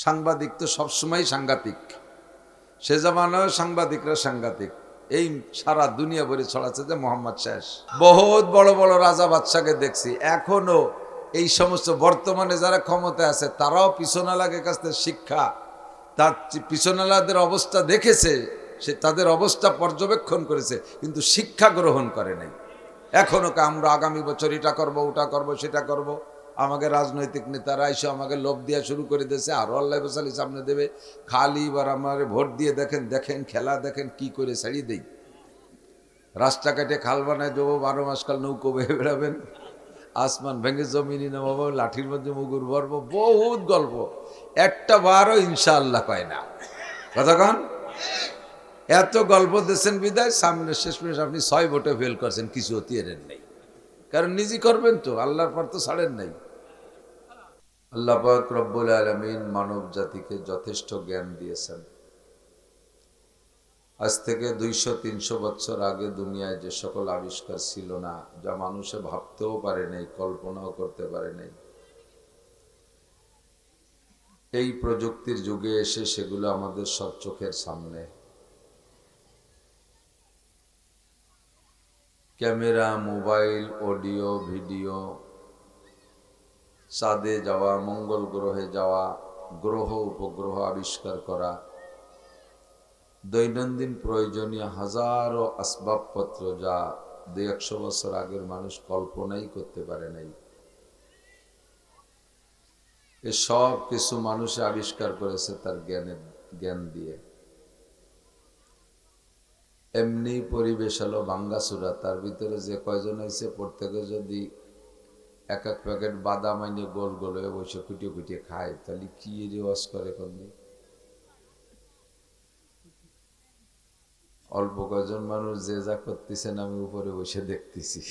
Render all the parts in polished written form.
সাংবাদিক তো সবসময় সাংঘাতিক, সে জামানায় সাংবাদিকরা সাংঘাতিক। এই সারা দুনিয়া ভরে ছড়াচ্ছে যে মোহাম্মদ শেষ। বহুত বড় বড় রাজা বাদশাকে দেখছি, এখনো এই সমস্ত বর্তমানে যারা ক্ষমতায় আছে তারাও পিছনালাদের কাছ থেকে শিক্ষা, তার পিছনালাদের অবস্থা দেখেছে, সে তাদের অবস্থা পর্যবেক্ষণ করেছে, কিন্তু শিক্ষা গ্রহণ করে নাই। এখনো আমরা আগামী বছর এটা করবো, ওটা করবো, সেটা করব। আমাকে রাজনৈতিক নেতারা এসে আমাকে লোভ দেওয়া শুরু করে দিয়েছে, আরো আল্লাহ বসালি সামনে দেবে, খালি এবার আমার ভোট দিয়ে দেখেন দেখেন খেলা দেখেন কি করে ছাড়িয়ে দেই। রাস্তা কাটে খাল বানায় দেবো, 12 মাস কাল নৌকো বেয়ে বেড়াবেন, আসমান ভেঙে জমিনি নামাবো, লাঠির মধ্যে মুগুর ভরবো, বহুত গল্প। একটা বারও ইনশাআল্লাহ পায় না। কতক্ষণ এত গল্প দিয়েছেন বিদায়, সামনে শেষ পর্যন্ত আপনি 6 ভোটে ফেল করছেন, কিছু অতিয়ের নেই, কারণ নিজে করবেন তো, আল্লাহর পর তো ছাড়েন নাই। আল্লাহ পাক রব্বুল আলামিন মানব জাতিকে যথেষ্ট জ্ঞান দিয়েছেন। আজ থেকে 200-300 বছর আগে দুনিয়ায় যে সকল আবিষ্কার ছিল না, যা মানুষে ভাবতেও পারে নাই, কল্পনাও করতে পারে নাই, এই প্রযুক্তির যুগে এসে সেগুলো আমাদের সব চোখের সামনে। ক্যামেরা, মোবাইল, অডিও, ভিডিও, চাঁদে যাওয়া, মঙ্গল গ্রহে যাওয়া, গ্রহ উপগ্রহ আবিষ্কার করা, দৈনন্দিন প্রয়োজনীয় হাজারো আসবাবপত্র যা 200-100 বছর আগের মানুষ কল্পনাই করতে পারে নাই, এসব কিছু মানুষ আবিষ্কার করেছে তার জ্ঞান দিয়ে। এমনি পরিবেশ হলো ভাঙ্গাচুরা, তার ভিতরে যে কয়জন হয়েছে প্রত্যেকে যদি এক এক প্যাকেট বাদাম আইনে গোল গোল হয়ে বসে কুটিয়ে কুটিয়ে খায়, তাহলে কি রেওয়াজ করে কোনদিন? অল্প কয়জন মানুষ যে যা করতেছেন আমি উপরে বসে দেখতেছি,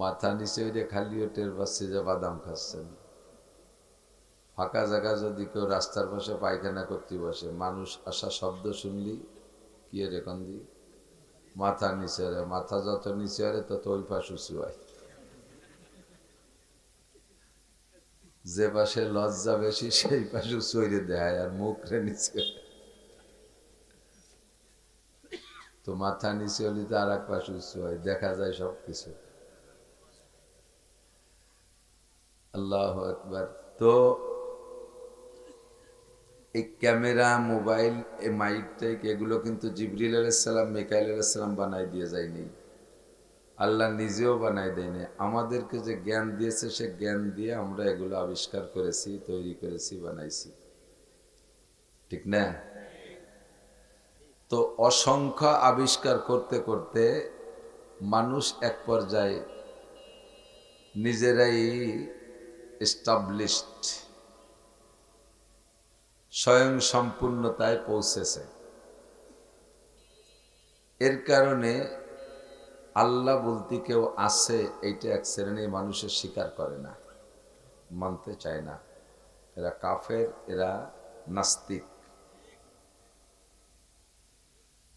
মাথা নিচে ওইটা খালিও টের পাচ্ছে যে বাদাম খাচ্ছেন। ফাঁকা জায়গা যদি কেউ রাস্তার পাশে পায়খানা করতে বসে, মানুষ আসা শব্দ শুনলি কি রে কন্দি, মাথা নিচে রে, মাথা যত নিচে রে তত ওই পাশ উঁচু হয়। যে পাশে লজ্জা বেশি সেই পাশে চৈরে দেয়, আর মুখ রে নিচে, তো মাথা নিচে হলে তো আর এক পাশে উঁচু হয়, দেখা যায় সবকিছু। আল্লাহু আকবার। তো এই ক্যামেরা, মোবাইল, এই মাইক টাইক এগুলো কিন্তু জিবরিল আলাইহিস সালাম, মিকাইল আলাইহিস সালাম বানাই দিয়ে যায়নি, আল্লাহ নিজেও বানাই দেয়নি। আমাদেরকে যে জ্ঞান দিয়েছে সে জ্ঞান দিয়ে আমরা এগুলো আবিষ্কার করেছি, তৈরি করেছি, বানাইছি, ঠিক না? তো অসংখ্য আবিষ্কার করতে করতে মানুষ এক পর্যায়ে নিজেরাই এস্টাবলিশড, স্বয়ং সম্পূর্ণতায় পৌঁছেছে। এর কারণে আল্লাহ বলতে কেউ আছে এইটা এক শ্রেণীর মানুষের স্বীকার করে না, মানতে চায় না। এরা কাফের, এরা নাস্তিক।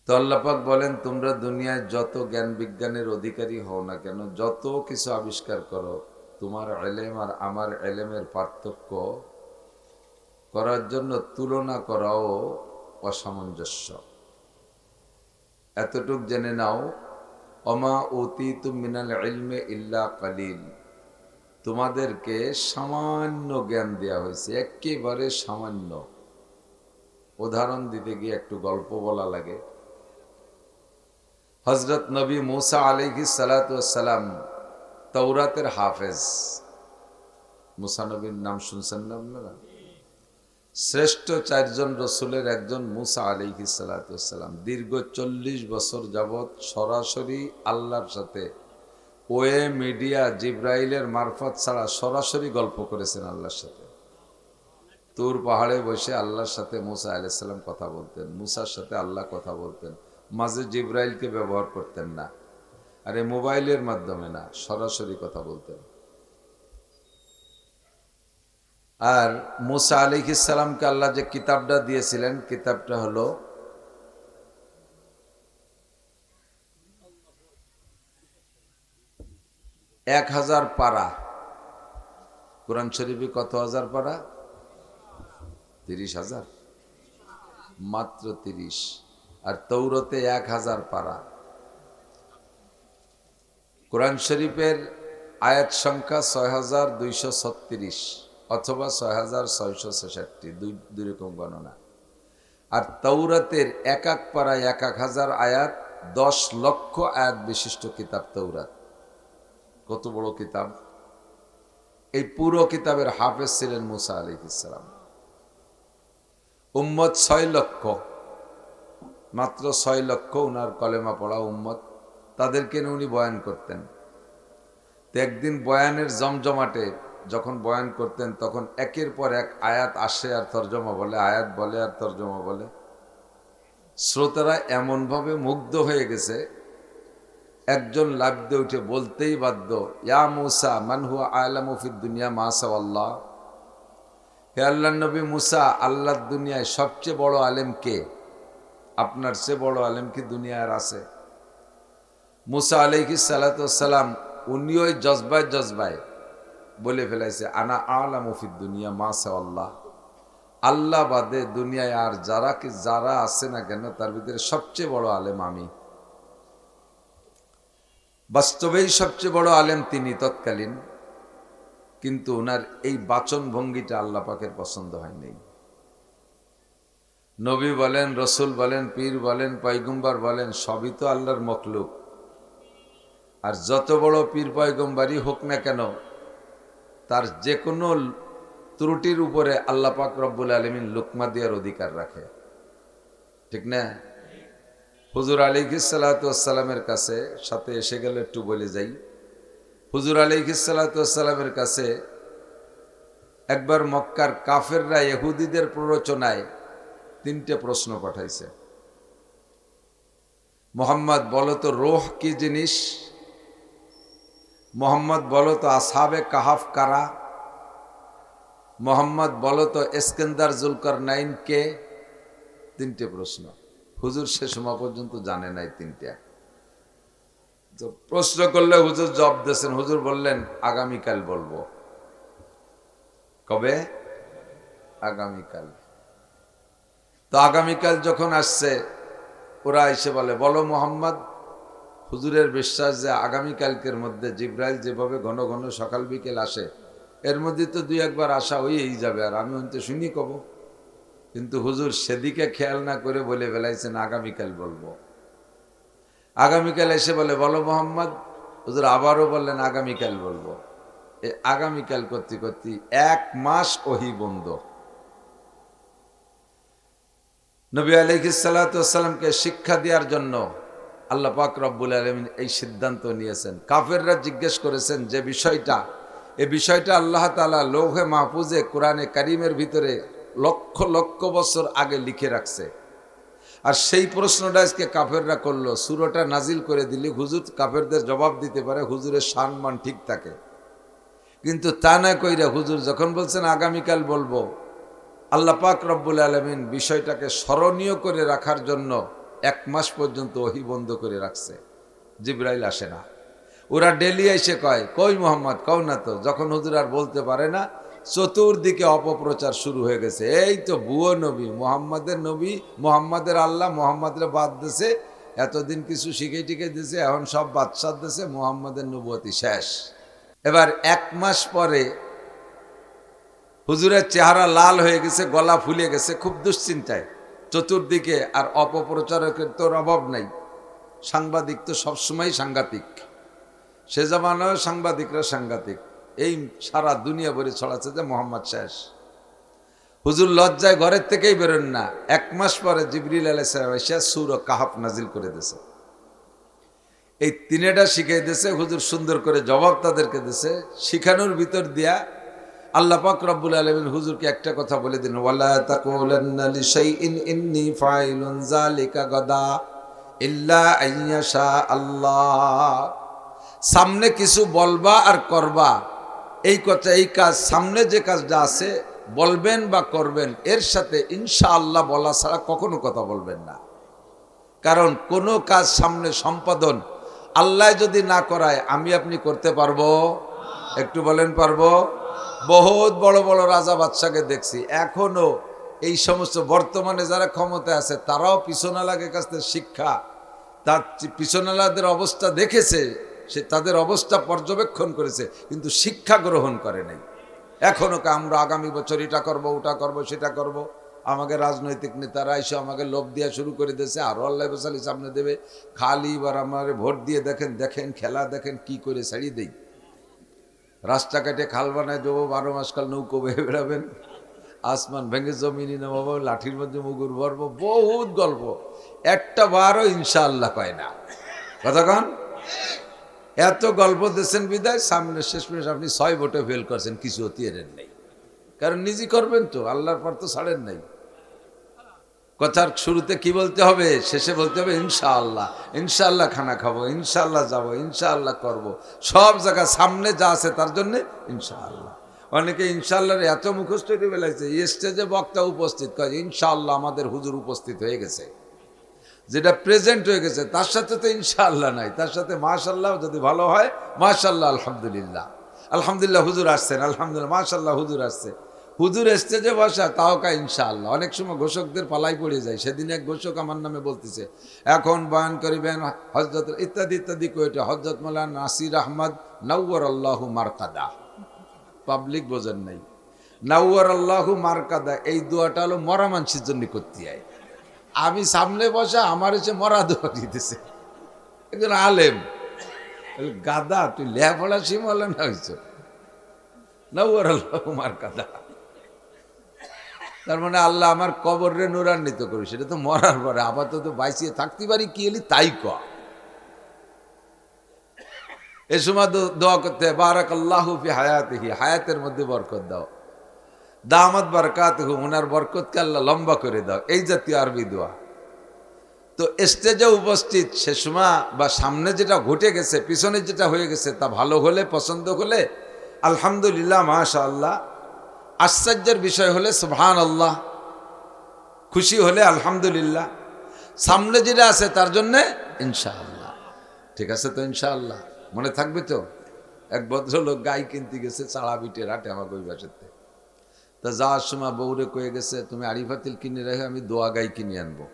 তো আল্লাহ পাক বলেন, তোমরা দুনিয়ায় যত জ্ঞান বিজ্ঞানের অধিকারী হও না কেন, যত কিছু আবিষ্কার করো, তোমার এলেম আর আমার এলেমের পার্থক্য করার জন্য তুলনা করাও অসামঞ্জস্য। এতটুক জেনে নাও, অমা উতীতুম মিনাল ইলমি ইল্লা কালিল, তোমাদেরকে সামান্য জ্ঞান দেওয়া হয়েছে, একেবারে সামান্য। উদাহরণ দিতে গিয়ে একটু গল্প বলা লাগে। হযরত নবী মুসা আলাইহিস সালাতু ওয়াস সালাম তাওরাতের হাফেজ। মুসা নবীর নাম শুনছেন না আপনারা? শ্রেষ্ঠ 4 জন রসুলের একজন মুসা আলাইহিস সালাতু ওয়াস সালাম দীর্ঘ 40 বছর যাবৎ সরাসরি আল্লাহর সাথে ওয়ে মিডিয়া জিব্রাইলের মারফত ছাড়া সরাসরি গল্প করেছেন আল্লাহর সাথে। তুর পাহাড়ে বসে আল্লাহর সাথে মুসা আলাইহিস সালাম কথা বলতেন, মুসার সাথে আল্লাহ কথা বলতেন, মাঝে জিব্রাইলকে ব্যবহার করতেন না, আরে মোবাইলের মাধ্যমে না, সরাসরি কথা বলতেন। আর মুসা আলাইহিস সালামকে আল্লাহ যে কিতাবটা দিয়েছিলেন, কিতাবটা হলো 1000 পারা। কোরআন শরীফে কত হাজার পারা? 30,000, মাত্র 30। আর তৌরতে 1,000 পারা। কোরআন শরীফের আয়াত সংখ্যা 6,236 অথবা 6,666, দুই রকম গণনা। আর তৌরাতের এক এক পারায় 1,000 আয়াত, 10 লক্ষ আয়াত বিশিষ্ট কিতাব তৌরাত। কত বড় কিতাব! এই পুরো কিতাবের হাফেজ ছিলেন মুসা আলাইহিস সালাম। উম্মত 6 লক্ষ, মাত্র 6 লক্ষ উনার কলেমা পড়া উম্মত, তাদেরকে নিয়ে উনি বয়ান করতেন। তো একদিন বয়ানের জমজমাটে যখন বয়ান করতেন, তখন একের পর এক আয়াত আসে আর তর্জমা বলে, আয়াত বলে আর তর্জমা বলে। শ্রোতারা এমনভাবে মুগ্ধ হয়ে গেছে, একজন লাফ দিয়ে উঠে বলতেই বাধ্য, ইয়া মুসা মান হুয়া আ'লামু ফিদ দুনিয়া মা সাওয়াল্লাহ। হে আল্লাহর নবী মুসা, আল্লাহর দুনিয়ায় সবচেয়ে বড় আলেম কে? আপনার চেয়ে বড় আলেম কি দুনিয়ার আছে? মুসা আলাইহিস সালাতু ওয়াস সালাম উনি ওই জজবায় জজবায় বলে ফেলাইছে, আনা আ'লামু ফিদ দুনিয়া মা সাওয়াল্লাহ। আল্লাহ বাদে দুনিয়ায় আর যারা আছে না কেন, তার ভিতরে সবচেয়ে বড় আলেম আমি। বাস্তবেই সবচেয়ে বড় আলেম তিনি তৎকালীন, কিন্তু ওনার এই বাচন ভঙ্গিটা আল্লাহ পাকের পছন্দ হয়নি। নবী বলেন, রসুল বলেন, পীর বলেন, পয়গম্বর বলেন, সবই তো আল্লাহর মখলুক। আর যত বড় পীর পয়গম্বরই হোক না কেন, তার যে কোনো ত্রুটির উপরে আল্লাহ পাক রব্বুল আলামিন লুকমা দেওয়ার অধিকার রাখে, ঠিক না? হুজুর আলাইহিস সালাতু ওয়াস সালামের কাছে, সাথে এসে গেলে একটু বলে যাই, হুজুর আলাইহিস সালাতু ওয়াস সালামের কাছে একবার মক্কার কাফেররা ইহুদিদের প্ররোচনায় 3টে প্রশ্ন পাঠাইছে। মোহাম্মদ বলো তো রূহ কি জিনিস? মোহাম্মদ বলো তো আসহাবে কাহাফ কারা? মোহাম্মদ বলো তো ইস্কান্দার জুলকারনাইন কে? 3টে প্রশ্ন। হুজুর সে সময় পর্যন্ত জানে নাই 3টা। তো প্রশ্ন করলে হুজুর জবাব দিয়েছেন। হুজুর বললেন, আগামীকাল বলবো। কবে? আগামীকাল। তো আগামীকাল যখন আসছে, ওরা এসে বলে, বলো মোহাম্মদ। হুজুরের বিশ্বাস যে আগামীকালকের মধ্যে জিব্রাইল যেভাবে ঘন ঘন সকাল বিকেল আসে, এর মধ্যে তো 2-1 আসা হয়েই যাবে, আর আমি হয়তো শুনি কব। কিন্তু হুজুর সেদিকে খেয়াল না করে বলে ফেলাইছেন, আগামীকাল বলবো। আগামীকাল এসে বলে, বলো মোহাম্মদ। হুজুর আবারও বললেন, আগামীকাল বলবো। এই আগামীকাল করতে করতে 1 মাস ওহী বন্ধ। নবী আলাইহিস সালাতু ওয়াস সালামকে শিক্ষা দেওয়ার জন্য আল্লাহ পাক রব্বুল আলামিন এই সিদ্ধান্ত নিয়েছেন। কাফেররা জিজ্ঞেস করেছেন যে বিষয়টা, এই বিষয়টা আল্লাহ তাআলা লৌহে মাহফুজে কোরআনে কারীমের ভিতরে লক্ষ লক্ষ বছর আগে লিখে রাখছে। আর সেই প্রশ্নটা আজকে কাফেররা করলো, সূরাটা নাজিল করে দিলে হুজুর কাফেরদের জবাব দিতে পারে, হুজুরের সম্মান ঠিক থাকে। কিন্তু তা না কইরা হুজুর যখন বলছেন আগামীকাল বলবো, আল্লাহ পাক রব্বুল আলামিন বিষয়টাকে স্মরণীয় করে রাখার জন্য 1 মাস পর্যন্ত ওহী বন্ধ করে রাখছে। জিবরাইল আসে না। ওরা ডেলি এসে কয়, কই মোহাম্মদ কও না তো। যখন হুজুর আর বলতে পারে না, চতুর্দিকে অপপ্রচার শুরু হয়ে গেছে। এই তো ভুয়ো নবী, মোহাম্মদের আল্লাহ মোহাম্মদের বাদ দিছে, এতদিন কিছু শিখে টিকে দিছে, এখন সব বাদশাহ দিছে, মোহাম্মদের নবুয়তি শেষ। এবার 1 মাস পরে হুজুরের চেহারা লাল হয়ে গেছে, গলা ফুলে গেছে, খুব দুশ্চিন্তায়। চতুর্দিকে আর অপপ্রচারকের তোর অভাব নাই। সাংবাদিক তো সবসময় সাংঘাতিক, সে জামানায় সাংবাদিকরা সাংঘাতিক। এই সারা দুনিয়া ভরে ছড়াচ্ছে যে মোহাম্মদ শেষ। হুজুর লজ্জায় ঘরের থেকেই বেরোন না। 1 মাস পরে জিবরিল আলাইহিস সালাম এসে সূরা কাহাফ নাজিল করে দিয়েছে। এই 3টা শিখিয়ে দিয়েছে হুজুর, সুন্দর করে জবাব তাদেরকে দিয়েছে। শিখানোর ভিতর দিয়া আল্লাহ পাক রব্বুল আলামিন হুজুরকে একটা কথা বলে দিন, ওয়ালা তাকুলান্না লিশাইইন ইন্নী ফাইলুন যালিকা গাদা ইল্লা আইয়াশা আল্লাহ। সামনে কিছু বলবা আর করবা, এই কথা, এই কাজ, সামনে যে কাজটা আছে বলবেন বা করবেন, এর সাথে ইনশাআল্লাহ বলা ছাড়া কখনো কথা বলবেন না। কারণ কোনো কাজ সামনে সম্পাদন আল্লাহ যদি না করায়, আমি আপনি করতে পারবো? একটু বলেন পারবো? বহুত বড় বড় রাজা বাদশাকে দেখছি, এখনো এই সমস্ত বর্তমানে যারা ক্ষমতায় আছে তারাও পিছনালাদের কাছ থেকে শিক্ষা, তার পিছনালাদের অবস্থা দেখেছে, সে তাদের অবস্থা পর্যবেক্ষণ করেছে, কিন্তু শিক্ষা গ্রহণ করে নাই। এখনো আমরা আগামী বছর এটা করব, ওটা করব, সেটা করব। আমাকে রাজনৈতিক নেতারা এসে আমাকে লোভ দেওয়া শুরু করে দিয়েছে, আরও আল্লাহ বসালি সামনে দেবে। খালি এবার আমাকে ভোট দিয়ে দেখেন, দেখেন খেলা দেখেন কি করে ছাড়িয়ে দেই। রাস্তা কাটে খাল বানায় দেবো, 12 মাস কাল নৌকো বেয়ে বেড়াবেন, আসমান ভেঙে জমিনি নামাবো, লাঠির মধ্যে মুগুর ভরবো, বহুত গল্প। একটা বারও ইনশাআল্লাহ কয় না। কতক্ষণ এত গল্প দিয়েছেন বিদায়, সামনে শেষ মিনিট আপনি 6 ভোটে ফেল করছেন, কিছু হতিয়েরেন নাই। কারণ নিজে করবেন তো, আল্লাহর পর তো ছাড়েন নাই। কথার শুরুতে কি বলতে হবে, শেষে বলতে হবে ইনশাআল্লাহ। ইনশাআল্লাহ খানা খাবো, ইনশাআল্লাহ যাবো, ইনশাআল্লাহ করব। সব জায়গা সামনে যা আছে তার জন্য ইনশাআল্লাহ। অনেকে ইনশাআল্লাহর এত মুখস্থ হয়ে বেলাইছে, স্টেজে বক্তা উপস্থিত কয় ইনশাআল্লাহ আমাদের হুজুর উপস্থিত হয়ে গেছে, যেটা প্রেজেন্ট হয়ে গেছে তার সাথে তো ইনশাআল্লাহ নাই, তার সাথে মাশাআল্লাহ যদি ভালো হয় মাশাআল্লাহ, আলহামদুলিল্লাহ, আলহামদুলিল্লাহ হুজুর আসছেন, আলহামদুলিল্লাহ মাশাআল্লাহ হুজুর আসছে। হুজুর স্টেজে বসা তাও কা ইনশাআল্লাহ। অনেক সময় ঘোষকদের পালাই পড়ে যায়। সেদিন এক ঘোষক আমার নামে বলতেছে, এখন বয়ান করিবেন হযরত ইত্যাদি ইত্যাদি কইটা হযরত মাওলানা নাসির আহমদ নাওয়ার আল্লাহু মারকাদা। পাবলিক বোঝেন নাই, নাওয়ার আল্লাহু মারকাদা এই দোয়াটা হলো মরা মানুষের জন্য করতে হয়। আমি সামনে বসা, আমার এসে মরা দোয়া দিতেছে একজন আলেম। গাদা তুই লেখাপড়া শিমলে না হয়েছ, নাওয়ার আল্লাহু মারকাদা। তার মানে আল্লাহ আমার কবরে নুরান্বিত করি, সেটা তো মরার পরে। আপাতত বাইসিয়ে থাকতে পারি কি এলি তাই ক। এ সময় দোয়া করতে হয় বারাকাল্লাহু ফি হায়াতিহি, হায়াতের মধ্যে বরকত দাও, দামাত বারাকাতুহু, ওনার বরকতকে আল্লাহ লম্বা করে দাও, এই জাতীয় আরবি দোয়া। তো স্টেজে উপস্থিত সে সময় বা সামনে যেটা ঘটে গেছে, পিছনে যেটা হয়ে গেছে তা ভালো হলে, পছন্দ হলে আলহামদুলিল্লাহ মাশাআল্লাহ, আশ্চর্যের বিষয় হলে সুবহানাল্লাহ, খুশি হলে আলহামদুলিল্লাহ, সামনে যেটা আছে তার জন্যে ইনশাআল্লাহ। ঠিক আছে তো ইনশাআল্লাহ, মনে থাকবে তো। এক ভদ্রলোক গাই কিনতে গেছে চাড়া বিটে রাটে আমাকে ওই বাসাতে। তা যাওয়ার সময় বউরে কয়ে গেছে, তুমি আরিফাতিল কিনে রেখে আমি দোয়া গাই কিনে আনবো,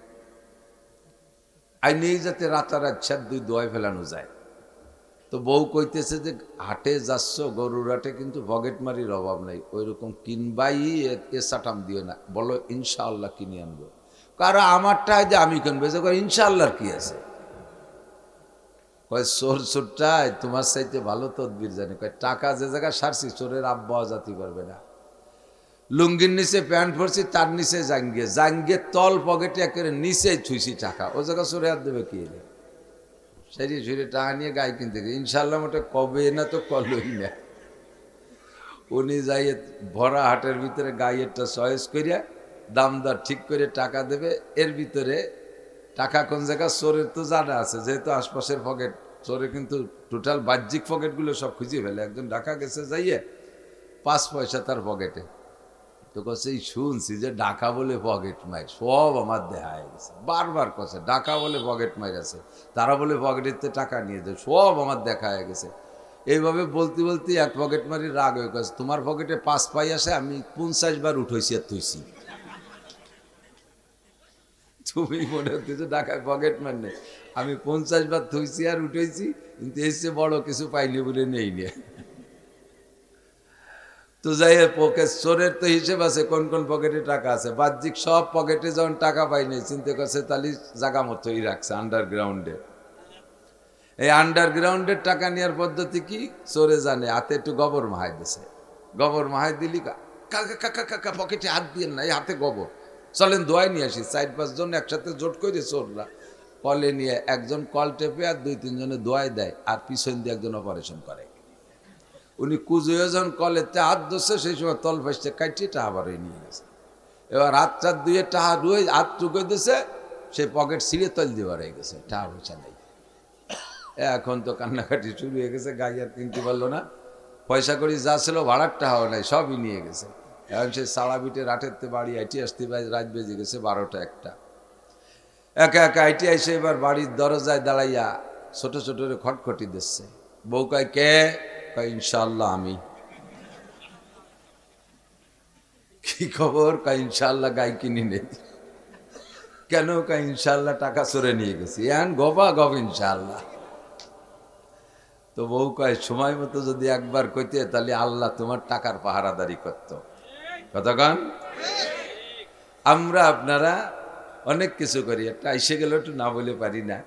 আই নেই যাতে রাতারাত 2 দোয়ায় ফেলানো যায়। তো বউ কইতেছে যে হাটে যাচ্ছ, গরুর হাটে কিন্তু পকেট মারির অভাব নাই, ওই রকম কিনবাই, এ সাটাম দিও না, বলো ইনশাআল্লাহ কিনে আনবো। কারণ আমারটা যে আমি কিনবো, যে ইনশাআল্লাহর কি আছে? কয় চোর চোরটাই তোমার চাইতে ভালো তদবির জানে। কয় টাকা যে জায়গায় সারছি চোরের আব্বাও জাতি পারবে না। লুঙ্গির নিচে প্যান্ট পরছি, তার নিচে জাঙ্গিয়ে জাঙ্গিয়ে তল পকেটে একেবারে নিচে ছুঁইছি টাকা, ও জায়গা চোরে হাত দেবে কি? সেরি ছুঁড়ে টাকা নিয়ে গায়ে কিনতে গেছে, ইনশাল্লাহ মোটে কবে না তো কলই না। উনি যাইয়ে ভরা হাটের ভিতরে গাইয়েরটা চয়েস করিয়া দাম দর ঠিক করে টাকা দেবে। এর ভিতরে টাকা কোন জায়গা চোরের তো জানা আছে, যেহেতু আশপাশের পকেট চোরে কিন্তু টোটাল বাহ্যিক পকেটগুলো সব খুঁজে ফেলে। একজন ঢাকা গেছে যাইয়ে 5 পয়সা তার পকেটে, তো কছে শুনছি যে ডাকা বলে পকেট মার, সব আমার দেখা হয়ে গেছে। বারবার কছে ডাকা বলে পকেট মার আছে, তারা বলে পকেটেতে টাকা নিয়ে যায়, সব আমার দেখা হয়ে গেছে। এইভাবে বলতে বলতে এক পকেট মারি রাগ হয়ে গেছে, তোমার পকেটে 5 পাই আসে, আমি 50 বার উঠেছি আর তুইছি। তুমি মনে হচ্ছে যে ঢাকায় পকেট মার নেই, আমি 50 বার থুইছি আর উঠেছি, কিন্তু এসে বড় কিছু পাইনি বলে নেই নিয়ে। তো যাই পকেট চোরের তো হিসেব আছে, কোন কোন পকেটে টাকা আছে। বাহ্যিক সব পকেটে যখন টাকা পাই নাই, চিন্তা করছে তাহলে জায়গা মতোই রাখছে আন্ডারগ্রাউন্ডে। এই আন্ডারগ্রাউন্ডের টাকা নেওয়ার পদ্ধতি কি চোরে জানে, হাতে একটু গোবর মাহাই দিছে। গোবর মাহাই দিলি কাকা কাকা কাকা পকেটে হাত দিয়ে না, এই হাতে গোবর, চলেন দোয়াই নিয়ে আসি। 4-5 জন একসাথে জোট করে চোররা কলে নিয়ে, একজন কল টেপে আর 2-3 জনে দোয়াই দেয়, আর পিছন দিয়ে একজন অপারেশন করে। উনি কুজুয়ে যখন কলেতে হাত ধরছে, সেই সময় তল ফাইসে কাটিয়ে টাহা বাড়িয়ে নিয়ে গেছে। এবার হাত চার দুয়ে টাহা রুয়ে হাত টুকে দিছে, সেই পকেট ছিঁড়ে তল দিয়ে বাড়িয়ে গেছে, টাহা পয়সা নেই। এখন তো কান্নাকাটি শুরু হয়ে গেছে, গাড়ি আর কিনতে পারলো না, পয়সা করি যা ছিল ভাড়ার টাহাও নাই, সবই নিয়ে গেছে। এখন সে সাড়া বিটে রাটেরতে বাড়ি আইটি আসতে রাত বেজে গেছে 12টা-1টা। একা একা আইটি আইসে এবার বাড়ির দরজায় দাঁড়াইয়া ছোট ছোট খটখটি দিচ্ছে। বউ কয় কে? কয় ইনশাআল্লাহ আমি। কি খবর? কয় ইনশাআল্লাহ গাই কিনি নেই। কেন? কয় ইনশাআল্লাহ টাকা চোরে নিয়ে গেছি, এন গবা গব ইনশাআল্লাহ। তো বউ কয় সময় মতো যদি একবার কইতে তাহলে আল্লাহ তোমার টাকার পাহারাদারি করত। কতক্ষণ আমরা আপনারা অনেক কিছু করি, একটা এসে গেল একটু না বলে পারি না।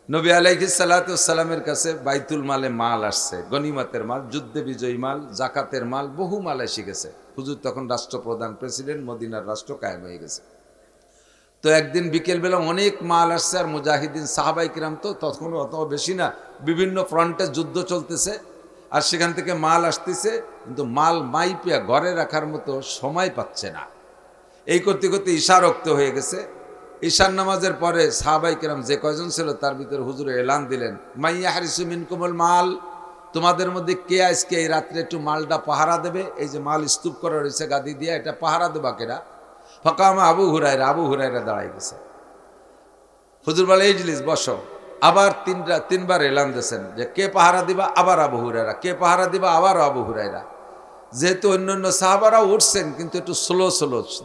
নবী আলাইহিস সালাতু ওয়াস সালামের কাছে বাইতুল মালে মাল আসছে, গনিমতের মাল, যুদ্ধে বিজয়ী মাল, জাকাতের মাল, বহু মাল এসে গেছে। হুজুর তখন রাষ্ট্রপ্রধান, প্রেসিডেন্ট, মদিনার রাষ্ট্র কায়েম হয়ে গেছে। তো একদিন বিকেলবেলা অনেক মাল আসছে, আর মুজাহিদিন সাহাবাই কিরাম তো তখন অত বেশি না, বিভিন্ন ফ্রন্টে যুদ্ধ চলতেছে, আর সেখান থেকে মাল আসতেছে, কিন্তু মাল মাইপিয়া ঘরে রাখার মতো সময় পাচ্ছে না। এই করতে করতে ঈশা রক্ত হয়ে গেছে। ঈশার নামাজের পরে সাহাবাই কিরাম যে কয়জন ছিল তার ভিতরে হুজুর এলান দিলেন, মাইয়া হারিসু মিনকুমুল মাল, তোমাদের মধ্যে কে আজকে এই রাত্রে একটু মালটা পাহারা দেবে? এই যে মাল স্তূপ করা রয়েছে গাদি দিয়ে, এটা পাহারা দেবা কেরা? ফাকামা আবু হুরায়রা দাঁড়াই গেছে। হুজুর বলে ইজলিস, বসো। আবার তিনবার এলান দিয়েছেন যে কে পাহারা দিবা? আবার আবু হুরায়রা। কে পাহারা দিবা? আবার আবু হুরায়রা। যেহেতু অন্যান্য সাহাবারাও উঠছেন, কিন্তু একটু স্লো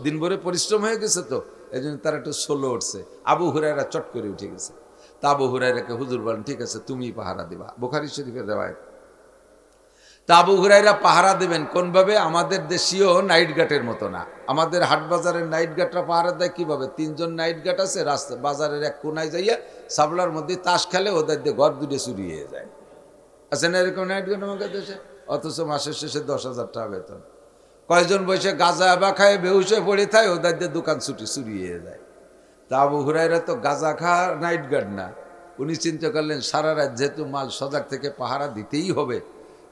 দিন ভরে পরিশ্রম হয়ে গেছে, তো এই জন্য তারা একটু স্লো উঠছে। আবু হুরায়রা চট করে উঠে গেছে। তা আবু হুরায়রাকে হুজুর বলেন, ঠিক আছে তুমি পাহারা দিবা। বুখারী শরীফের রেওয়ায়েত। তা আবু হুরায়রা পাহারা দেবেন কোনভাবে? আমাদের দেশীয় নাইট গার্ডের মতো না। আমাদের হাট বাজারের নাইট গার্ডরা পাহারা দেয় কিভাবে? তিনজন নাইট গার্ড আছে, রাস্তা বাজারের এক কোনায় যাইয়া সাবলার মধ্যে তাস খেলে, ওদের দিয়ে ঘর দুটো চুরি হয়ে যায়। আছে না এরকম নাইট গার্ড আমাদের দেশে? অথচ মাসের শেষে 10,000 টাকা বেতন। কয়জন বসে গাঁজা বা খায় বেহুশ হয়ে পড়ে থাকে, ওদের দিয়ে দোকান চুরি হয়ে যায়। তা আবু হুরায়রা তো গাঁজা খা নাইট গার্ড না। উনি চিন্তা করলেন সারা রাত যেহেতু মাল সজাগ থেকে পাহারা দিতেই হবে,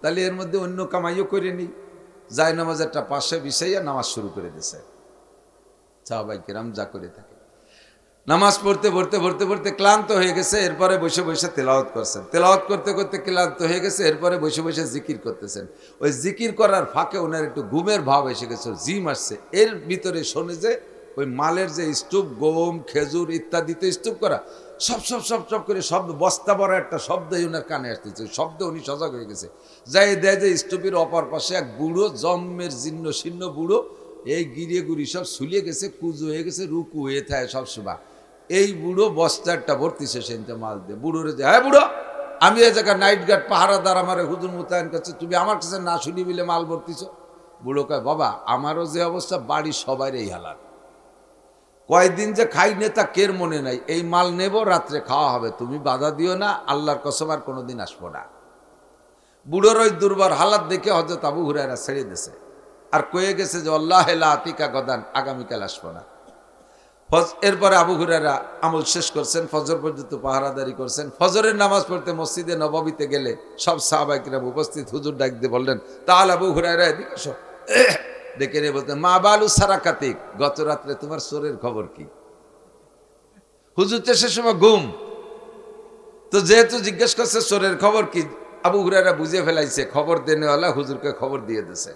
তাহলে এর মধ্যে অন্য কামাইও করে নিই। যায় নামাজেরটা পাশে বিছাইয়া নামাজ শুরু করে দিছে। সাহাবাই কিরাম যা করে থাকে, নামাজ পড়তে ক্লান্ত হয়ে গেছে। এরপরে বসে তেলাওয়াত করছেন, তেলাওয়াত করতে করতে ক্লান্ত হয়ে গেছে। এরপরে বসে জিকির করতেছেন। ওই জিকির করার ফাঁকে ওনার একটু ঘুমের ভাব এসে গেছে, জিম আসছে। এর ভিতরে শোনে যে ওই মালের যে স্তূপ, গম, খেজুর ইত্যাদিতে স্তূপ করা, সব করে শব্দ, বস্তা বড় একটা শব্দই ওনার কানে আসতেছে। শব্দে উনি সজাগ হয়ে গেছে। যাই দেয় যে স্তূপের অপর পাশে এক বুড়ো, জম্মের জীর্ণ শীর্ণ বুড়ো, এই গিরিয়ে গুড়ি সব শুলিয়ে গেছে, কুজু হয়ে গেছে, রুকু হয়ে থাকে সব সুবা। এই বুড়ো বস্তারটা ভর্তিছে সেনটা মাল দিয়ে। বুড়োরে যে, হ্যাঁ বুড়ো, আমি এই জায়গায় নাইট গার্ড পাহারাদার, আমার হুজুর মোতায়েন করছে, তুমি আমার কাছে না শুনি মিলে মাল ভর্তিছ? বুড়ো কয়, বাবা আমারও যে অবস্থা, বাড়ির সবাই এই হালাত, কয়দিন যে খাই নে তা কের মনে নাই, এই মাল নেব, রাত্রে খাওয়া হবে, তুমি বাধা দিও না, আল্লাহর কসম আর কোনোদিন আসবো না। বুড়োর ওই দুর্বার হালাত দেখে হযরত আবু হুরায়রা ছেড়ে দিয়েছে, আর কয়ে গেছে যে আল্লাহ লা আতিকা গদান, আগামীকাল আসবো না। এরপরে আবু হুরায়রা আমল শেষ করছেন, ফজর পর্যন্ত পাহারাদারি করছেন। ফজরের নামাজ পড়তে মসজিদে নববীতে গেলে সব সাহাবায়ে কিরাম উপস্থিত। হুজুর ডাক দিয়ে বললেন, তাহলে আবু হুরায়রা এদিকে এসো। ডেকে নিয়ে বলতেন, মা বালু সারাকাতিক, গত রাত্রে তোমার চোরের খবর কি? হুজুর তো সে সময় ঘুম, তো যেহেতু জিজ্ঞেস করছে চোরের খবর কি, আবু হুরায়রা বুঝে ফেলাইছে খবর দেনেওয়ালা হুজুরকে খবর দিয়ে দিছে।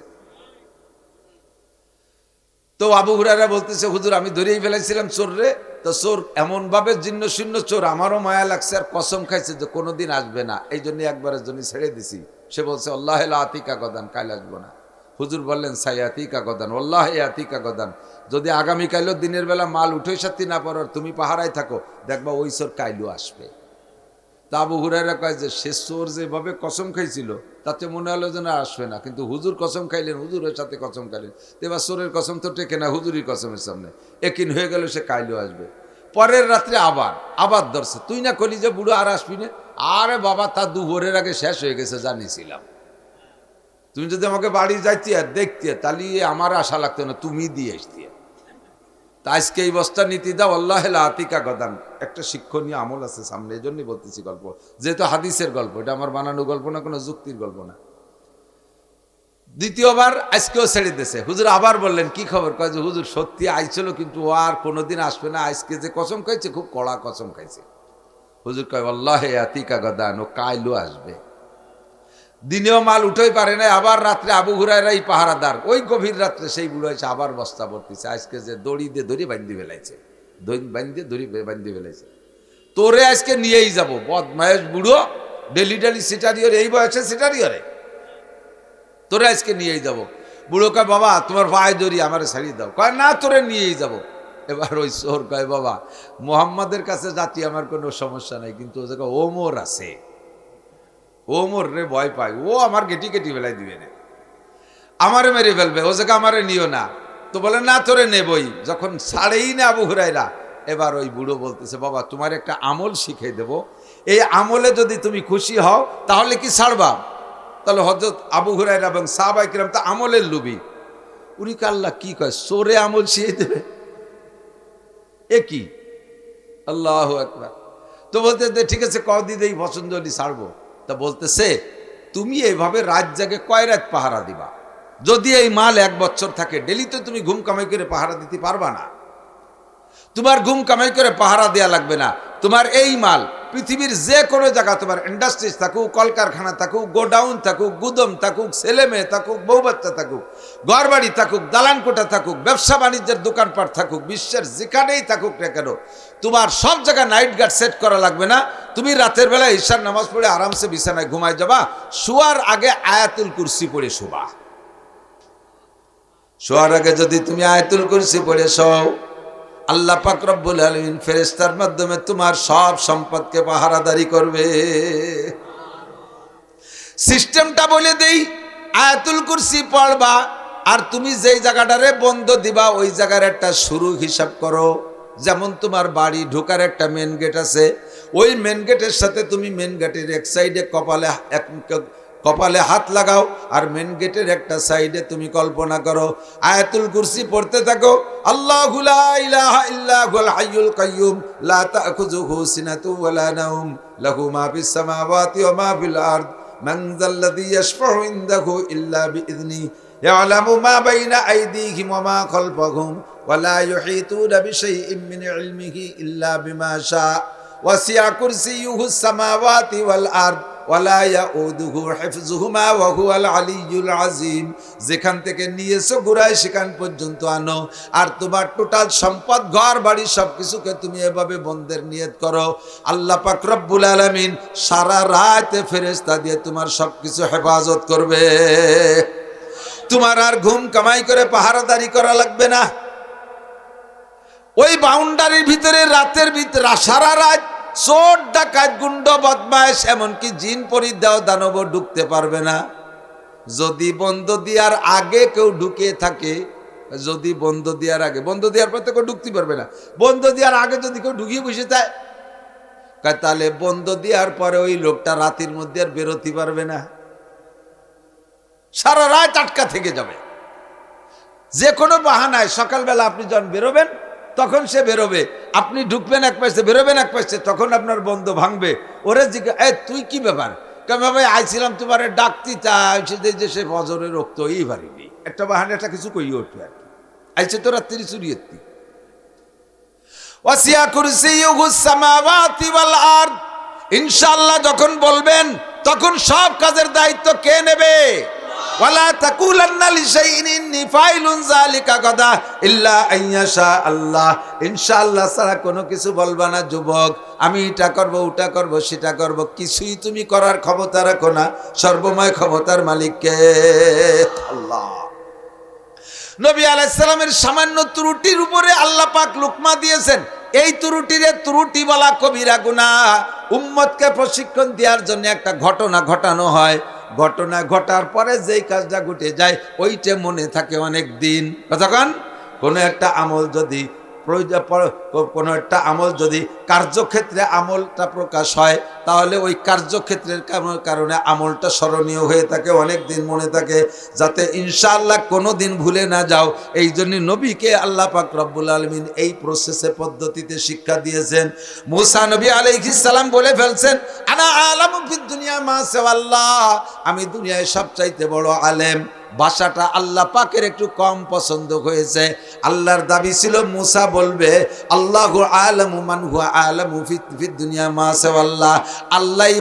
তো আবু হুরায়রা বলতেছে, হুজুর আমি ধরেই ফেলাইছিলাম চোর রে। তো চোর এমন ভাবে জীর্ণ শীর্ণ চোর, আমারও মায়া লাগছে, আর কসম খাইছে যে কোনোদিন আসবে না, এই জন্য একবারের জন্য ছেড়ে দিছি। সে বলছে আল্লাহ লা আতিকা গদান, কাল আসবো না। হুজুর বললেন, সাইয়াতিকা গদান, আল্লাহ আতিকা গদান, যদি আগামীকালও দিনের বেলা মাল উঠে সাথী না পারো, তুমি পাহারায় থাকো, দেখবা ওই চোর কাইলও আসবে। তা আবু হুরায়রা কয় যে সে চোর যেভাবে কসম খাইছিল, তাতে মনে হলো যে না আসবে না, কিন্তু হুজুর কসম খাইলেন, হুজুরের সাথে কসম খাইলেন, এবার চোরের কসম তো টেকে না, হুজুরি কসমের সামনে একিন হয়ে গেল সে কাইলও আসবে। পরের রাত্রে আবার ধরছে, তুই না কলি যে বুড়ো আর আসবি না? আরে বাবা, তা দুপুরের আগে শেষ হয়ে গেছে, জানিছিলাম। তুমি যদি আমাকে বাড়ি যাইতে আর দেখতে, তাহলে আমার আশা লাগতো না, তুমি দিয়ে আসতে। তা আজকে এই বস্তা নীতি দাও, আল্লাহ লা আতিকা গদান। একটা শিক্ষণীয় আমল আছে সামনে, এই জন্যই বলতেছি গল্প, যেহেতু হাদিসের গল্প, এটা আমার বানানো গল্প না, কোনো যুক্তির গল্প না। দ্বিতীয়বার আজকেও ছেড়ে দিয়েছে। হুজুর আবার বললেন, কি খবর? কয় যে হুজুর সত্যি আইছিল, কিন্তু ও আর কোনোদিন আসবে না, আজকে যে কসম খাইছে খুব কড়া কসম খাইছে। হুজুর কয় আল্লাহ আতিকা গদান, ও কাইলও আসবে। দিনেও মাল উঠেই পারে না, আবার রাত্রে আবু হুরায়রাই পাহারাদার। ওই গভীর রাত্রে সেই বুড়ো হয়েছে, আবার বস্তা ভর্তিছে। আজকে যে দড়ি দিয়ে ধরি বান্ধি ফেলাইছে, দড়ি বান্ধি ফেলাইছে, তোরে আজকে নিয়েই যাব, বদমায়েশ বুড়ো, ডেলি সিটারিয়র, এই বয়সে সিটারিয়রে, তোরে আজকে নিয়েই যাব। বুড়ো কয় বাবা তোমার পায়ে ধরি আমারে ছাড়িয়ে দাও, কয় না তোরে নিয়েই যাব। এবার ওই চোর কয় বাবা মোহাম্মদের কাছে যাচ্ছি আমার কোনো সমস্যা নাই, কিন্তু ও জায়গায় ওমর আছে, ওমর রে ভয় পায়, ও আমার গেটি কেটি ফেলাই দিবে না, আমারে মেরে ফেলবে, ও জায়গা আমারে নিও না। তো বলে না তোরে নেবই। যখন ছাড়েই না আবু হুরায়রা, এবার ওই বুড়ো বলতেছে বাবা তোমার একটা আমল শিখিয়ে দেব, এই আমলে যদি তুমি খুশি হও তাহলে কি ছাড়বা? তাহলে হযরত আবু হুরায়রা এবং সাহাবায়ে কিরাম তো আমলের লোভী, উনি আল্লাহ কি কয় চোরে আমল শিখিয়ে দেবে, এ কি? আল্লাহু আকবার। তো বলতে ঠিক আছে কদিন এই পছন্দ হলি ছাড়বো। তা বলতেছে তুমি এইভাবে রাত জাগে কয় রাত পাহারা দিবা? যদি এই মাল 1 বছর থাকে, ডেলি তো তুমি ঘুম কামাই করে পাহারা দিতে পারবা না। তোমার ঘুম কামাই করে পাহারা দেয়া লাগবে না, তোমার এই মাল পৃথিবীর যে কোনো জায়গা, তোমার ইন্ডাস্ট্রিজ থাকুক, কলকারখানা থাকুক, গোডাউন থাকুক, গুদম থাকুক, ছেলে মেয়ে থাকুক, বউ বাচ্চা থাকুক, ঘর বাড়ি থাকুক, দালানকোঠা থাকুক, ব্যবসা বাণিজ্যের দোকানপাট থাকুক, বিশ্বের যেখানেই থাকুক না কেন, তোমার সব জায়গায় নাইট গার্ড সেট করা লাগবে না। তুমি রাতের বেলা ঈশার নামাজ পড়ে আরামসে বিছানায় ঘুমায় যাবা, শোয়ার আগে আয়াতুল কুরসি পড়ে শোবা। শোয়ার আগে যদি তুমি আয়াতুল কুরসি পড়ে শোও, আল্লাহ পাক রব্বুল আলামিন ফেরেশতার মাধ্যমে তোমার সব সম্পদকে পাহারাদারি করবে। সিস্টেমটা বলে দেই, আয়াতুল কুরসি পড়বা, আর তুমি যেই জায়গাটারে বন্ধ দিবা ওই জায়গার একটা শুরু হিসাব করো। যেমন তোমার বাড়ি ঢোকার একটা মেন গেট আছে, ওই মেন গেটের সাথে তুমি মেন গেটের এক সাইডে কপালে হাত লাগাও, আর মেন গেটের একটা সাইডে তুমি কল্পনা করো আয়াতুল কুরসি পড়তে থাকো। আল্লাহু লা ইলাহা ইল্লা হুয়াল হাইয়ুল কাইয়্যুম লা তাখুযুহু সিনাতুন ওয়া লা নাওম লাহু মা ফিস সামাওয়াতি ওয়া মা ফিল আরদ মান যাল্লাযী ইয়াশফাউ ইনদাহু ইল্লা বিইযনি ইয়ালামু মা বাইনা আইদিহিম ওয়া মা খালফাহুম ওয়া লা ইউহিতুনা বিশাইইন মিন ইলমিহি ইল্লা বিমা শা ওয়াসি'a কুরসিয়্যুহুস সামাওয়াতি ওয়াল আরদ ওয়ালা ইয়াউদুহু হিফযুহুমা ওয়া হুয়াল আলিয়্যুল আযীম। যেখান থেকে নিয়েছো ঘুরায় সেখান পর্যন্ত আনো, আর তোমার টোটাল সম্পদ ঘর বাড়ি সবকিছুকে তুমি এভাবে বন্ধের নিয়ত করো। আল্লাহ পাক রব্বুল আলামিন সারা রাত ফেরেশতা দিয়ে তোমার সবকিছু হেফাজত করবে। তোমার আর ঘুম কামাই করে পাহারাদারি করা লাগবে না। ওই বাউন্ডারির ভিতরে রাতের ভিতরে সারা রাত চোর ডাকাত গুন্ড বদমাইশ এমনকি জিন পরিদেও দানব ঢুকতে পারবে না। যদি বন্ধ দেওয়ার আগে কেউ ঢুকে থাকে, যদি বন্ধ দেওয়ার আগে, বন্ধ দেওয়ার পর তো কেউ ঢুকতে পারবে না, বন্ধ দেওয়ার আগে যদি কেউ ঢুকিয়ে বসে যায় তাহলে বন্ধ দেওয়ার পরে ওই লোকটা রাতের মধ্যে আর বেরোতে পারবে না, সারা রাত আটকা থেকে যাবে। যে কোনো বাহানায় সকালবেলা আপনি যখন বেরোবেন তখন সে বেরোবে, আপনি ঢুকবেন এক পাশে বেরোবেন এক পাশে, তখন আপনার বন্ধ ভাঙবে। ওরে জিজ্ঞাসা তুই কি ব্যাপার? কেমন ভাই আইছিলাম তোমার ডাকতি চাইছে যে সে ফজরে রক্ত এই পারিনি, একটা বাহানা একটা কিছু কই উঠবে আর কি, আইছে তো রাত্রি চুরিয়েতি। ওয়াসিয়া কুরসিয়্যুহুস সামাওয়াতি ওয়াল আরদ, ইনশাআল্লাহ যখন বলবেন তখন সব কাজের দায়িত্ব কে নেবে? ওয়ালা তাকুলান্না লিশাইইন ইন্নী ফাইলুন যালিকা গাদা ইল্লা আইয়াশা আল্লাহ। ইনশাআল্লাহ ছাড়া কোনো কিছু বলবা না যুবক, আমি এটা করব ওটা করব সেটা করব, কিছুই তুমি করার ক্ষমতা রাখো না। সর্বময় ক্ষমতার মালিক কে? আল্লাহ। নবী আলাইহিস সালামের সামান্য ত্রুটির উপরে আল্লাহ পাক লুকমা দিয়েছেন, এই ত্রুটিরে ত্রুটি বলা কবিরা গুনাহ। উম্মতকে প্রশিক্ষণ দেওয়ার জন্য একটা ঘটনা ঘটানো হয়, ঘটনা ঘটার পরে যেই কাজটা ঘটে যায় ওইটা মনে থাকে অনেক দিন। কতক্ষণ? কোনো একটা আমল যদি কোনো একটা আমল যদি কার্যক্ষেত্রে আমলটা প্রকাশ হয় তাহলে ওই কার্যক্ষেত্রের কারণে আমলটা স্মরণীয় হয়ে থাকে, অনেক দিন মনে থাকে, যাতে ইনশাআল্লাহ কোনো দিন ভুলে না যাও। এই জন্য নবীকে আল্লাহ পাক রব্বুল আলামিন এই প্রসেসে পদ্ধতিতে শিক্ষা দিয়েছেন। মুসা নবী আলাইহিস সালাম বলে ফেলছেন, আনা আলামু ফিদ দুনিয়া মা সাওয়াল্লাহ, আমি দুনিয়ায় সবচাইতে বড় আলেম। ভাষাটা আল্লাহ পাকের একটু কম পছন্দ হয়েছে। আল্লাহর দাবি ছিল মুসা বলবে আল্লাহু আলামু মান হুয়া আলামু ফিদ দুনিয়া মা সাওয়াল্লাহ, আল্লাহই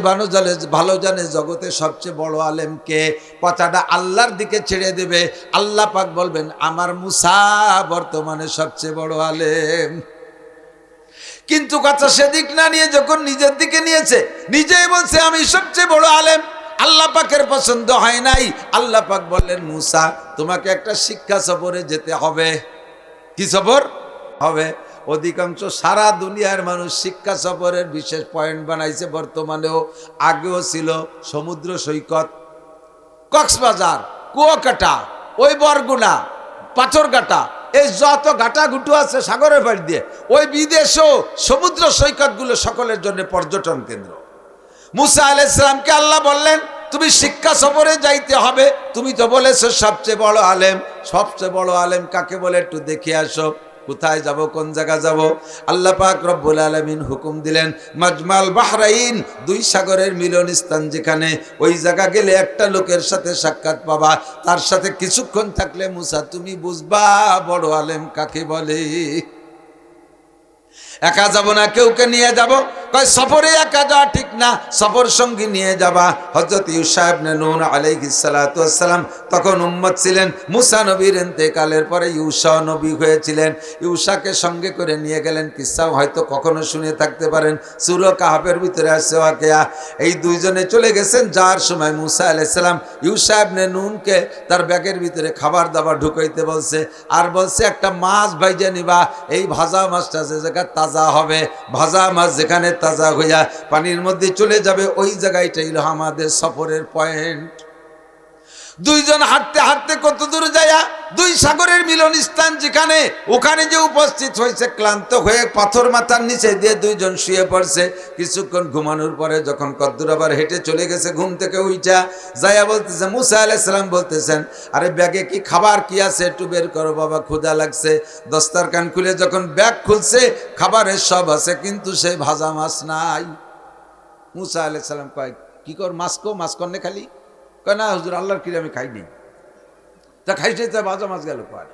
ভালো জানে জগতে সবচেয়ে বড় আলেম কে। কথাটা আল্লাহর দিকে ছেড়ে দেবে, আল্লাহ পাক বলবেন আমার মুসা বর্তমানে সবচেয়ে বড় আলেম। কিন্তু কথা সেদিক না নিয়ে যখন নিজের দিকে নিয়েছে, নিজেই বলছে আমি সবচেয়ে বড় আলেম, আল্লাহ পাকের পছন্দ হয় নাই। আল্লাহ পাক বললেন, মুসা তোমাকে একটা শিক্ষা সফরে যেতে হবে। কি সফর হবে? অধিকাংশ সারা দুনিয়ার মানুষ শিক্ষা সফরের বিশেষ পয়েন্ট বানাইছে, বর্তমানেও, আগেও ছিল। সমুদ্র সৈকত, কক্সবাজার, কুয়াকাটা, ওই বরগুনা, পাথরঘাটা, এই যত ঘাটাঘুটু আছে সাগরের পাড়ি দিয়ে, ওই বিদেশও সমুদ্র সৈকতগুলো সকলের জন্য পর্যটন কেন্দ্র। মুসা আলাইহিস সালামকে আল্লাহ বললেন, তুমি শিক্ষা সফরে যাইতে হবে। তুমি তো বলেছো সবচেয়ে বড় আলেম। সবচেয়ে বড় আলেম কাকে বলে একটু দেখে আসো। কোথায় যাব, কোন জায়গা যাব? আল্লাহ পাক রব্বুল আলামিন হুকুম দিলেন, মাজমাল বাহরাইন, দুই সাগরের মিলন স্থান যেখানে, ওই জায়গা গেলে একটা লোকের সাথে সাক্ষাৎ পাবা। তার সাথে কিছুক্ষণ থাকলে মুসা তুমি বুঝবা বড় আলেম কাকে বলে। একা যাব না, কেউকে নিয়ে যাব। কয় সফরে একা যাওয়া ঠিক না, সফর সঙ্গী নিয়ে যাবা। হযরত ইউসা ইবনে নূন আলাইহিস সালাতু ওয়াস সালাম তখন উম্মত ছিলেন। মুসা নবীর ইন্তেকালের পরে ইউসা নবী হয়েছিলেন। ইউসাকে সঙ্গে করে নিয়ে গেলেন। কিসসাও হয়তো কখনো শুনে থাকতে পারেন, সূরা কাহফের ভিতরে আছে ওয়াকিয়া। এই দুইজনে চলে গেছেন। যার সময় মুসা আলাইহিস সালাম ইউসা ইবনে নূনকে তার ব্যাগের ভিতরে খাবার দাবার ঢুকাইতে বলছে, আর বলছে একটা মাছ ভাইজা নিবা। এই ভাজা মাছটা যে জায়গা তাজা হবে, ভাজা মাছ যেখানে তাজা হইয়া পানির মধ্যে চলে যাবে, ওই জায়গাটাই হলো আমাদের সফরের পয়েন্ট। দুইজন হাঁটতে হাঁটতে কত দূর যায়া দুই সাগরের মিলন স্থান যেখানে, ওখানে যে উপস্থিত হয়েছে, ক্লান্ত হয়ে পাথর মাথার নিচে দিয়ে দুইজন শুয়ে পড়ছে। কিছুক্ষণ ঘুমানোর পরে যখন কদ্দুর আবার হেঁটে চলে গেছে, ঘুম থেকে উইঠা যায়া বলতেছে, মুসা আলাইহিস সালাম বলতেছেন, আরে ব্যাগে কি খাবার কি আছে একটু বের করো বাবা, ক্ষুধা লাগছে। দস্তারখান খুলে যখন ব্যাগ খুলছে, খাবারের সব আছে, কিন্তু সেই ভাজা মাছ নাই। মুসা আলাইহিস সালাম কয়, কি কর মাছ কন্যে খালি? কয় না হুজুর, আল্লাহর কিরে আমি খাইনি। তা খাইছে, তা ভাজা মাছ গেল পার।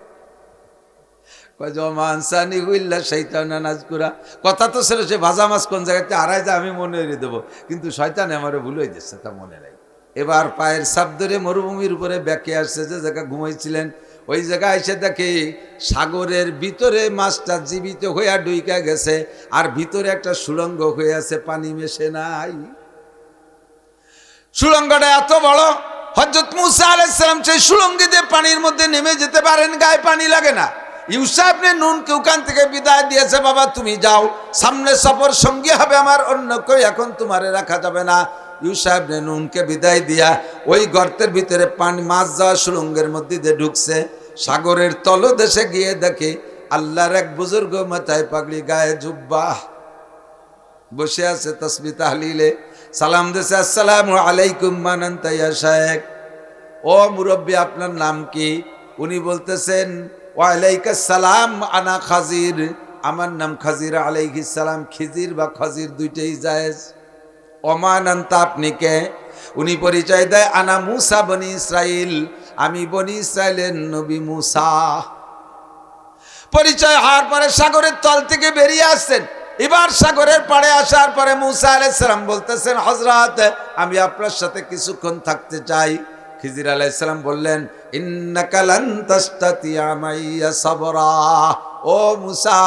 কয় জমানসানি হুইল্লা শয়তান নাজকুরা। কথা তো ছিল সে ভাজা মাছ কোন জায়গাতে হারাই যায় আমি মনে হয়ে দেবো, কিন্তু শয়তানে আমার ভুলে দিচ্ছে, তা মনে নাই। এবার পায়ের ছাপ ধরে মরুভূমির উপরে ব্যাকে আসছে, যে জায়গা ঘুমাইছিলেন ওই জায়গায় এসে দেখে সাগরের ভিতরে মাছটা জীবিত হইয়া ডুইকা গেছে, আর ভিতরে একটা সুড়ঙ্গ হয়ে আছে, পানি মেশে নাই। সুড়ঙ্গটা এত বড়, হযরত মুসা আলাইহিস সালাম সেই সুড়ঙ্গে দিয়ে পানির মধ্যে নেমে যেতে পারেন, গায়ে পানি লাগে না। ইউসা ইবনে নূনকে ওখান থেকে বিদায় দিয়েছে, বাবা তুমি যাও, সামনে সফর সঙ্গী হবে আমার, অন্য কেউ এখন তোমারে রাখা যাবে না। ইউসা ইবনে নূনকে বিদায় দিয়া ওই গর্তের ভিতরে পানি, মাছ যাওয়া সুড়ঙ্গের মধ্যে দিয়ে ঢুকছে। সাগরের তলদেশে গিয়ে দেখে আল্লাহর এক বুজুর্গ, মাথায় পাগড়ি, গায়ে জুব্বা, বসে আছে তাসবিহ তাহলিলে। সালাম দিয়েছে, আসসালামু আলাইকুম মান আনতা ইয়া শাইখ। ও মুরব্বী, আপনার নাম কি? উনি বলতেছেন, ওয়া আলাইকাস সালাম, আনা খাজির, আমার নাম খাজির আলাইহিস সালাম। খিজির বা খাজির দুইটাই জায়েজ। ওমান আনতা, আপনি কে? উনি পরিচয় দেয়, আনা মুসা বনি ইসরাইল, আমি বনি ইসরাইলের নবী মুসা। পরিচয় হওয়ার পরে সাগরের তল থেকে বেরিয়ে আসছেন। এবার সাগরের পাড়ে আসার পরে মুসা আলাইহিস সালাম বলতেছেন, হযরত আমি আপনার সাথে কিছুক্ষণ থাকতে চাই। খিজির আলাইহিস সালাম বললেন, ইন্নাকা লান তাস্তাতিয়া মাইয়া সাবরা। ও মুসা,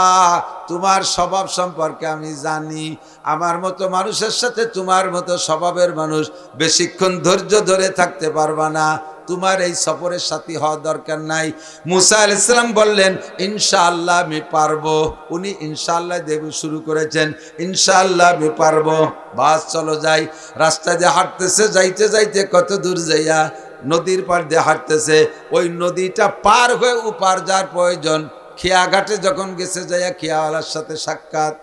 তোমার স্বভাব সম্পর্কে আমি জানি, আমার মতো মানুষের সাথে তোমার মতো স্বভাবের মানুষ বেশিক্ষণ ধৈর্য ধরে থাকতে পারবা না, তোমার এই সফরের সাথী হওয়া দরকার নাই। মুসা আলাইহিস সালাম বললেন, ইনশাআল্লাহ আমি পারবো। উনি ইনশাআল্লাহ দেব শুরু করেছেন, ইনশাআল্লাহ আমি পারবো। বাস চলো যাই। রাস্তা দিয়ে হাঁটতেছে, যাইতে যাইতে কত দূর যাইয়া নদীর পাড় দিয়ে হাঁটতেছে। ওই নদীটা পার হয়ে উপার যার প্রয়োজন। খিয়াঘাটে যখন গেছে, যাইয়া খিয়াওয়ালার সাথে সাক্ষাৎ।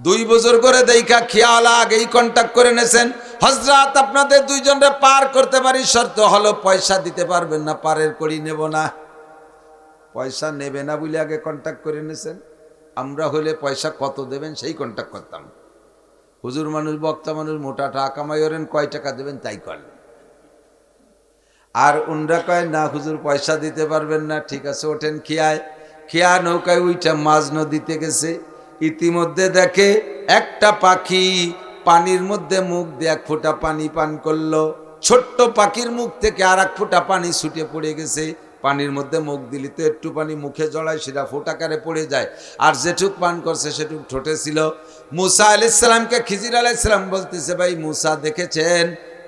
দুই বছর করে দেখা খিয়াওয়ালা আগেই কন্ট্যাক্ট করে নেছেন, হযরত আপনাদের দুইজনরে পার করতে পারি, শর্ত হলো পয়সা দিতে পারবেন না, পারের করি নেব না। পয়সা নেবে না বলে আগে কন্ট্যাক্ট করে নেছেন। আমরা হলে পয়সা কত দেবেন সেই কন্ট্যাক্ট করতাম। হুজুর মানুষ, বক্তা মানুষ, মোটা টাকা কামাই করেন, কয় টাকা দেবেন তাই করলেন। আর উনরা কয় না হুজুর পয়সা দিতে পারবেন না, ঠিক আছে ওঠেন খিয়ায়। খিয়া নৌকায় উইটা মাঝ নদীতে গেছে। ইতিমধ্যে দেখে একটা পাখি পানির মধ্যে মুখ দিয়ে এক ফোঁটা পানি পান করলো। ছোট্ট পাখির মুখ থেকে আর এক ফোঁটা পানি ছুটে পড়ে গেছে। পানির মধ্যে মুখ দিলি তো একটু পানি মুখে জড়ায়, সেটা ফোঁটাকারে পড়ে যায়, আর যেটুক পান করছে সেটুক ঠোঁটে ছিল। মুসা আলাইহিস সালামকে খিজির আলাইহিস সালাম বলতেছে, ভাই মুসা দেখেছেন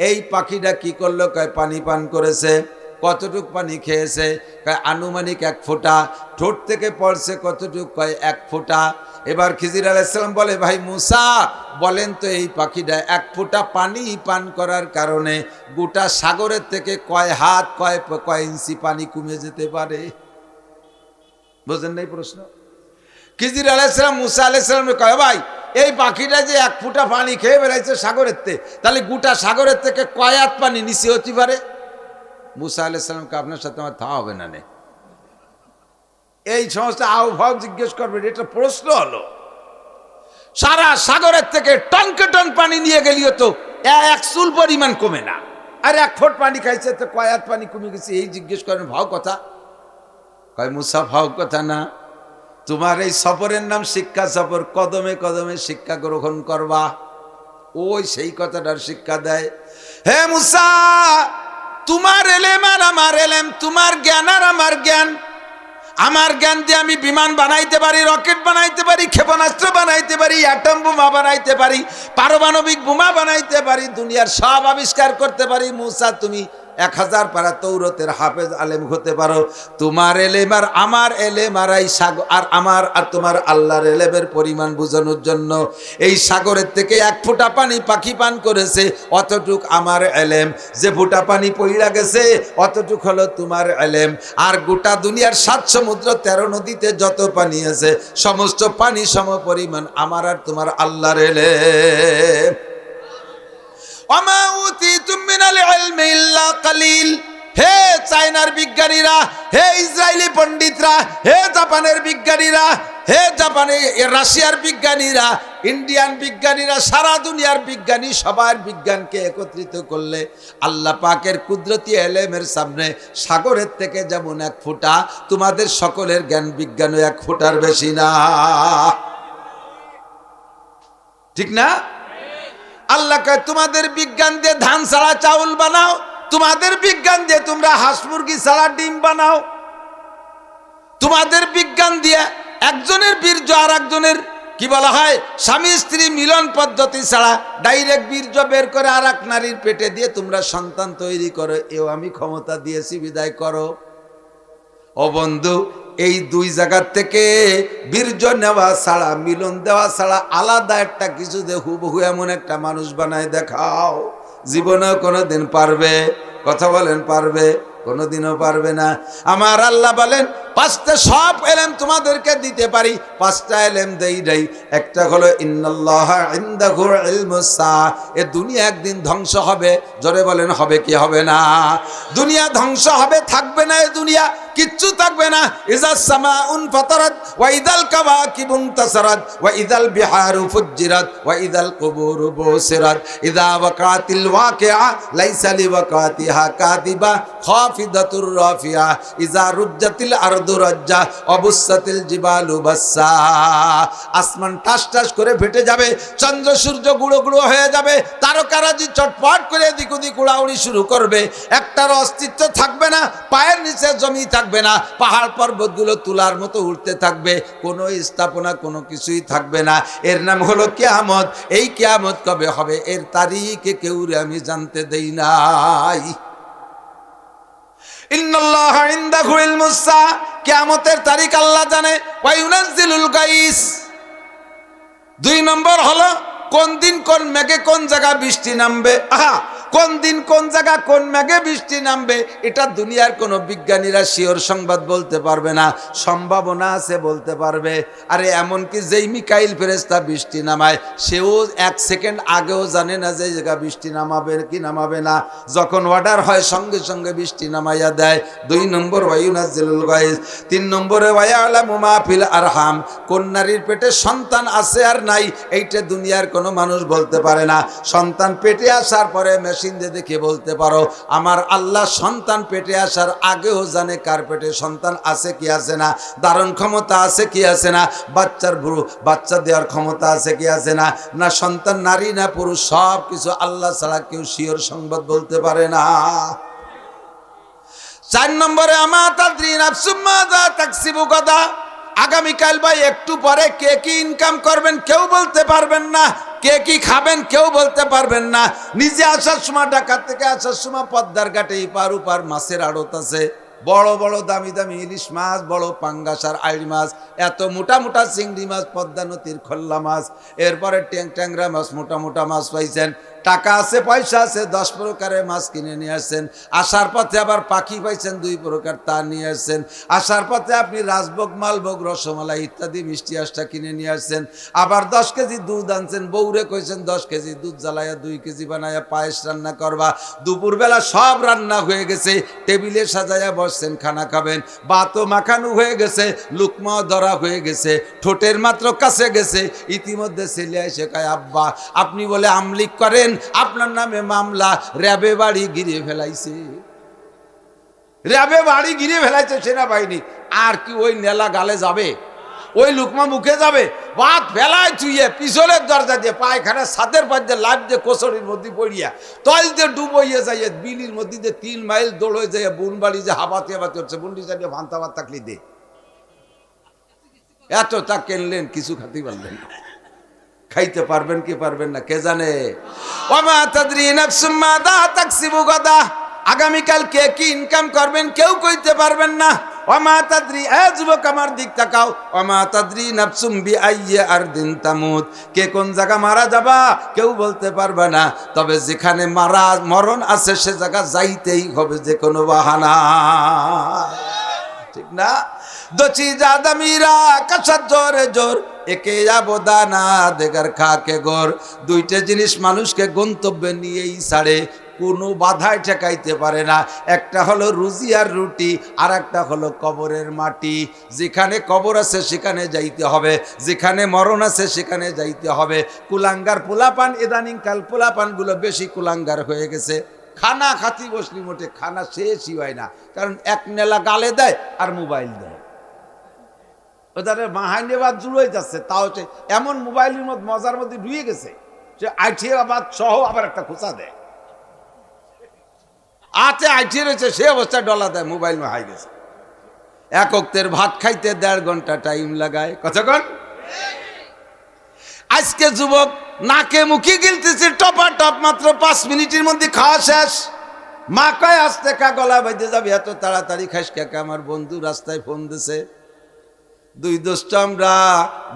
এই পাখিটা কি করলো? কয় পানি পান করেছে। কতটুক পানি খেয়েছে? কয় আনুমানিক 1 ফোঁটা। ঠোঁট থেকে পড়ছে কতটুক? কয় 1 ফোঁটা। এবার খিজির আলাইহিস সালাম বলে, ভাই মুসা বলেন তো এই পাখিটা 1 ফোঁটা পানি পান করার কারণে গোটা সাগরের থেকে কয় হাত কয় ইঞ্চি পানি কমে যেতে পারে? বুঝেন নাই প্রশ্ন? খিজির আলাইহিস সালাম মুসা আলাইহিস সালামকে কয়, ভাই এই পাখিটা যে 1 ফোঁটা পানি খেয়ে বেড়াইছে সাগরের থেকে, তাহলে গোটা সাগরের থেকে কয় হাত পানি নিচে হতে পারে? মুসা আলাইহিস সালামকে আপনার সাথে আমার থা হবে না নে, এই সমস্ত আহ্বাব জিজ্ঞেস করবেন, এটা প্রশ্ন হলো। সারা সাগরের থেকে টনকে টন পানি নিয়ে গেলিও তো 1 চুল পরিমাণ কমে না, আর 1 ফুট পানি খাইছে তো কয় হাত পানি কমে গেছে? এই জিজ্ঞেস করেন, ভাও কথা? কয় মুসা ভাও কথা না, তোমার এই সফরের নাম শিক্ষা সফর, কদমে কদমে শিক্ষা গ্রহণ করবা। ওই সেই কথাটার শিক্ষা দেয়, হে মুসা তোমার এলেম আর আমার এলেম, তোমার জ্ঞান আর আমার জ্ঞান। আমার জ্ঞান দিয়ে আমি বিমান বানাইতে পারি, রকেট বানাইতে পারি, ক্ষেপণাস্ত্র বানাইতে পারি, অ্যাটম বোমা বানাইতে পারি, পারমাণবিক বোমা বানাইতে পারি, দুনিয়ার সব আবিষ্কার করতে পারি। মুসা তুমি 1000 পারা তৌরতের হাফেজ আলেম হতে পারো। তোমার এলেম আর আমার এলেম আর এই সাগর আর আমার আর তোমার আল্লাহর এলেমের পরিমাণ বোঝানোর জন্য এই সাগরের থেকে 1 ফোঁটা পানি পাখি পান করেছে, অতটুক আমার এলেম। যে ফোঁটা পানি পইড়া গেছে অতটুক হলো তোমার এলেম। আর গোটা দুনিয়ার 7 সমুদ্র 13 নদীতে যত পানি আছে সমস্ত পানি সম পরিমাণ আমার আর তোমার আল্লাহর এলেম। ওমা উতিতুম মিনাল ইলমি ইল্লা কালিল। হে চায়নার বিজ্ঞানীরা, হে ইসরায়েলি পণ্ডিতরা, হে জাপানের বিজ্ঞানীরা, হে রাশিয়ার বিজ্ঞানীরা, ইন্ডিয়ান বিজ্ঞানীরা, সারা দুনিয়ার বিজ্ঞানী সবার বিজ্ঞানকে একত্রিত করলে আল্লাহ পাকের কুদরতি এলেমের সামনে সাগরের থেকে যেমন 1 ফোঁটা, তোমাদের সকলের জ্ঞান বিজ্ঞানও 1 ফোঁটার বেশি না। ঠিক না? আল্লাহ কয় তোমাদের বিজ্ঞান দিয়ে ধান ছাড়া চাউল বানাও, তোমাদের বিজ্ঞান দিয়ে তোমরা হাঁস মুরগি ছাড়া ডিম বানাও, তোমাদের বিজ্ঞান দিয়ে একজনের বীর্য আর একজনের কি বলা হয় স্বামী স্ত্রী মিলন পদ্ধতি ছাড়া ডাইরেক্ট বীর্য বের করে আর এক নারীর পেটে দিয়ে তোমরা সন্তান তৈরি করো, এও আমি ক্ষমতা দিয়েছি, বিদায় করো। ও বন্ধু, এই 2 জায়গার থেকে বীর্য নেওয়া ছাড়া, মিলন দেওয়া ছাড়া আলাদা একটা কিছু দে হুবহু এমন একটা মানুষ বানায় দেখাও, জীবনেও কোনোদিন পারবে? কথা বলেন, পারবে? কোনোদিনও পারবে না। আমার আল্লাহ বলেন 5টা সব এলেম তোমাদেরকে দিতে পারি, 5টা এলেম দেই নাই। একটা হলো ইন্নাল্লাহা ইনদাহু ইলমুস সাআ। এ দুনিয়া একদিন ধ্বংস হবে, জোরে বলেন হবে কি হবে না? দুনিয়া ধ্বংস হবে, থাকবে না, এ দুনিয়া কিচ্ছু থাকবে না। ইজাস সামাউন ফাতারাত ওয়া ইদাল কাওয়াকিবু ইনতাসারাত ওয়া ইদাল বিহারু ফুজ্জিরাত ওয়া ইদাল কুবুরু বুসিরাত ইযা ওয়াকাতিল ওয়াকিআ লাইসা লিওয়াকাতিহা কাযিবা খাফিদাতুর রাফিয়া ইযা রুজ্জাতিল আরদু রাজ্জা অবুসাতিল জিবালু বাসসা। আসমান টাস টাস করে ফেটে যাবে, চন্দ্র সূর্য গুঁড়ো গুঁড়ো হয়ে যাবে, তারকারাজি চটপট করে এদিক ওদিক উড়াউড়ি শুরু করবে, একটার অস্তিত্ব থাকবে না, পায়ের নিচে জমি থাকবে না, পাহাড় পর্বতগুলো তুলার মতো উঠতে থাকবে, কোনো স্থাপনা কোনো কিছুই থাকবে না। এর নাম হলো কিয়ামত। এই কিয়ামত কবে হবে এর তারিখে কেউ আমি জানতে দেই নাই। ইন্নাল্লাহা ইনদাহু ইলমুস সাআ, কিয়ামতের তারিখ আল্লাহ জানে। ওয়া ইউনাজ্জিলুল গাইস। 2 নম্বর হলো কোন দিন কোন মেঘে কোন জায়গা বৃষ্টি নামবে। কোন দিন কোন জায়গা কোন মেঘে বৃষ্টি নামবে এটা দুনিয়ার কোনো বিজ্ঞানীরা শিওর সংবাদ বলতে পারবে না, সম্ভাবনা আছে বলতে পারবে। আরে এমনকি যেই মিকাইল ফেরেশতা বৃষ্টি নামায় সেও 1 সেকেন্ড আগেও জানে না যে জায়গা বৃষ্টি নামাবে কি নামাবে না, যখন অর্ডার হয় সঙ্গে সঙ্গে বৃষ্টি নামাইয়া দেয়। 2 নম্বর ওয়ায়ুনাজ্জিলুল গাইস। 3 নম্বরে ওয়ায়ালামু মা ফিল আরহাম, কোন নারীর পেটে সন্তান আছে আর নাই এইটা দুনিয়ার কোনো মানুষ বলতে পারে না। সন্তান পেটে আসার পরে মেশিন দিয়ে দেখে বলতে পারো, আমার আল্লাহ সন্তান পেটে আসার আগেও জানে কার পেটে সন্তান আছে কি আছে না, ধারণ ক্ষমতা আছে কি আছে না, বাচ্চা দেওয়ার ক্ষমতা আছে কি আছে না, না সন্তান নারী না পুরুষ, সব কিছু আল্লাহ ছাড়া কেউ শিওর সংবাদ বলতে পারে না। 4 নম্বরে আমা তাদরি নাফসুম মাযা তাকসিবু গাদা, আগামীকাল ভাই একটু পরে কে কি ইনকাম করবেন কেউ বলতে পারবেন না। কে কি খাবেন কেউ বলতে পারবেন না। নিজে আসার সময়, ঢাকা থেকে আসার সময় পদ্মার ঘাটে এপার ওপার মাছের আড়ত আছে, বড় বড় দামি দামি ইলিশ মাছ, বড় পাঙ্গাস আর আইড় মাছ, এত মোটা মোটা চিংড়ি মাছ, পদ্মা নদীর খোল্লা মাছ, এরপরে ট্যাংরা মাছ, মোটা মোটা মাছ পাইছেন। টাকা আছে, পয়সা আছে, 10 প্রকারের মাছ কিনে নিয়ে আসছেন। আসার পথে আবার পাখি পাইছেন 2 প্রকার, তা নিয়ে আসছেন। আসার পথে আপনি রাজভোগ, মালভোগ, রসমালাই ইত্যাদি মিষ্টি আষ্টা কিনে নিয়ে আসছেন। আবার 10 কেজি দুধ আনছেন, বউরে কইছেন 10 কেজি দুধ জ্বালাইয়া 2 কেজি বানাইয়া পায়েস রান্না করবা। দুপুরবেলা সব রান্না হয়ে গেছে, টেবিলে সাজাইয়া বসছেন, খানা খাবেন। ভাতও মাখানো হয়ে গেছে, লুকমাও ধরা হয়ে গেছে, ঠোঁটের মাত্র কাছে গেছে। ইতিমধ্যে ছেলে এসে কয়, আব্বা আপনি বলে আমলিক করেন, আপনার নামে মামলা, র্যাবে বাড়ি ঘিরে ফেলাইছে। র্যাবে বাড়ি ঘিরে ফেলাইছে সেনাবাহিনী। আর কি ওই নেলা গালে যাবে? ওই লুকমা মুখে যাবে? ভাত ফেলায় চুইয়ে পিছলের দরজা দিয়ে পায়খানা ছাদের পাশ দিয়ে লাভ দিয়ে কোচড়ির মধ্যে পড়িয়া তল দিয়ে ডুবইয়ে যাইয়ে বিলির মধ্যে দিয়ে 3 মাইল দৌড় হয়ে যায়, বুন বাড়ি যে হাবাতে হাবাতে হচ্ছে, বুন্ডি চালিয়ে ভান্তা ভাত থাকলি দে। এত তা কিনলেন, কিছু খাতে পারলেন না। খাইতে পারবেন কি পারবেন না কে জানে। ওমা তাদরি নাফসুম মাযা তাকসিবু গাদা, আগামীকাল কে কি ইনকাম করবেন কেউ কইতে পারবেন না। ওমা তাদরি, এ যুবক আমার দিক তাকাও, ওমা তাদরি নাফসুম বিআইয়ি আরদিন তামুত, কে কোন জায়গা মারা যাবা কেউ বলতে পারবে না। তবে যেখানে মরণ আছে সে জায়গা যাইতেই হবে, যে কোনো বাহানা, ঠিক না? দচি জাদা মীরা কাসার জোরে জোর, একে আবদানা দেগার খাকে গোর। 2টে জিনিস মানুষকে গন্তব্যে নিয়েই ছাড়ে, কোনো বাধায় ঠেকাইতে পারে না। একটা হলো রুজি আর রুটি, আর একটা হলো কবরের মাটি। যেখানে কবর আছে সেখানে যাইতে হবে, যেখানে মরণ আছে সেখানে যাইতে হবে। কুলাঙ্গার পোলাপান, ইদানিং কাল পোলাপানগুলো বেশি কুলাঙ্গার হয়ে গেছে। খানা খাতি বসলি মোটে খানা শেষই হয় না, কারণ এক নেলা গালে দেয় আর মোবাইল দেয়। ওদের মাহাইনেবাদ জুড়ে যাচ্ছে, তাও হচ্ছে এমন মোবাইলের মধ্যে মজার মধ্যে ঢুয়ে গেছে যে আইঠিয়াবাদ সহ আবার একটা খোঁচা দেয়। আতে আইঠিয়ে রয়েছে, সে অবস্থায় ডলা দেয়, মোবাইল মাহাই গেছে। এক ওক্তের ভাত খাইতে 1.5 ঘন্টা টাইম লাগায়। কতক্ষণ? আজকে যুবক নাকে মুখে গিলতেছে টপা টপ, মাত্র 5 মিনিটের মধ্যে খাওয়া শেষ। মা কয় আসতে কা গলা বাঁধে যাবে, এত তাড়াতাড়ি খাইস কাকা? আমার বন্ধু রাস্তায় ফোন দিছে, 2 দোস্ত আমরা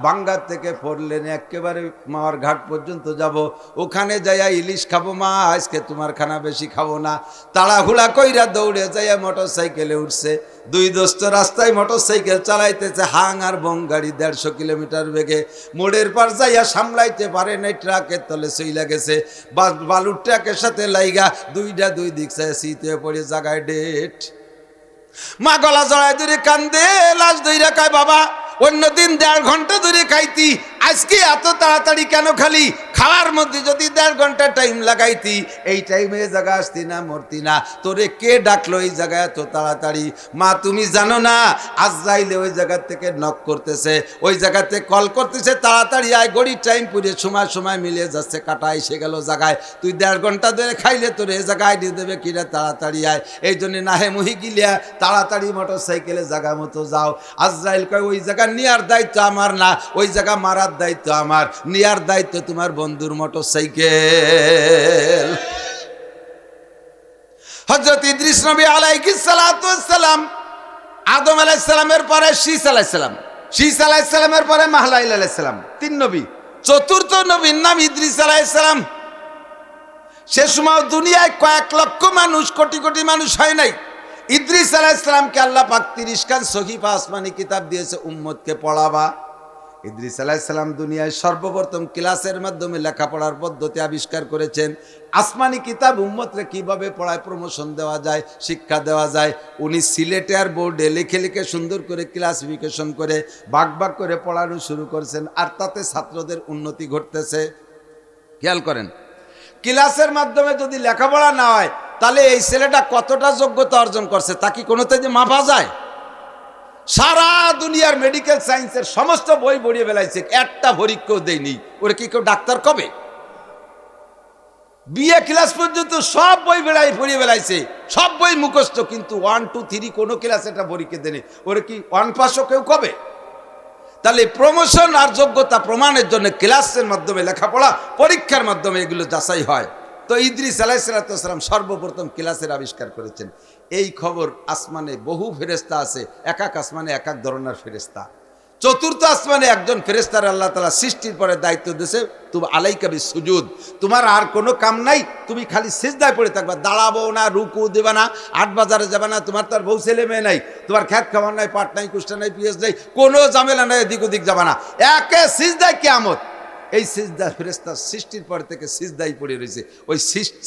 বাঙ্গার থেকে 4 লেনে একেবারে মাওয়ার ঘাট পর্যন্ত যাব, ওখানে যাইয়া ইলিশ খাবো মা, আজকে তোমার খানা বেশি খাবো না। তাড়াহুড়া কইরা দৌড়ে যাইয়া মোটর সাইকেলে উঠছে। 2 দোস্ত রাস্তায় মোটর সাইকেল চালাইতেছে, হাং আর বং গাড়ি 150 কিলোমিটার বেগে। মোড়ের পার যাইয়া সামলাইতে পারে নাই, ট্রাকের তলে চইলা গেছে। বালুর ট্রাকের সাথে লাইগা 2 দিক চায় শীতে পড়ে জায়গায় ডেট। মা গলা জড়ায় ধরে কান্দে, লাশ ধইরা কয়, বাবা অন্যদিন 1.5 ঘন্টা ধরে খাইতি, আজকে এত তাড়াতাড়ি কেন খালি? খাওয়ার মধ্যে যদি 1.5 ঘন্টা টাইম লাগাইতি, এই টাইমে জায়গা আসতি না, মরতি না। তোরে কে ডাকলো এই জায়গায় এত তাড়াতাড়ি? মা তুমি জানো না, আজরাইলে ওই জায়গা থেকে নক করতেছে, ওই জায়গাতে কল করতেছে, তাড়াতাড়ি আয়, গড়ির টাইম পুড়ে সময় মিলে যাচ্ছে, কাটা এসে গেল জায়গায়। তুই 1.5 ঘন্টা ধরে খাইলে তোর এই জায়গায় দিয়ে দেবে কিনা, তাড়াতাড়ি আয়। এই জন্য নাহে মুহি গিলিয়া তাড়াতাড়ি মোটর সাইকেলে জায়গা মতো যাও। আজরাইল কয়, ওই জায়গা নেওয়ার দায়িত্ব আমার না, ওই জায়গা মারার দায়িত্ব আমার, নেওয়ার দায়িত্ব তোমার বন্ধুর মোটর সাইকেল। হযরত ইদ্রিস নবী আলাইহিস সালাতু ওয়াস সালাম, আদম আলাইহিস সালামের পরে শীস আলাইহিস সালাম, শীস আলাইহিস সালামের পরে মাহলাইল আলাইহিস সালাম, 3 নবী। 4র্থ নবীর নাম ইদ্রিস আলাইহিস সালাম। সে সময় দুনিয়ায় কয়েক লক্ষ মানুষ, কোটি কোটি মানুষ হয় নাই। ইদ্রিস আলাইহিস সালামকে আল্লাহ পাক 30 খান সহিফা আসমানি কিতাব দিয়েছে উম্মতকে পড়াবা। ইদ্রিস আলাইহিস সালাম দুনিয়ায় সর্বপ্রথম ক্লাসের মাধ্যমে লেখাপড়ার পদ্ধতি আবিষ্কার করেছেন। আসমানি কিতাব উম্মতকে কিভাবে পড়ায় প্রমোশন দেওয়া যায়, শিক্ষা দেওয়া যায়, উনি সিলেটে আর বোর্ডে লিখে লিখে সুন্দর করে ক্লাসিফিকেশন করে ভাগ ভাগ করে পড়ানো শুরু করেছেন। আর তাতে ছাত্রদের উন্নতি ঘটতেছে। খেয়াল করেন, ক্লাসের মাধ্যমে যদি লেখাপড়া না হয়, তাহলে এই ছেলেটা কতটা যোগ্যতা অর্জন করছে তা কি কোনোতে যে মাপা যায়? সারা দুনিয়ার মেডিকেল সায়েন্সের সমস্ত বই পড়িয়ে বেলাইছে, একটা পরীক্ষাও দেয়নি। ওরা কি কেউ ডাক্তার কবে? বিএ ক্লাস পর্যন্ত সব বই পড়িয়ে বেলাইছে, সব বই মুখস্থ, কিন্তু 1, 2, 3 কোনো ক্লাস একটা পরীক্ষা দেয়নি। ওরা কি 1 পাসও কেউ কবে? তাহলে প্রমোশন আর যোগ্যতা প্রমাণের জন্য ক্লাসের মাধ্যমে, লেখাপড়া পরীক্ষার মাধ্যমে এগুলো যাচাই হয়। তো ইদ্রিস আলাইহিস সালাম সর্বপ্রথম ক্লাসের আবিষ্কার করেছেন। এই খবর আসমানে বহু ফেরেশতা আছে, এক এক আসমানে এক এক ধরনের ফেরেশতা। চতুর্থ আসমানে একজন ফেরেশতার আল্লাহ তাআলা সৃষ্টির পরে দায়িত্ব দিয়েছে, তুমি আলাইকা বিসুজুদ, তোমার আর কোনো কাম নাই, তুমি খালি সিজদায় পড়ে থাকবা, দাঁড়াবো না, রুকু দেবে না, হাট বাজারে যাবে না, তোমার তো আর বউ ছেলে মেয়ে নাই, তোমার খ্যাত খাবার নাই, পাট নাই, কুষ্টা নাই, পিঁয়াজ নাই, কোনো ঝামেলা নাই, এদিক ওদিক যাবে না, একে সিজদায় কিয়ামত। এই সিজদা ফেরেশতা সৃষ্টির পর থেকে সিজদাই পড়ে রয়েছে। ওই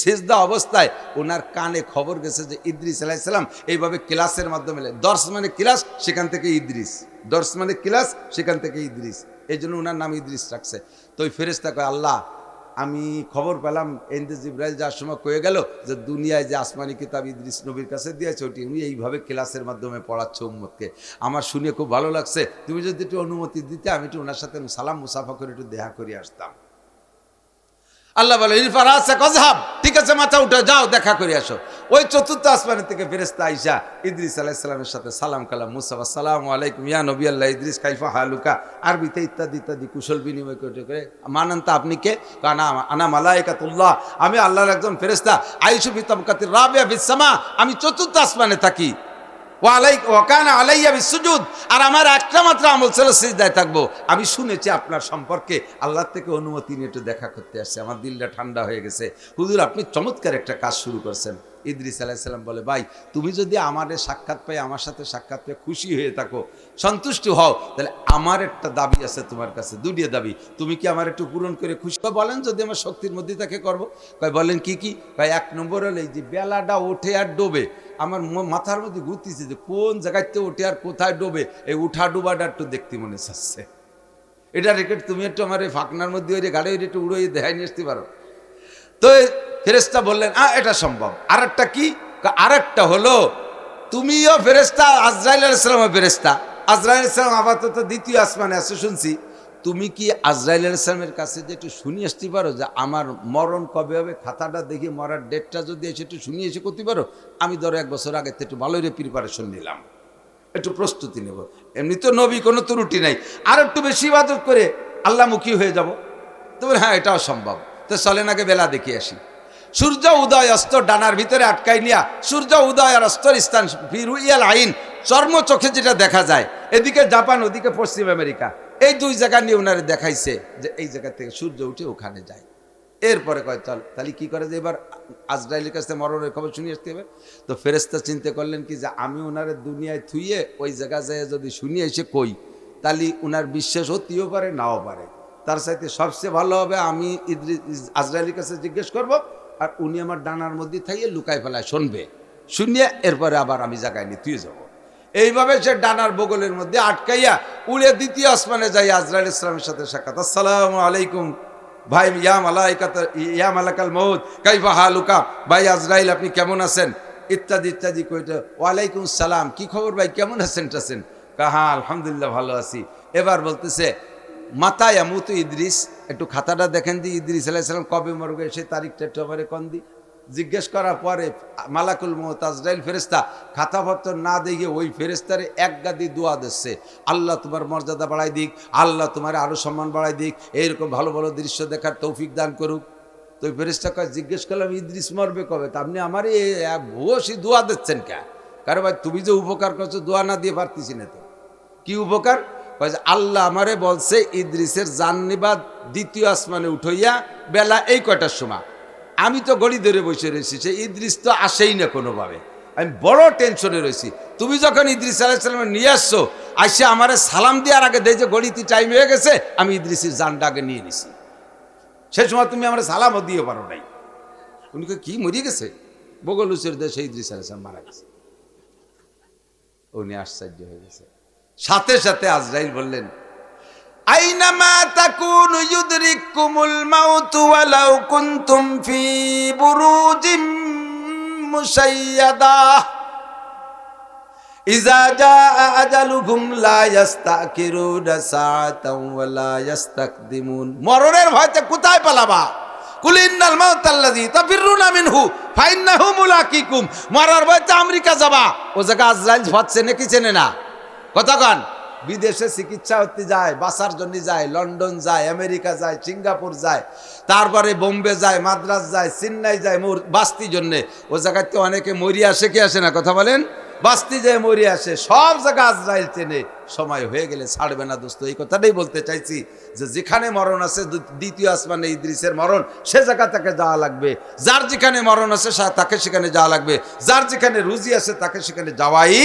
সিজদা অবস্থায় ওনার কানে খবর গেছে যে ইদ্রিস আলাইহিস সালাম এইভাবে ক্লাসের মাধ্যমে, দর্শ মানে ক্লাস, সেখান থেকে ইদ্রিস, দর্শ মানে ক্লাস, সেখান থেকে ইদ্রিস, এই জন্য ওনার নাম ইদ্রিস রাখছে। তো ওই ফেরেশতা কয়, আল্লাহ আমি খবর পেলাম এনতে জিবরাইল যার সময় কয়ে গেল যে দুনিয়ায় যে আসমানি কিতাব ইদ্রিস নবীর কাছে দিয়েছে, ওটি উনি এইভাবে ক্লাসের মাধ্যমে পড়াচ্ছে উম্মতকে। আমার শুনে খুব ভালো লাগছে, তুমি যদি একটু অনুমতি দিতে আমি একটু ওনার সাথে সালাম মুসাফা করে একটু দেখা করে আসতাম। আল্লাহ বলে, ঠিক আছে, মাথা উঠে যাও, দেখা করে আসো। ওই চতুর্থ আসমানের থেকে ফেরেশতা আইসা ইদ্রিস আলাইহিস সালামের সাথে সালাম কালাম, মুসাফা, আসসালামু আলাইকুম ইয়া নবী আল্লাহ ইদ্রিস, কাইফা হালুকা, আরবিতে ইত্যাদি ইত্যাদি কুশল বিনিময় করে। মানান্তা, আপনি কে? আনা মালাইকাতুল্লাহ, আমি আল্লাহর একজন ফেরেশতা, আইসু ফি তাবকাতির রাবিয়া ফিস সামা, আমি চতুর্থ আসমানে থাকি, আর আমার একটা মাত্র আমল ছিল সিজদায় থাকবো। আমি শুনেছি আপনার সম্পর্কে, আল্লাহ থেকে অনুমতি নিয়ে একটু দেখা করতে আসছে, আমার দিলটা ঠান্ডা হয়ে গেছে। হুজুর আপনি চমৎকার একটা কাজ শুরু করছেন। ইদ্রিস আলাইহিস সালাম বলে, ভাই তুমি যদি আমাদের সাক্ষাৎ পাই, আমার সাথে সাক্ষাৎ পেয়ে খুশি হয়ে থাকো, সন্তুষ্ট হও, তাহলে আমার একটা দাবি আছে তোমার কাছে, দুটিয়া দাবি, তুমি কি আমার একটু পূরণ করে খুশি বলেন, যদি আমার শক্তির মধ্যে তাকে করবো। কয় বলেন কি কি? কয় এক নম্বর হলে এই যে বেলাটা ওঠে আর ডোবে, আমার মাথার মধ্যে ঘুরতেছে যে কোন জায়গাতে ওঠে আর কোথায় ডোবে, এই উঠা ডোবাটা একটু দেখতে মনে চাচ্ছে, এটা রেখে তুমি একটু আমার এই ফাঁকনার মধ্যে ওই গাড়ি একটু উড়ে দেখাই নিয়ে আসতে পারো। তো ফেরেশতা বললেন, এটা সম্ভব। আর একটা কি? আর একটা হলো, তুমিও ফেরেশতা, আজরাইল আলাইহিস সালামও ফেরেশতা। আজরাইল আলাইহিস সালাম আপাতত দ্বিতীয় আসমানে আছে শুনছি, তুমি কি আজরাইল আলাইহিস সালামের কাছে যে একটু শুনিয়ে আসতে পারো যে আমার মরণ কবে হবে, খাতাটা দেখি মরার ডেটটা যদি এসে একটু শুনিয়ে এসে করতে পারো, আমি ধরো 1 বছর আগে একটু ভালোই প্রিপারেশন নিলাম, একটু প্রস্তুতি নেব, এমনি তো নবী কোনো ত্রুটি নাই, আর একটু বেশি ইবাদত করে আল্লাহমুখী হয়ে যাব। তবে হ্যাঁ, এটাও সম্ভব। তো চলেন আগে বেলা দেখে আসি। সূর্য উদয় অস্ত ডানার ভিতরে আটকাই নিয়া, সূর্য উদয় আর অস্তর স্থান ফিরুইয়াল আইন, চর্ম চোখে যেটা দেখা যায়, এদিকে জাপান, ওদিকে পশ্চিম আমেরিকা, এই 2 জায়গা নিয়ে ওনারে দেখাইছে যে এই জায়গা থেকে সূর্য উঠে ওখানে যায়। এরপরে কয় চল তাহলে কি করে যে এবার আজরাইলের কাছে মরণের খবর শুনিয়ে আসতে হবে। তো ফেরেশতা চিন্তা করলেন কি যে আমি ওনারে দুনিয়ায় থুইয়ে ওই জায়গা যায় যদি শুনিয়ে এসে কই, তাহলে ওনার বিশ্বাস হতেও পারে নাও পারে, তার সাথে সবচেয়ে ভালো হবে আমি আজরাইলের কাছে জিজ্ঞেস করব, আর উনি আমার ডানার মধ্যে থাইয়ে লুকাই ফেলায় শুনবে, শুনিয়ে এরপরে আবার আমি জায়গায় নিয়ে তুই যাবো। এইভাবে সে ডানার বগলের মধ্যে আটকাইয়া উড়ে দ্বিতীয় আসমানে যাই আজরাইল ইসলামের সাথে সাক্ষাৎ। আসসালামু আলাইকুম ভাই, ইয়া মালাকাল মউত কাইফা হালুকা, ভাই আজরাইল আপনি কেমন আছেন, ইত্যাদি ইত্যাদি কইতে। ওয়ালাইকুম সালাম, কি খবর ভাই, কেমন আছেন টাছেন? হ্যাঁ আলহামদুলিল্লাহ ভালো আছি। এবার বলতেছে মাতায় আমুতু ইদ্রিস, একটু খাতাটা দেখেন দি, ইদ্রিস আলাইহিস সালাম কবে মরবে সেই তারিখটা একটু আমারে কন দি। জিজ্ঞেস করার পরে মালাকুল মউত আজরাইল ফেরেশতা খাতাপত্র না দেখে ওই ফেরেশতারে এক গাদি দোয়া দিচ্ছে, আল্লাহ তোমার মর্যাদা বাড়াই দিক, আল্লাহ তোমার আরো সম্মান বাড়াই দিক, এইরকম ভালো ভালো দৃশ্য দেখার তৌফিক দান করুক। তো ওই ফেরেশতা কয়, জিজ্ঞেস করলাম ইদ্রিস মরবে কবে, তা আপনি আমার ভূয়সী দোয়া দিচ্ছেন কে? কারণ ভাই তুমি যে উপকার করছো, দোয়া না দিয়ে পারতেছি না। তো কি উপকার? আল্লাহ আমারে বলছে ইদ্রিসের জান নিবা দ্বিতীয় আসমানে উঠাইয়া বেলা এই কয়টার সময়। আমি তো গড়ি ধরে বসে রয়েছি, সে ইদ্রিস তো আসেই না কোনোভাবে, আমি বড় টেনশনে রয়েছি। তুমি যখন ইদ্রিস আলাইহিস সালাম নিয়ে আসছো, আসে আমারে সালাম দেওয়ার আগে দেখে যে গড়িতে টাইম হয়ে গেছে, আমি ইদ্রিসের জানটা আগে নিয়ে নিছি। সে সময় তুমি আমার সালামও দিয়ে পারো নাই। উনি কি মরিয়ে গেছে? বগলুচের দেশে ইদ্রিস আলাইহিস সালাম মারা গেছে। উনি আশ্চর্য হয়ে গেছে। সাথে সাথে আজরাইল বললেন, আইনামা তাকুনু ইউদরিকুমুল মাউতু ওয়ালাউ কুনতুম ফি বুরুজিম মুশাইয়াদা ইযা জাআ আজালুহুম লা ইস্তাকিরুনা সাআতাও ওয়া লা ইস্তাকদিমুন। মরণের ভয়তে কোথায় পালাবা? কুল ইন্নাল মাউতাল্লাযী তাফিরুনা মিনহু ফাইন্নাহু মুলাকিকুম। মরার ভয়তে আমেরিকা যাবা, ও জায়গা আজরাইল ফাঁদছে নাকি চেনে না? কথা কন, বিদেশে চিকিৎসা হতে যায়, বাঁচার জন্য যায়, লন্ডন যায়, আমেরিকা যায়, সিঙ্গাপুর যায়, তারপরে বোম্বে যায়, মাদ্রাস যায়, চেন্নাই যায় বাস্তির জন্যে। ও জায়গাতে অনেকে মরি আসে, কি আসে না কথা বলেন, বাস্তি যায় মরি আসে, সব জায়গা আজরাইল চেনে, সময় হয়ে গেলে ছাড়বে না দোস্ত। এই কথাটাই বলতে চাইছি যে যেখানে মরণ আছে, দ্বিতীয় আসমানে ইদ্রিসের মরণ, সে জায়গা তাকে যাওয়া লাগবে। যার যেখানে মরণ আছে তাকে সেখানে যাওয়া লাগবে, যার যেখানে রুজি আছে তাকে সেখানে যাওয়াই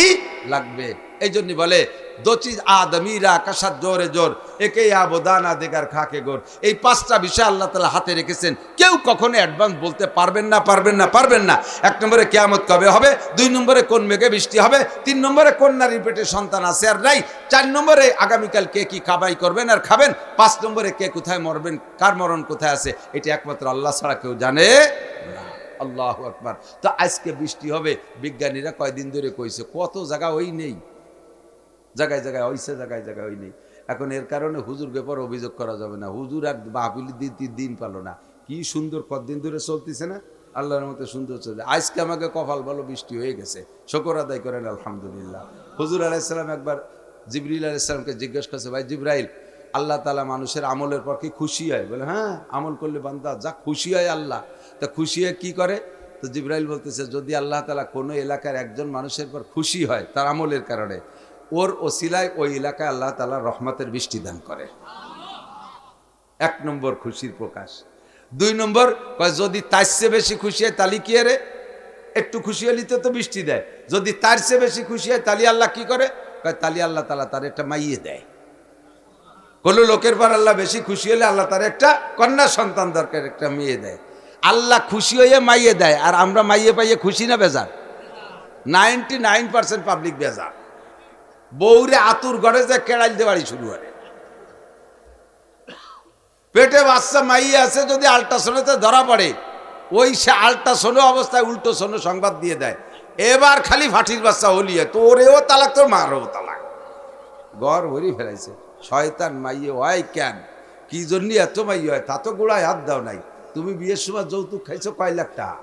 লাগবে। এই জন্য বলে দো চিজ আদমিরা আকাশাত জোরে জোর, একে আবদানা দেগার খাকে গোর। এই পাঁচটা বিষয় আল্লাহ তাআলা হাতে রেখেছেন, কেউ কখনো অ্যাডভান্স বলতে পারবেন না, পারবেন না, পারবেন না। 1 নম্বরে কিয়ামত কবে হবে, 2 নম্বরে কোন মেঘে বৃষ্টি হবে, 3 নম্বরে কোন নারীর পেটে সন্তান আছে আর নাই, 4 নম্বরে আগামীকাল কে কি কামাই করবেন আর খাবেন, 5 নম্বরে কে কোথায় মরবেন, কার মরণ কোথায় আছে, এটা একমাত্র আল্লাহ ছাড়া কেউ জানে না। আল্লাহু আকবার। তো আজকে বৃষ্টি হবে, বিজ্ঞানীরা কয়দিন ধরে কইছে, কত জায়গা ওই নেই, জায়গায় জায়গায় হইছে, জায়গায় জায়গায় ওই নেই। এখন এর কারণে হুজুরকে পর অভিযোগ করা যাবে না, হুজুর আর মাহফিল দিন পালো না। কি সুন্দর কতদিন ধরে চলতেছে না, আল্লাহর মতো সুন্দর চলছে। আজকে আমাকে কপাল ভালো বৃষ্টি হয়ে গেছে, শুকর আদায় করেন আলহামদুলিল্লাহ। হুজুর আলাইহিস সালাম একবার জিবরিল আলাইহিস সালামকে জিজ্ঞেস করছে, ভাই জিবরাইল, আল্লাহ তাআলা মানুষের আমলের পর কি খুশি হয়? বলে হ্যাঁ, আমল করলে বান্দা যা খুশি হয় আল্লাহ। তা খুশি হয় কি করে? তো জিবরাইল বলতেছে, যদি আল্লাহ তাআলা কোনো এলাকার একজন মানুষের পর খুশি হয় তার আমলের কারণে, ওর ওসিলায় ওই এলাকায় আল্লাহ তাআলা রহমতের বৃষ্টি দান করে। 1 নম্বর খুশির প্রকাশ। 2 নম্বর, যদি তার চেয়ে বেশি খুশি হয় তাহলে কি রে, একটু খুশি হলে তো বৃষ্টি দেয়, যদি তার চেয়ে বেশি খুশি হয় তাহলে আল্লাহ কি করে, তাহলে আল্লাহ তাআলা তার একটা মাইয়ে দেয়। কোন লোকের পর আল্লাহ বেশি খুশি হলে আল্লাহ তার একটা কন্যা সন্তান দরকার, একটা মেয়ে দেয়। আল্লাহ খুশি হয়ে মাইয়ে দেয়, আর আমরা মাইয়ে পাইয়ে খুশি না বেজার? 99% পাবলিক বেজার। বউরে আতুর ঘরে যে কেড়াইল দিয়ে বাড়ি শুরু করে, পেটে বাচ্চা মাইয়ে আছে, যদি আল্ট্রাসাউন্ডে ধরা পড়ে, ওই সে আল্ট্রাসাউন্ড অবস্থায় উল্টো সোনো সংবাদ দিয়ে দেয়, এবার খালি ফাটির বাচ্চা হলিয়ে তোরেও তালাক, তোর মারও তালাক। ঘর ভরি ফেলাইছে। শয়তান মাইয়ে হয় কেন, কি জন্য এত মাইয়ে হয়, তা তো গোড়ায় হাত দাও নাই। তুমি বিয়ের সময় যৌতুক খাইছো কয় লাখ টাকা,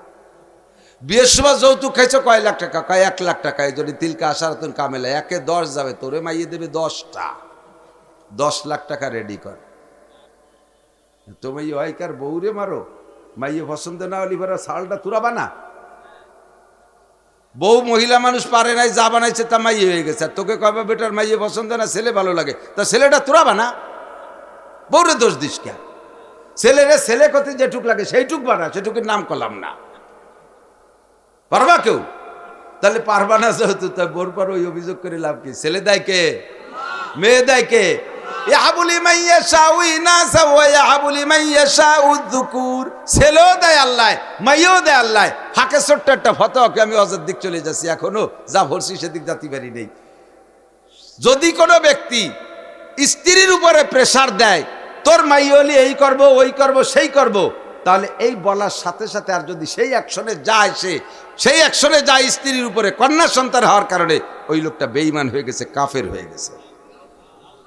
বিয়ের সময় যৌতুক খাইছো কয় লাখ টাকা, কয় 1 লাখ টাকা। এই যদি তিলকা আসার তুন কামেলা 1-এ 10 যাবে, তোরে মাইয়ে দেবে 10টা, 10 লাখ টাকা রেডি কর। তুমি ওইকার বউরে মারো, মাইয়ে পছন্দ না হলে এবার শালটা তুরাবা না। বউ মহিলা মানুষ পারে নাই, যা বানাইছে তা মাইয়ে হয়ে গেছে। আর তোকে কবে বেটার মাইয়ে পছন্দ না, ছেলে ভালো লাগে, তা ছেলেটা তুরাবা না, বউরে দোষ দিস কে? ছেলেরে ছেলে করতে যেটুক লাগে সেইটুক বানা, সেটুকুর নাম করলাম না। পারবা কেউ? তাহলে পারবা না যেহেতু, তাই বোর পর ওই অভিযোগ করে লাভ কি? ছেলে দেয় কে, মেয়ে দেয় কে? ছেলেও দেয় আল্লাহ, মাইও দেয় আল্লাহ। হাকে ছোট্ট একটা ফতোয়াকে আমি অজের দিক চলে যাচ্ছি, এখনো যা ভরছি সেদিক জাতি পারি নেই। যদি কোনো ব্যক্তি স্ত্রীর উপরে প্রেসার দেয়, তোর মাই হলে এই করব, ওই করব, সেই করব, তাহলে এই বলার সাথে সাথে আর যদি সেই অ্যাকশনে যায়, সেই অ্যাকশনে যায় স্ত্রীর উপরে কন্যা সন্তান হওয়ার কারণে, ওই লোকটা বেঈমান হয়ে গেছে, কাফের হয়ে গেছে।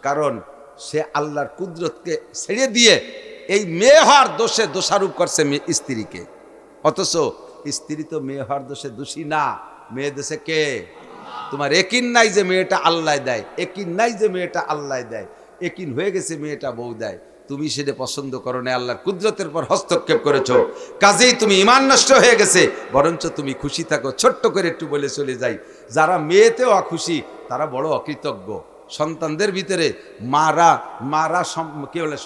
কারণ সে আল্লাহর কুদরতকে ছেড়ে দিয়ে এই মেয়ে হওয়ার দোষে দোষারোপ করছে স্ত্রীকে। অথচ স্ত্রী তো মেয়ে হওয়ার দোষে দোষী না, মেয়ে দেশে কে? তোমার একিন নাই যে মেয়েটা আল্লাহ দেয়, একিন নাই যে মেয়েটা আল্লাহ দেয়, একিন হয়ে গেছে মেয়েটা বউ দেয়। তুমি সেটা পছন্দ করো না, আল্লাহর কুদরতের পর হস্তক্ষেপ করেছো, কাজেই তুমি ঈমান নষ্ট হয়ে গেছে। বরঞ্চ তুমি খুশি থাকো। ছোট্ট করে একটু বলে চলে যাই, যারা মেয়েতেও অখুশি তারা বড় অকৃতজ্ঞ। সন্তানদের ভিতরে মারা কি বলে,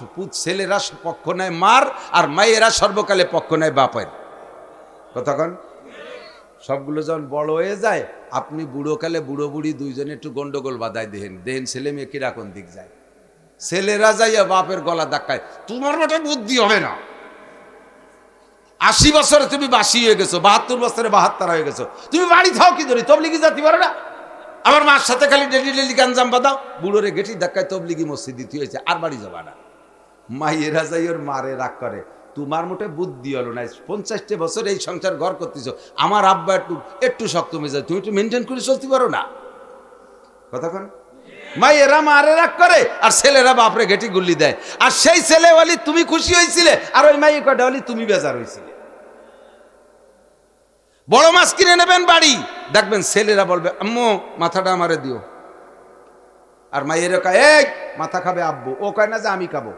ছেলেরা পক্ষ নেয় মার, আর মায়েরা সর্বকালে পক্ষ নেয় বাপের। কতক্ষণ সবগুলো যখন বড় হয়ে যায়, আপনি বুড়োকালে বুড়ো বুড়ি দুইজনে একটু গন্ডগোল বাধায় দেহেন ছেলে মেয়ে কিরকম দিক যায়। ছেলেরা যাইয়া বাপের গলা ধাক্কায়, তোমার বেটা বুদ্ধি হবে না, 80 বছরে তুমি বাসি হয়ে গেছো, 72 বছরে 72 হয়ে গেছো, তুমি বাড়ি থাও কি ধরি, তবলিগি জাতি পারো না? আমার মার সাথে খালি ডেলি ডেলি গাঞ্জাম বাঁধাও, বুড়োরে গেটি ধাক্কায় তবলিগি মসজিদ হয়েছে, আর বাড়ি যাবা না। মাইয়েরা যাই ওর মারে রাগ করে, তোমার মোটে বুদ্ধি হলো না, 50 বছর এই সংসার ঘর করতেছ, আমার আব্বা একটু শক্ত মেজাজ, তুমি একটু মেনটেন করে চলতে পারো না। কতক্ষণ মাইয়েরা মারে রাগ করে, আর ছেলেরা বাপরে ঘেটি গুল্লি দেয়। আর সেই ছেলে বলি তুমি খুশি হয়েছিলে, আর ওই মাইয়ে কয়টা বলি তুমি বেজার হয়েছিলে। বড় মাছ কিনে নেবেন বাড়ি, দেখবেন ছেলেরা বলবে আম্মু মাথাটা আমারে দিও, আর মায়ের কয় এই মাথা খাবে আব্বু, ও কয় না যে আমি খাবো,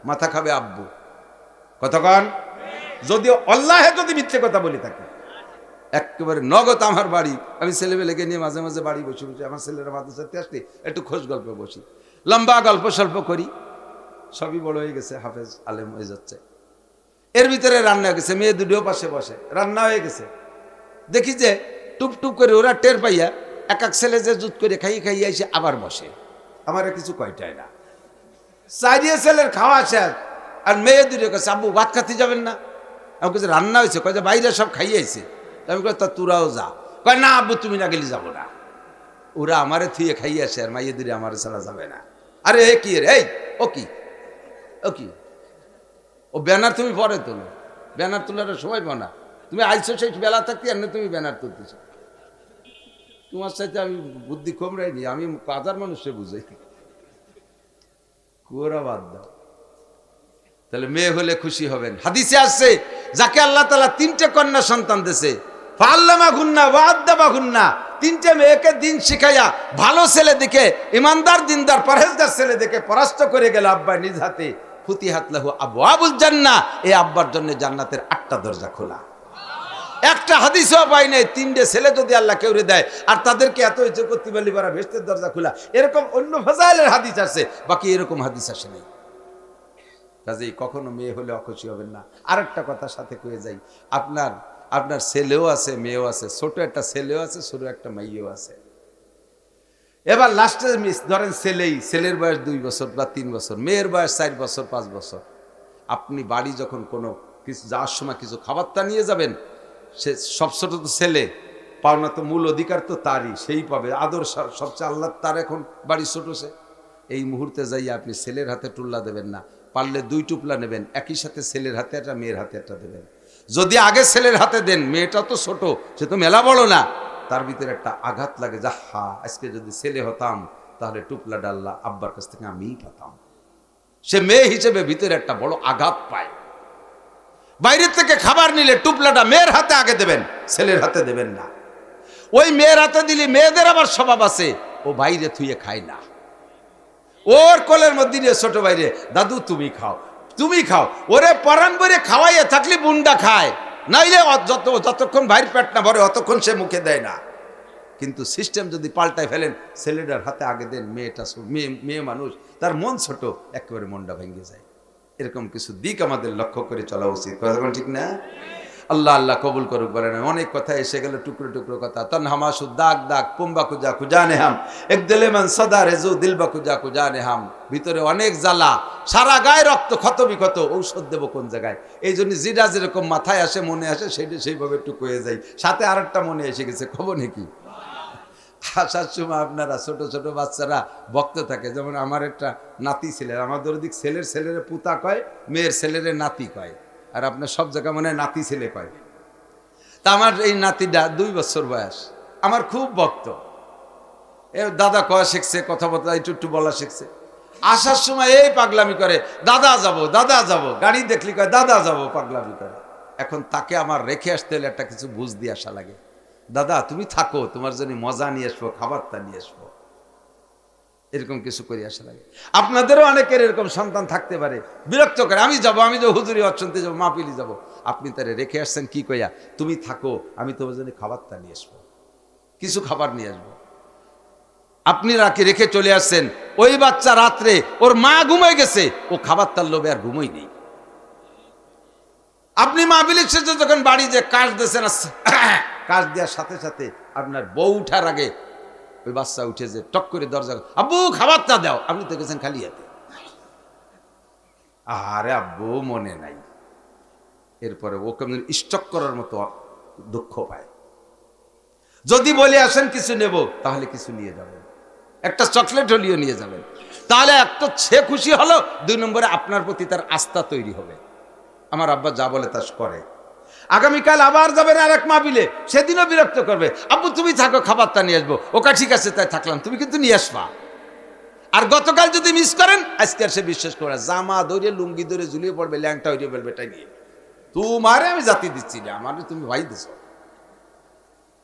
মাথা খাবে আব্বু। কতক্ষণ? যদি আল্লাহে যদি মিথ্যে কথা বলি থাকে, একেবারে নগদ আমার বাড়ি, আমি ছেলেমেয়েকে নিয়ে মাঝে মাঝে বাড়ি বসে বসে, আমার ছেলেরা মাদ্রাসাতে আসলে একটু খোঁজ গল্প বসি, লম্বা গল্প সল্প করি, সবই বড় হয়ে গেছে, হাফেজ আলেম হয়ে যাচ্ছে। এর ভিতরে রান্না হয়ে গেছে, মেয়ে দুটো পাশে বসে রান্না হয়ে গেছে, দেখি যে টুপ টুপ করে ওরা টের পাইয়া এক এক ছেলে যে জুত করে খাইয়ে খাইয়ে এসে আবার বসে, আমার কিছু কয়টায় না। চারিয়ে ছেলের খাওয়া শেষ, আর মেয়ে দুটো কাছে আব্বু ভাত খাতে যাবেন না? আমি কাছে রান্না হয়েছে, কয় যে বাইরে সব খাইয়েছে। আমি কই তা তোরাও যা। কয় না আব্বু তুমি না গেলে যাবো না। ওরা আমারে থুয়ে খাইয়ে আসে, আর মাইয়ে দিলে আমারে ছাড়া যাবে না। আরে এ কি রে, এই ও কি, ও কি, ও ব্যানার তুমি পরে তোলো, ব্যানার তোলার সময় পাও না, তুমি আইসো সেই বেলা থাকতে আর না তুমি ব্যানার তুলতেছ। তোমার সাথে আমি বুদ্ধি কম রাইনি, আমি হাজার মানুষে বুঝাই, কুয়োরা বাদ দাও। তাহলে মেয়ে হলে খুশি হবেন। হাদিসে আসছে যাকে আল্লাহ তাআলা তিনটে কন্যা সন্তান দিয়েছে, ফাআল্লামা গুন্না ওয়াআদ্দাবা গুন্না, তিনটে মেয়েকে দিন শিখাইয়া ভালো ছেলে দেখে, ইমানদার দিনদার পরহেজগার ছেলে দেখে পরাস্ত করে গেল আব্বা নিজ হাতে, ফুতিহাত লাহু আবওয়াবুল জান্নাহ, এই আব্বার জন্য জান্নাতের 8টা দরজা খোলা। একটা হাদিসও পাই নাই, তিনটে ছেলে যদি আল্লাহ কেউরে দেয় আর তাদেরকে এত ইচ্ছে করতে পারলি বারা বেহেশতের দরজা খোলা, এরকম অন্য ফাজাইলের হাদিস আছে, বাকি এরকম হাদিস আসে নাই। কাজেই কখনো মেয়ে হলে অখুশি হবেন না। আরেকটা কথা সাথে কয়ে যাই, আপনার ছেলেও আছে মেয়েও আছে, ছোট একটা ছেলেও আছে, ছোট একটা মেয়েও আছে। এবার লাস্টে ধরেন ছেলের বয়স 2 বছর বা 3 বছর, মেয়ের বয়স 4 বছর 5 বছর। আপনি বাড়ি যখন কোনো কিছু যাওয়ার সময় কিছু খাবারটা নিয়ে যাবেন, সে সব ছোট তো ছেলে, পাওনা তো মূল অধিকার তো তারই, সেই পাবে আদর সবচেয়ে আল্লাহ তার। এখন বাড়ি ছোট সে, এই মুহূর্তে যাই আপনি ছেলের হাতে টুল্লা দেবেন না, পারলে 2 টুপলা নেবেন, একই সাথে ছেলের হাতে একটা মেয়ের হাতে একটা দেবেন। যদি আগে ছেলের হাতে দেন, মেয়েটা তো ছোট, সে তো মেলা বড় না, তার ভিতরে একটা আঘাত লাগে, যা হা আজকে যদি ছেলে হতাম তাহলে টুপলা ডাল্লা আব্বার কাছ থেকে আমিই পেতাম। সে মেয়ে হিসেবে ভিতরে একটা বড় আঘাত পায়। বাইরের থেকে খাবার নিলে টুপলাটা মেয়ের হাতে আগে দেবেন, ছেলের হাতে দেবেন না। ওই মেয়ের হাতে দিলে মেয়েদের আবার স্বভাব আছে, ও বাইরে থুয়ে খায় না, ওর কোলের মধ্যে নিয়ে ছোট বাইরে, দাদু তুমি খাও, তুমি খাও, ওরে পরাণ করে খাওয়াইয়া থাকলে বুন্ডা খায়, নাইলে যতক্ষণ বাইরের পেট না ভরে অতক্ষণ সে মুখে দেয় না। কিন্তু সিস্টেম যদি পাল্টায় ফেলেন, ছেলেটার হাতে আগে দেন, মেয়েটা মেয়ে মানুষ, তার মন ছোট, একেবারে মনটা ভেঙে যায়। এরকম কিছু দিক আমাদের লক্ষ্য করে চলা উচিত, কথা ঠিক না? আল্লাহ আল্লাহ কবুল করুক। বলেন অনেক কথা এসে গেল, টুকরো টুকরো কথা। তনহামাসু দাগ দাগ পুম্বা কুজা কুজানে হাম, এক দিলে মান সদা রেজু দিলবা কুজা কুজানে হাম, ভিতরে অনেক জ্বালা, সারা গায়ে রক্ত, ক্ষত বিক্ষত, ঔষধ দেবো কোন জায়গায়? এই জন্য যেটা যেরকম মাথায় আসে মনে আসে সেইটা সেইভাবে একটু কয়ে যাই। সাথে আরেকটা মনে এসে গেছে, খবর নাকি আসার সময় আপনারা ছোট ছোট বাচ্চারা বকতে থাকে। যেমন আমার একটা নাতি ছেলের, আমাদের ওদিক ছেলের পুতা কয়, মেয়ের ছেলের নাতি কয়, আর আপনার সব জায়গায় মনে হয় নাতি ছেলে কয়। তা আমার এই নাতিটা 2 বছর বয়স, আমার খুব ভক্ত, এ দাদা কয়া শিখছে, কথাবার্তা একটু একটু বলা শিখছে। আসার সময় এই পাগলামি করে, দাদা যাব দাদা যাব, গাড়ি দেখলি কয় দাদা যাব, পাগলামি করে। এখন তাকে আমার রেখে আসতে হলে একটা কিছু বুঝ দিয়ে আসা লাগে, দাদা তুমি থাকো, তোমার জন্য মজা নিয়ে আসবো, খাবারটা নিয়ে আসবো, এরকম কিছু করে আসা লাগে। আপনাদেরও অনেকের এরকম সন্তান থাকতে পারে, বিরক্ত করে, আমি যাবো, আমি যে হুজুরি অচ্ছন্তে যাবো, মাহফিলি যাবো। আপনি তারে রেখে আসছেন কি কইয়া, তুমি থাকো, আমি তোমার জন্য খাবারটা নিয়ে আসবো, কিছু খাবার নিয়ে আসবো। আপনি রেখে চলে আসছেন, ওই বাচ্চা রাত্রে ওর মা ঘুমাই গেছে, ও খাবারটার লোভে আর ঘুমোই নেই। আপনি মাহফিলের শেষে যখন বাড়ি যে কাজ দিয়েছেন, কাজ দেওয়ার সাথে সাথে আপনার বউ উঠার আগে ওই বাচ্চা উঠে যে টক করে দরজা, আব্বু খাবারটা দাও, আপনি তো গেছেন খালি হাতে। আরে আব্বু মনে নাই, এরপরে ও কেমন স্টক করার মতো দুঃখ পায়। যদি বলে আসেন কিছু নেব, তাহলে কিছু নিয়ে যাবেন, একটা চকলেট হলিও নিয়ে যাবেন, তাহলে একটা সে খুশি হলো, 2 নম্বরে আপনার প্রতি তার আস্থা তৈরি হবে। আমার আব্বা যা বলে তা করে। আগামীকাল আবার যাবেন আর এক মাহফিলে, সেদিনও বিরক্ত করবে, আব্বু তুমি থাকো, খাবারটা নিয়ে আসবো। ওকা ঠিক আছে, তাই থাকলাম, তুমি কিন্তু নিয়ে আসবা। আর গতকাল যদি মিস করেন, আজকে আর সে বিশ্বাস করে, জামা ধরে লুঙ্গি ধরে ঝুলিয়ে পড়বে, ল্যাংটা হইয়ে বলবে এটাই নিয়ে, তোমারে আমি জাতি দিচ্ছি না, আমারে তুমি ভাই দিছ।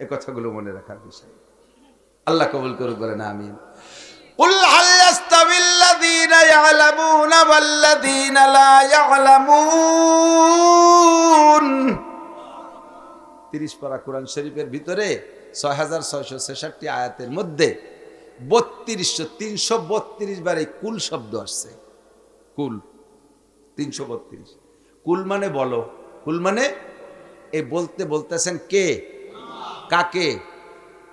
এ কথাগুলো মনে রাখার বিষয়। আল্লাহ কবুল করুক, বলেন আমিন। কুল হাল ইয়াস্তাবিল্লাযীনা ইয়ালামুনা ওয়াল্লাযীনা লা ইয়ালামুন। 30 পারা কোরআন শরীফের ভিতরে 6666 আয়াতের মধ্যে 332 বার এই কুল শব্দ আসছে। কুল 332। কুল মানে বলো, কুল মানে এই বলতে বলতেছেন কে, কাকে?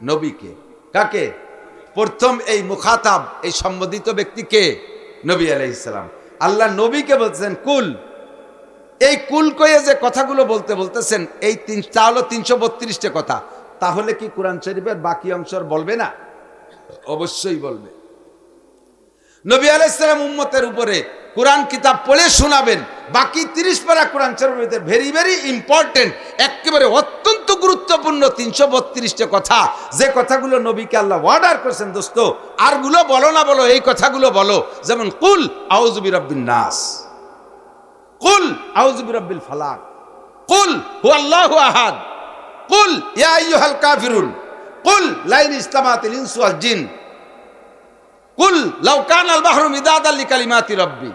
নবীকে। কাকে? প্রথম এই মুখাতাব, এই সম্বোধিত ব্যক্তি কে? নবী আলাইহিস সালাম। আল্লাহ নবীকে বলতেছেন কুল। এই কুল কয়ে যে কথাগুলো বলতে বলতেছেন, এই তা হলো 332টা কথা। তাহলে কি কোরআন শরীফের বাকি অংশ বলবে না? অবশ্যই বলবে। নবী আলাইহিস সালাম উম্মতের উপরে কোরআন কিতাব পড়ে শোনাবেন। বাকি 30 পারা কোরআন শরীফের ভেরি ভেরি ইম্পর্টেন্ট, একেবারে অত্যন্ত গুরুত্বপূর্ণ 332টা কথা, যে কথাগুলো নবীকে আল্লাহ অর্ডার করেছেন, দোস্ত আরগুলো বলো না, বলো এই কথাগুলো বলো। যেমন কুল আউযু বিরাব্বিন নাস, কুল আউযু বিরাব্বিল ফালাক, কুল হুয়াল্লাহু আহাদ, কুল ইয়া আইয়ুহাল কাফিরুন, কুল লাইন ইসতামাতিল ইনসু ওয়াল জিন, কুল লাউ কানাল বাহরু মিদাদাল লিকালিমাতি রাব্বি।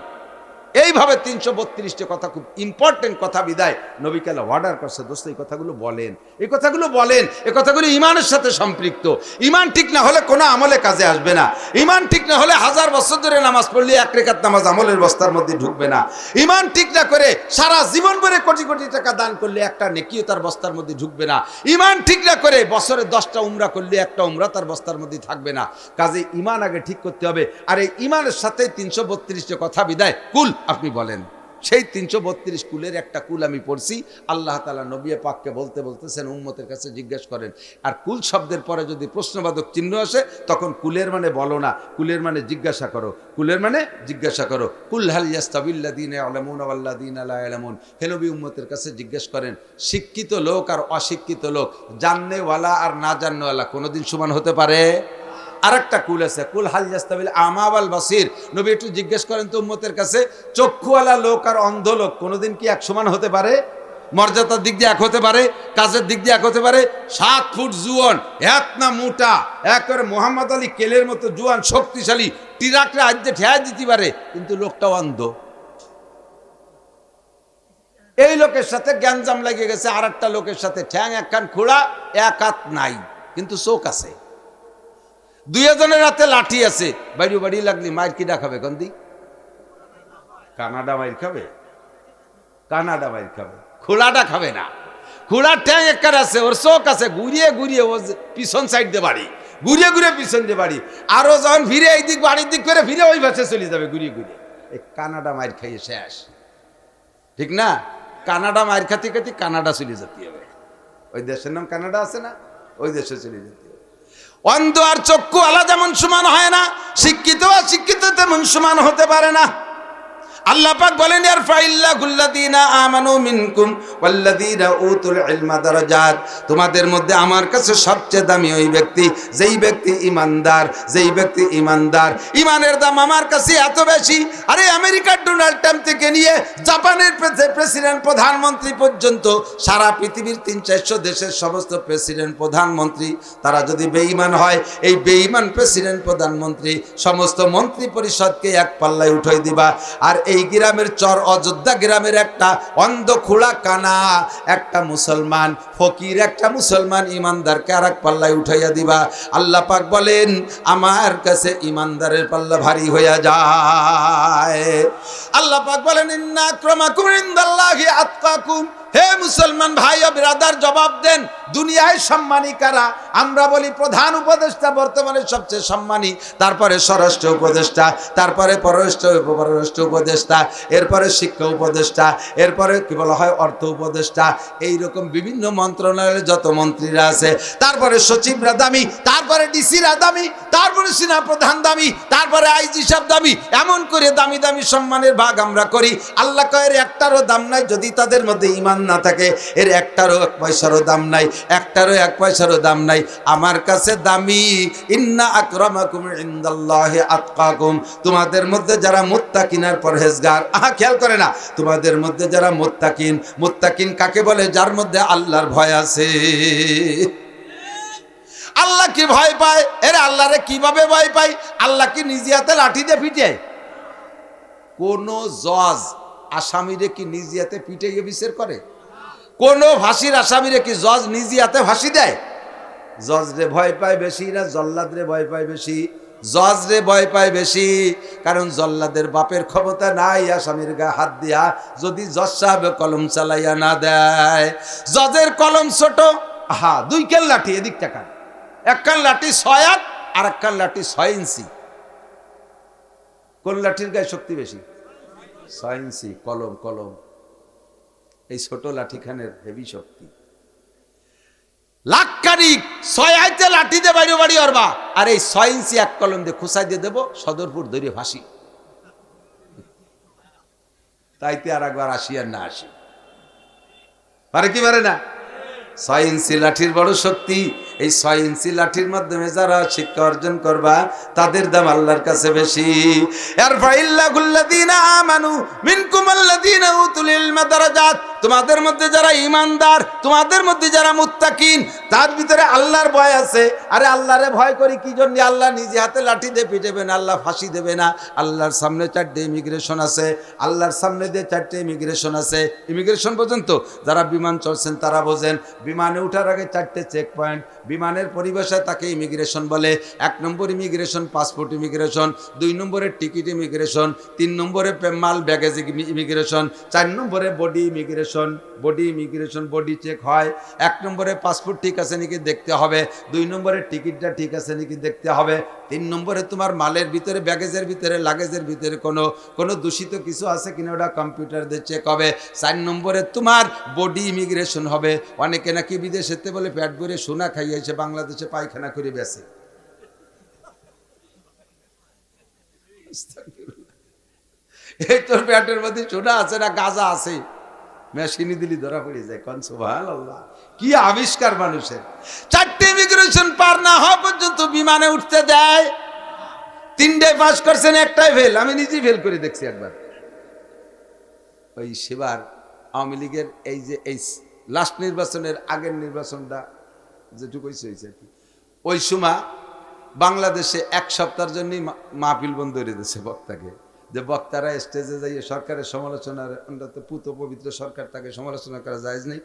এইভাবে 332টা কথা, খুব ইম্পর্টেন্ট কথা বিদায় নবীকে আল্লাহ অর্ডার করছে, দোস্ত এই কথাগুলো বলেন, এই কথাগুলো বলেন। এই কথাগুলো ইমানের সাথে সম্পৃক্ত। ইমান ঠিক না হলে কোনো আমলে কাজে আসবে না। ইমান ঠিক না হলে 1000 বছর ধরে নামাজ পড়লে 1 রাকাত নামাজ আমলের বস্তার মধ্যে ঢুকবে না। ইমান ঠিক না করে সারা জীবন ভরে কোটি কোটি টাকা দান করলে একটা নেকিও তার বস্তার মধ্যে ঢুকবে না। ইমান ঠিক না করে বছরে 10টা উমরা করলে একটা উমরা তার বস্তার মধ্যে থাকবে না। কাজে ইমান আগে ঠিক করতে হবে। আর এই ইমানের সাথে 332টা কথা বিদায় কুল আপনি বলেন। সেই 332 কুলের একটা কুল আমি পড়ছি। আল্লাহ তাআলা নবী পাককে বলতে বলতেছেন উম্মতের কাছে জিজ্ঞেস করেন। আর কুল শব্দের পরে যদি প্রশ্নবাদক চিহ্ন আসে তখন কুলের মানে বলো না, কুলের মানে জিজ্ঞাসা করো, কুলের মানে জিজ্ঞাসা করো। কুল হাল ইয়াস্তাবিল্লাযীনা ইয়ালামুনা ওয়াল্লাযীনা লা ইয়ালামুন। হে নবী উম্মতের কাছে জিজ্ঞেস করেন, শিক্ষিত লোক আর অশিক্ষিত লোক, জাননেওয়ালা আর না জাননেওয়ালা কোনোদিন সমান হতে পারে? আরেকটা কুল আছে, কুল হাল ইয়াস্তাবিল আমা ওয়াল বাসির। নবী একটু জিজ্ঞেস করেন তো উম্মতের কাছে, চক্ষুওয়ালা লোক আর অন্ধ লোক কোনোদিন কি এক সমান হতে পারে? মর্যাদার দিক দিয়ে এক হতে পারে? কাজের দিক দিয়ে এক হতে পারে? 7 ফুট জুয়ান, এত না মোটা, একেবারে মোহাম্মদ আলী কেলের মতো জুয়ান, শক্তিশালী, টিরাকরে আজকে ঠেয়া দিতে পারে, কিন্তু লোকটা অন্ধ। এই লোকের সাথে গ্যাঞ্জাম লেগে গেছে আর একটা লোকের সাথে, ঠ্যাং একখান খোড়া, এক হাত নাই, কিন্তু চোখ আছে। 2 জনের হাতে লাঠি আছে, বাড়ি বাড়ি লাগলি মায়ের কি দেখাবে? গন্দি কানাডা মায়ের খাবে, কানাডা মায়ের খাবে, খোলাটা খাবে না। খোলার ঠ্যাং একখান আছে, ওর চোখ আছে, ঘুরিয়ে ঘুরিয়ে ও পিছন সাইড দিয়ে বাড়ি, ঘুরিয়ে ঘুরিয়ে পিছন দিয়ে বাড়ি, আরো যখন ফিরে এই দিক বাড়ির দিক করে ফিরে ওই পাশে চলে যাবে ঘুরিয়ে ঘুরিয়ে। এই কানাডা মায়ের খাইয়ে শেষ, ঠিক না? কানাডা মায়ের খাতে খাতে কানাডা চলে যেতে হবে। ওই দেশের নাম কানাডা আছে না, ওই দেশে চলে যেতে হবে। অন্ধ আর চক্ষু আলা যেমন সমান হয় না, শিক্ষিত আর শিক্ষিত তেমন সমান হতে পারে না। আল্লাহ পাক বলেন, ইয়ারফাইল্লাহুল্লাযীনা আমানু মিনকুম ওয়াল্লাযীনা উতুল ইলমা দারাজাত। তোমাদের মধ্যে আমার কাছে সবচেয়ে দামি ওই ব্যক্তি, যেই ব্যক্তি ইমানদার, যেই ব্যক্তি ইমানদার। ইমানের দাম আমার কাছে এত বেশি, আরে আমেরিকার ডোনাল্ড ট্রাম্প থেকে নিয়ে জাপানের প্রেসিডেন্ট প্রধানমন্ত্রী পর্যন্ত সারা পৃথিবীর 300-400 দেশের সমস্ত প্রেসিডেন্ট প্রধানমন্ত্রী তারা যদি বেঈমান হয়, এই বেঈমান প্রেসিডেন্ট প্রধানমন্ত্রী সমস্ত মন্ত্রী পরিষদকে এক পাল্লায় উঠাই দিবা। আর এই গ্রামের চর অযোধ্যা গ্রামের একটা অন্ধ খোড়া কানা একটা মুসলমান ফকির, একটা মুসলমান ইমানদারকে আর এক পাল্লায় উঠাইয়া দিবা। আল্লাহ পাক বলেন, আমার কাছে ইমানদারের পাল্লা ভারী হইয়া যায়। আল্লাহ পাক বলেন, ইন্না আক্রামাকুম ইনদাল্লাহি আতকাকুম। হে মুসলমান ভাই ও ব্রাদার, জবাব দেন, দুনিয়ায় সম্মানী কারা? আমরা বলি প্রধান উপদেষ্টা বর্তমানে সবচেয়ে সম্মানী, তারপরে স্বরাষ্ট্র উপদেষ্টা, তারপরে পররাষ্ট্র উপদেষ্টা, এরপরে শিক্ষা উপদেষ্টা, এরপরে কি বলা হয় অর্থ উপদেষ্টা। এইরকম বিভিন্ন মন্ত্রণালয়ের যত মন্ত্রীরা আছে, তারপরে সচিবরা দামি, তারপরে ডিসিরা দামি, তারপরে সেনা প্রধান দামি, তারপরে আইজি সাহেব দামি। এমন করে দামি দামি সম্মানের ভাগ আমরা করি। আল্লাহ কয়ের একটারও দাম নাই যদি তাদের মধ্যে ইমান না থাকে। এর একটারও 1 পয়সারও দাম নাই, একটারও 1 পয়সারও দাম নাই। আমার কাছে দামি, ইন্না আকরামাকুম ইনদাল্লাহি আতকাকুম। তোমাদের মধ্যে যারা মুত্তাকিন আর পরহেজগার, খেয়াল করে না, তোমাদের মধ্যে যারা মুত্তাকিন, মুত্তাকিন কাকে বলে? যার মধ্যে আল্লাহর ভয় আছে। আল্লাহ কি ভয় পায়? এর আল্লাহরে কিভাবে ভয় পায়? আল্লাহ কি নিজে হাতে লাঠি দিয়ে পিটে? কোন জজ আসামিরে কি নিজে হাতে পিটে বিচার করে? কোন ফাঁসির আসামিরে কি জজ নিজে হাতে ফাঁসি দেয়? জজ রে ভয় পায় বেশি না জল্লাদ রে ভয় পায় বেশি? জজ রে ভয় পায় বেশি, কারণ জল্লাদের বাপের ক্ষমতা নাই আসামির গায়ে হাত দিয়া যদি জজ সাহেব কলম চালাইয়া না দেয়। জজের কলম ছোট, হা 2 কান লাঠি এদিক টাকা, 1 কান লাঠি 6 হাত আর 1 কান লাঠি 6 ইঞ্চি। কোন লাঠির গায়ে শক্তি বেশি? 6 ইঞ্চি। কলম কলম এই ছোট লাঠিখানের হেভি শক্তি। লাখখানিক 6 হাতে লাঠি দিয়ে বাড়ি বাড়ি অরবা, আর এই 6 ইঞ্চি 1 কলম দিয়ে খুসাই দিয়ে দেবো সদরপুর ধরে ফাঁসি। তাইতে আর একবার আসি আর না আসি পারে কি পারে না? 6 ইঞ্চি লাঠির বড় শক্তি। এই 6 ইঞ্চি লাঠির মাধ্যমে যারা শিক্ষা অর্জন করবা তাদের দাম আল্লাহর কাছে বেশি। ইয়ারফাইল্লাহুল্লাযীনা আমানু মিনকুমুল্লাযীনা উতুল ইলমা দারাজাত, তোমাদের মধ্যে যারা ঈমানদার, তোমাদের মধ্যে যারা মুত্তাকিন, তার ভিতরে আল্লাহর ভয় আছে। আরে আল্লাহরে ভয় করি কি জন্য? আল্লাহ নিজে হাতে লাঠি দিয়ে পিটাবে না, আল্লাহ ফাঁসি দেবে না। আল্লাহর সামনে 4টে ইমিগ্রেশন আছে, আল্লাহর সামনে দিয়ে 4টে ইমিগ্রেশন আছে। ইমিগ্রেশন পর্যন্ত যারা বিমান চলছেন তারা বোঝেন, বিমানে ওঠার আগে 4টে চেক পয়েন্ট। বিমানের পরিভাষায় তাকে ইমিগ্রেশন বলে। 1 নম্বর ইমিগ্রেশন পাসপোর্ট ইমিগ্রেশন, 2 নম্বরে টিকিট ইমিগ্রেশন, 3 নম্বরে মাল ব্যাগেজ ইমিগ্রেশন, 4 নম্বরে বডি ইমিগ্রেশন। বডি চেক হয়। 1 নম্বরে পাসপোর্ট ঠিক আছে নাকি দেখতে হবে, 2 নম্বরে টিকিটটা ঠিক আছে নাকি দেখতে হবে, 3 নম্বরে তোমার মালের ভিতরে ব্যাগেজের ভিতরে লাগেজের ভিতরে কোনো দূষিত কিছু আছে কিনা ওটা কম্পিউটার দিয়ে চেক হবে। 4 নম্বরে তোমার বডি ইমিগ্রেশন হবে। অনেকে নাকি বিদেশেতে বলে পেট ভরে সোনা খাইয়েছে, বাংলাদেশে পায়খানা করে বেছে। এই তোর পেটের মধ্যে সোনা আছে না গাঁজা আছে, মেশিনি দিলি ধরা পড়ে যায়। কোন সুবহানাল্লাহ, কি আবিষ্কার মানুষের! 4টে ইমিগ্রেশন পার না হওয়া পর্যন্ত বিমানে উঠতে দেয়। 3টে পাস করছেন, 1টাই ফেল। আমি নিজেই ফেল করে দেখছি একবার। ওই সেবার আওয়ামী লীগের এই যে এই লাস্ট নির্বাচনের আগের নির্বাচনটা যেটুকু হয়েছে আর কি, ওই সময় বাংলাদেশে 1 সপ্তাহের জন্যই মাহফিল বন্ধ করে দিয়েছে বক্তাকে, যে বক্তারা স্টেজে যাইয়ে সরকারের সমালোচনার, তো পুত পবিত্র সরকার, তাকে সমালোচনা করা জায়েজ নেই,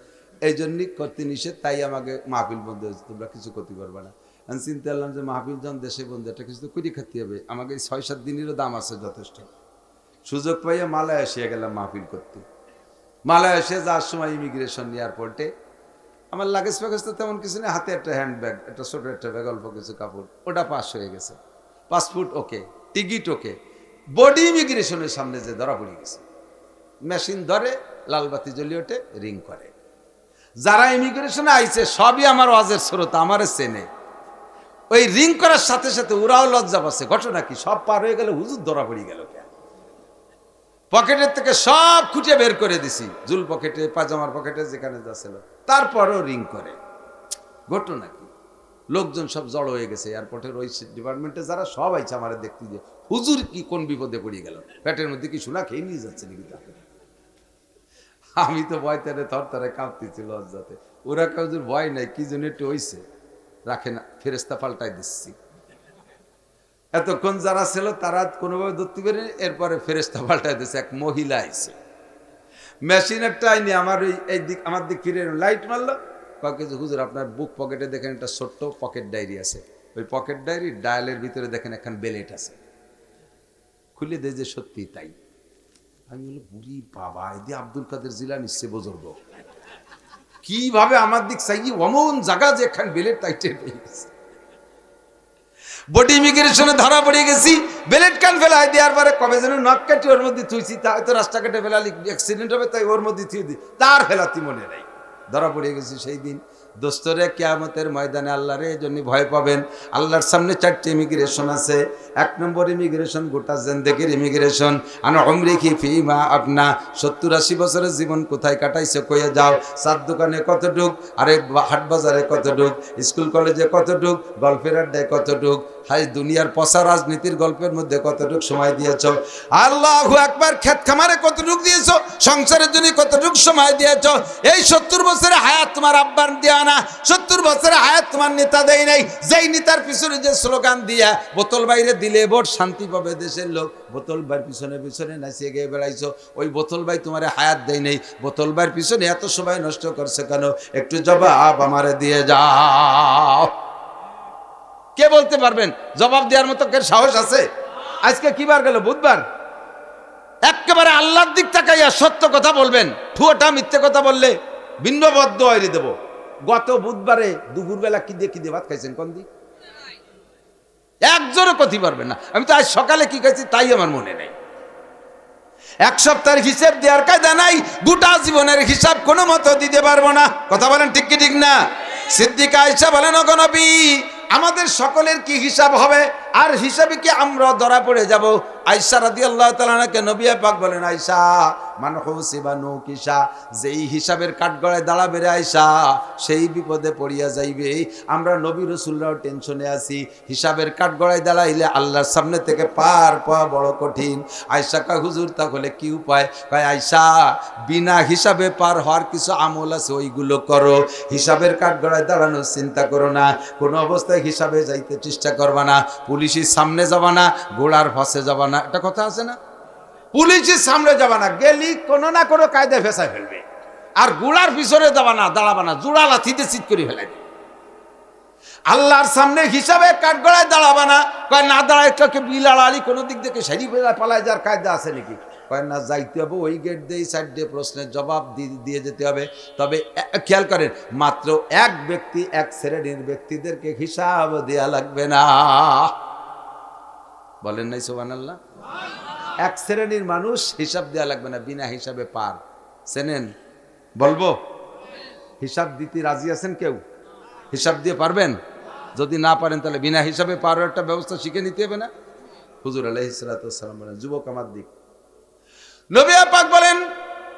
এই জন্যই করতে নিষেধ। তাই আমাকে মাহফিল বন্ধ হয়েছে, তোমরা কিছু করতে পারবে না। আমি চিন্তা করলাম যে মাহফিল যখন দেশে বন্ধ, একটা কিছু তো করি খাতে হবে, আমাকে 6-7 দিনেরও দাম আছে যথেষ্ট। সুযোগ পাইয়া মালয়েশিয়া গেলাম মাহফিল করতে। মালয়েশিয়া যাওয়ার সময় ইমিগ্রেশন এয়ারপোর্টে আমার লাগেজ ফ্যাগেজ তো তেমন কিছু নেই, হাতে একটা হ্যান্ডব্যাগ, একটা ছোটো একটা ব্যাগ, অল্প কিছু কাপড়, ওটা পাস হয়ে গেছে। পাসপোর্ট ওকে, টিকিট ওকে। বডি ইমিগ্রেশনের সামনে যে ধরা পড়ে গেছে, মেশিন ধরে, লালবাতি জ্বলিয়ে ওঠে, রিং করে। যারা ইমিগ্রেশনে আইছে সবই আমার ওয়াজের শ্রোতা, আমারে চেনে। ওই রিং করার সাথে সাথে ওরাও লজ্জা পাচ্ছে। ঘটনা কি, সব পার হয়ে গেলে হুজুর ধরা পড়ে গেল। পকেটের থেকে সব খুঁজে বের করে দিছি, জুল পকেটে, পাজামার পকেটে, যেখানে যাচ্ছিল, তারপরও রিং করে। ঘটনা কি, লোকজন সব জড়ো হয়ে গেছে এয়ারপোর্টের ওই ডিপার্টমেন্টে যারা, সব আইছে আমার দেখতে, যে হুজুর কি কোন বিপদে পড়ে গেল, পেটের মধ্যে কি সোনা খেয়ে নিয়ে যাচ্ছে নাকি তাকে। আমি তো ভয় তারে থরথরে কাঁপতেছি লজ্জাতে। ওরা কাউজুর ভয় নাই, কি জন্য একটু হইছে, রাখে না, ফেরেস্তা পাল্টাই দিচ্ছি। এতক্ষণ যারা ছিল তারা কোনোভাবে ধরতে পারে, এরপরে ফেরেস্তা পাল্টাই দিচ্ছে। এক মহিলা আইছে, মেশিন একটা আইনি আমার এই দিক, আমার দিক ফিরে লাইট মারলো, কাউকে যে হুজুর আপনার বুক পকেটে দেখেন একটা ছোট্ট পকেট ডায়েরি আছে, ওই পকেট ডায়েরি ডায়ালের ভিতরে দেখেন একখান বেলেট আছে। খুলে দেয় যে সত্যি তাই। আমি বলি বুড়ি বাবা, এদি আব্দুল কাদের জিলানী সে বুজুর্গ, কিভাবে আমার দিক চাই অমন জায়গা যে একখান বেলেট তাই টের পেয়ে গেছে। বডি ইমিগ্রেশনে ধরা পড়ে গেছি, বেলেট কান ফেলাই দেওয়ার পরে কবে যেন নখ কাটি ওর মধ্যে থুইছি, তা হয়তো রাস্তাঘাটে ফেলালি অ্যাক্সিডেন্ট হবে, তাই ওর মধ্যে থুই দিই, তার ফেলাতি মনে নাই। ধরা পড়ে গেছি সেই দিন। দোস্তরে কিয়ামতের ময়দানে আল্লাহরে এই জন্য ভয় পাবেন। আল্লাহর সামনে 4টে ইমিগ্রেশন আছে। 1 নম্বর ইমিগ্রেশন গোটা জিন্দেগির ইমিগ্রেশন। আনা উমরিকি ফিমা আপনা, 70-80 বছরের জীবন কোথায় কাটাইছে কইয়া যাও। 4 দোকানে কতটুক, আরে হাট বাজারে কতটুক, স্কুল কলেজে কতটুক, গল্পের আড্ডায় কতটুক, হাই দুনিয়ার পচা রাজনীতির গল্পের মধ্যে কতটুকু সময় দিয়েছো, আল্লাহু আকবার, ক্ষেত খামারে কতটুকু দিয়েছো, সংসারের জন্য কতটুকু সময় দিয়েছো। এই 70 বছরের হায়াত তোমার আব্বার দেয়া না, 70 বছরের হায়াত তোমার নেতা দেয় নাই। যেই নেতার পিছনে যে স্লোগান দিয়া বোতল বাইরে দিলে ভোট শান্তি পাবে দেশের লোক, বোতল বাইর পিছনে পিছনে নাচিয়ে গিয়ে বেড়াইছো, ওই বোতল ভাই তোমার হায়াত দেয় নেই। বোতল বাইর পিছনে এত সময় নষ্ট করছে কেন? একটু জবাব আমারে দিয়ে যাও। কে বলতে পারবেন? জবাব দেওয়ার মতো কে সাহস আছে? আজকে কি বার গেল? বুধবার। একেবারে আল্লাহর দিক তাকাইয়া সত্য কথা বলবেন, ঠুয়োটা মিথ্যে কথা বললে ভিন্নবদ্ধ হয়ে দেব। গত বুধবারে দুপুরবেলা কি দিয়ে ভাত খাইছেন? কোন দিক একজোরও কথি পারবেন না। আমি তো আজ সকালে কি খাইছি তাই আমার মনে নেই। এক সপ্তাহের হিসাব দেওয়ার কায়দা নাই, গোটা জীবনের হিসাব কোনো মতো দিতে পারবো না। কথা বলেন ঠিক কি ঠিক না? সিদ্দিকা আয়েশা বলেন, ওগো নবী, আমাদের সকলের কি হিসাব হবে? আর হিসাবে কি আমরা ধরা পড়ে যাব? আয়েশা রাদিয়াল্লাহু তাআলা আনহাকে নবী পাক বলেন, আয়েশা মান হুসিবা নুকিসা, যেই হিসাবের কাঠগড়ায় দাঁড়াবে রে আয়েশা, সেই বিপদে পড়িয়া যাইবে। আমরা নবী রাসূলরাও টেনশনে আছি, হিসাবের কাঠগড়ায় দাঁড়াইলে আল্লাহর সামনে থেকে পার পাওয়া বড় কঠিন। আয়েশা কয়, হুজুর তাহলে কি উপায়? কয়, আয়েশা বিনা হিসাবে পার হওয়ার কিছু আমল আছে, ওইগুলো করো। হিসাবের কাঠগড়ায় দাঁড়ানোর চিন্তা করো না, কোনো অবস্থায় হিসাবে যাইতে চেষ্টা করবা না, পুলিশের সামনে যাবা না, গোড়ার ফাঁসে যাবা না। একটা কথা আছে না, পুলিশের সামনে যাবা না, গেলি কোনো না কোনো কায়দায় ফেসায় ফেলবে। আর গোড়ার পিছনে যাবা না, দাঁড়াবা না, জোড়া লাথিতে চিৎ করে ফেলাবে। আল্লাহর সামনে হিসাবে কাঠগড়ায় দাঁড়াবা না। কয় না দাঁড়ায় কাকে বিলাড়ালি কোনো দিক থেকে সারি ফেলা পালায় যার কায়দা আছে নাকি? কয় না, যাইতে হবে ওই গেট দিয়ে সাইড দিয়ে, প্রশ্নের জবাব দিয়ে যেতে হবে। তবে খেয়াল করেন, মাত্র এক ব্যক্তি, এক শ্রেণীর ব্যক্তিদেরকে হিসাব দেয়া লাগবে না। বলেন নাই সুবহানাল্লাহ? এক শ্রেণীর মানুষ হিসাব দেওয়া লাগবে না, বিনা হিসাবে পার। চেনেন? বলবো হিসাব দিতে রাজি আছেন কেউ? হিসাব দিয়ে পারবেন? যদি না পারেন তাহলে বিনা হিসাবে পারার একটা ব্যবস্থা শিখে নিতে হবে না? হুজুর আলাইহিস সালাতু ওয়াস সালাম বলেন, যুবক আমার দিক, নবী পাক বলেন,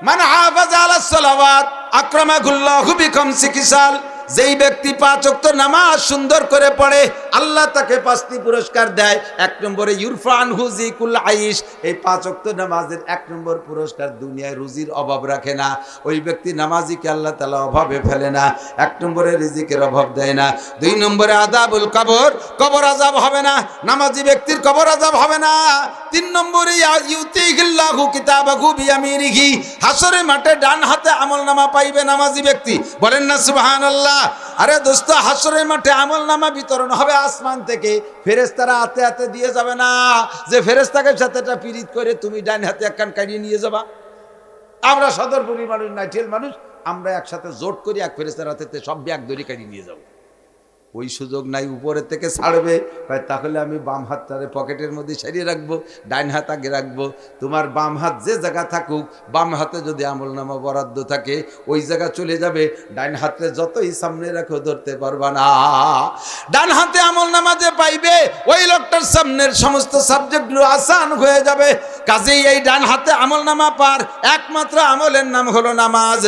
মান হাফাযা আলাস সালাওয়াত আকরামাহুল্লাহু বিখামসি খিসাল, যেই ব্যক্তি 5 ওয়াক্ত নামাজ সুন্দর করে পড়ে আল্লাহ তাকে 5টি পুরস্কার দেয়। 1 নম্বরে ইউরফা আনহু যিকুল আইশ, এই 5 ওয়াক্ত নামাজের 1 নম্বর পুরস্কার, দুনিয়ায় রুজির অভাব রাখে না। ওই ব্যক্তি নামাজিকে আল্লাহ তাআলা অভাবে ফেলে না, 1 নম্বরে রিজিকের অভাব দেয় না। 2 নম্বরে আযাবুল কবর, কবর আযাব হবে না, নামাজি ব্যক্তির কবর আযাব হবে না। 3 নম্বরে ইউতিহিল্লাহু কিতাবাহু বিয়ামিনিহি, হাসরের মাঠে ডান হাতে আমলনামা পাইবে নামাজি ব্যক্তি। বলেন না সুবহানাল্লাহ? আরে দোস্ত, হাসরের মাঠে আমলনামা বিতরণ হবে আসমান থেকে, ফেরেশতারা হাতে হাতে দিয়ে যাবে না, যে ফেরেশতাকে সাথেটা পিরিত করে তুমি ডান হাতে একখান কাটিয়ে নিয়ে যাবা। আমরা সদরপুরি মানুষ, নাইটেল মানুষ, আমরা একসাথে জোট করি এক ফেরেশতার হাতে সব ব্যাগ দড়ি কাটিয়ে নিয়ে যাবো। ওই সুযোগ নাই, উপরের থেকে ছাড়বে। তাহলে আমি বাম হাতটারে পকেটের মধ্যে সারিয়ে রাখবো, ডাইন হাত আগে রাখবো। তোমার বাম হাত যে জায়গা থাকুক, বাম হাতে যদি আমলনামা বরাদ্দ থাকে ওই জায়গা চলে যাবে, ডাইন হাতে যতই সামনে রাখো ধরতে পারবা না। ডান হাতে আমলনামা যে পাইবে ওই লোকটার সামনের সমস্ত সাবজেক্টগুলো আসান হয়ে যাবে। কাজেই এই ডান হাতে আমলনামা পার একমাত্র আমলের নাম হলো নামাজ।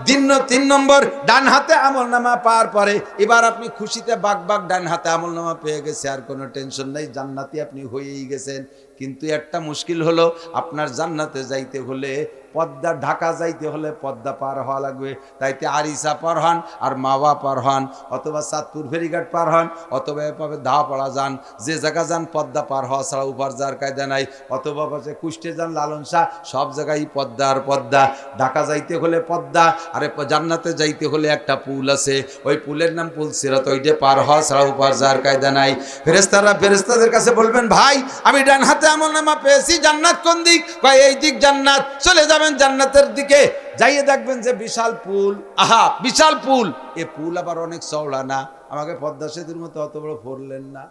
3 নম্বর, ডান হাতে আমলনামা পার পরে এবার আপনি খুশিতে বাগ ডান হাতে আমলনামা পেয়ে গেছে, আর কোনো টেনশন নাই, জান্নাতি আপনি হয়েই গেছেন। কিন্তু একটা মুশকিল হলো, আপনার জান্নাতে যাইতে হলে, পদ্মা ঢাকা যাইতে হলে পদ্মা পার হওয়া লাগবে। তাইতে আরিসা পার হন আর মাওয়া পার হন, অথবা চাঁদপুর ফেরিঘাট পার হন, অথবা এভাবে ধাপাড়া যান, যে জায়গা যান পদ্মা পার হওয়া ছাড়া উপার যাওয়ার কায়দা নাই। অথবা পাশে কুষ্টে যান, লালন শাহ, সব জায়গায় পদ্মা আর পদ্মা। ঢাকা যাইতে হলে পদ্মা, আরে জান্নাতে যাইতে হলে একটা পুল আছে, ওই পুলের নাম পুল সিরাত, ওইটা পার হওয়া ছাড়া উপার যাওয়ার কায়দা নাই। ফেরেশতারা ফেরেশতাদের কাছে বলবেন, ভাই আমি ডান হাতে আমলনামা পেয়েছি, জান্নাত কোন দিক? ভাই এই দিক জান্নাত। চলে যাবেন জান্নাতের দিকে, যাইয়ে দেখবেন যে বিশাল পুল। আহা, বিশাল পুল! এ পুল আবার অনেক চওড়া না, আমাকে পদ্মা সেতুর মতো অত বড় ফোরলেন না।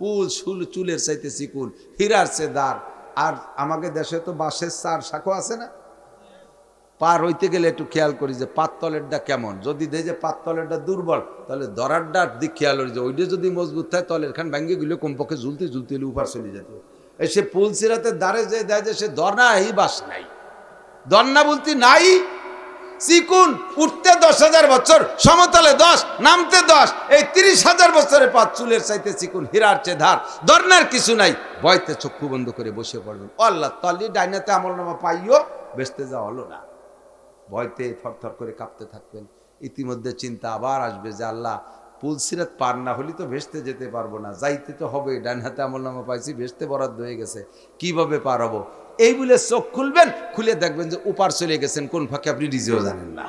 পুল চুলের চাইতে চিকুন, হীরার চেয়ে দাঁড়। আর আমাকে দেশে তো বাঁশের 4 শাখো আছে না, পার হইতে গেলে একটু খেয়াল করি যে পাততলেরটা কেমন। যদি দেখে যে পাততলেরটা দুর্বল, তাহলে দরারটার দিক খেয়াল করি যে ওইটা যদি মজবুত থাকে তলের খান ভেঙে গেলে কমপক্ষে ঝুলতে ঝুলতে উপর চলে যেত। সে পুল সিরাতের দ্বারে যে দেয় যে সে দর নাই, বাস নাই, দর না বলতে নাই। চিকুন, উঠতে 10,000 বছর, সমতলে 10, নামতে 10, এই 30,000 বছরের পথ চুলের চাইতে চিকুন, হীরার চেয়ে ধার, ধরনার কিছু নাই। ভয়তে চক্ষু বন্ধ করে বসে পড়বেন। আল্লাহ তালি ডাইনাতে আমলনামা পাইও, বেচতে যাওয়া হলো না। ভয়তে থরথর করে কাঁপতে থাকবেন। ইতিমধ্যে চিন্তা আবার আসবে যে আল্লাহ, পুলসিরাত পার না হলে তো ভেস্তে যেতে পারবো না, যাইতে তো হবে, ডান হাতে আমলনামা পাইছি, ভেস্তে বরাদ্দ হয়ে গেছে, কিভাবে পার হবো? এই বলে চোখ খুলবেন, খুলে দেখবেন যে উপার চলে গেছেন, কোন ফাঁকে আপনি নিজেও জানেন না।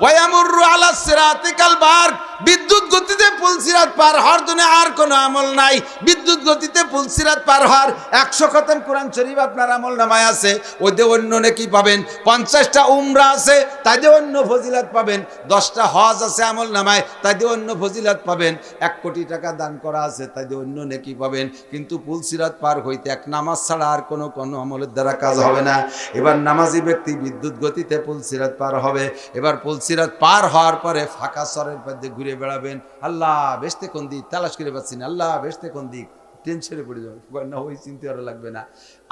ওয়ায়ামুরু আলা সিরাতিকাল বারক, বিদ্যুৎ গতিতে পুলসিরাত পার হওয়ার জন্য আর কোনো আমল নাই। বিদ্যুৎ গতিতে পুলসিরাত পার হওয়ার 100 খতম কোরআন শরীফ আপনার আমল নামায় আছে, ওইতে অন্য নেকি পাবেন। 50টা উমরা আছে, তাই দিয়ে অন্য ফজিলত পাবেন। 10টা হজ আছে আমল নামায়, তাই দিয়ে অন্য ফজিলত পাবেন। 1 কোটি টাকা দান করা আছে, তাই দিয়ে অন্য নেকি পাবেন। কিন্তু পুলসিরাত পার হইতে এক নামাজ ছাড়া আর কোনো আমলের দ্বারা কাজ হবে না। এবার নামাজি ব্যক্তি বিদ্যুৎ গতিতে পুলসিরাত পার হবে। এবার পুলসিরাত পার হওয়ার পরে ফাঁকা সরের মধ্যে ঘুরে বেড়াবেন, আল্লাহ বেহেশতে কোন দিক, তালাশ করে পাচ্ছি না, আল্লাহ বেহেশতে কোন দিক। টেনশনে পড়ে যাবে না, ওই চিন্তা আরো লাগবে না,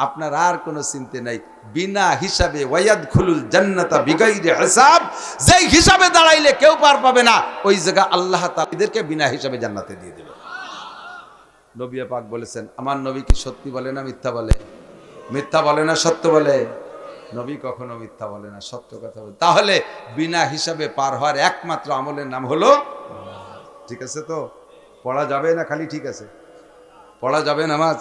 আপনার আর কোনো চিন্তা নাই। বিনা হিসাবে ওয়ায়াদখুলুল জান্নাতা বিগাইরি হিসাব, যেই হিসাবে দাঁড়াইলে কেউ পার পাবে না, ওই জায়গা আল্লাহ তাআলা এদেরকে বিনা হিসাবে জান্নাতে দিয়ে দেবে। নবী পাক বলেছেন, আমার নবী কি সত্যি বলে না মিথ্যা বলে? মিথ্যা বলে না সত্য বলে? নবী কখনো মিথ্যা বলে না, সত্য কথা বলে। তাহলে বিনা হিসাবে পার হওয়ার একমাত্র আমলের নাম হলো, ঠিক আছে তো? পড়া যাবে না খালি ঠিক আছে? পড়া যাবে নামাজ?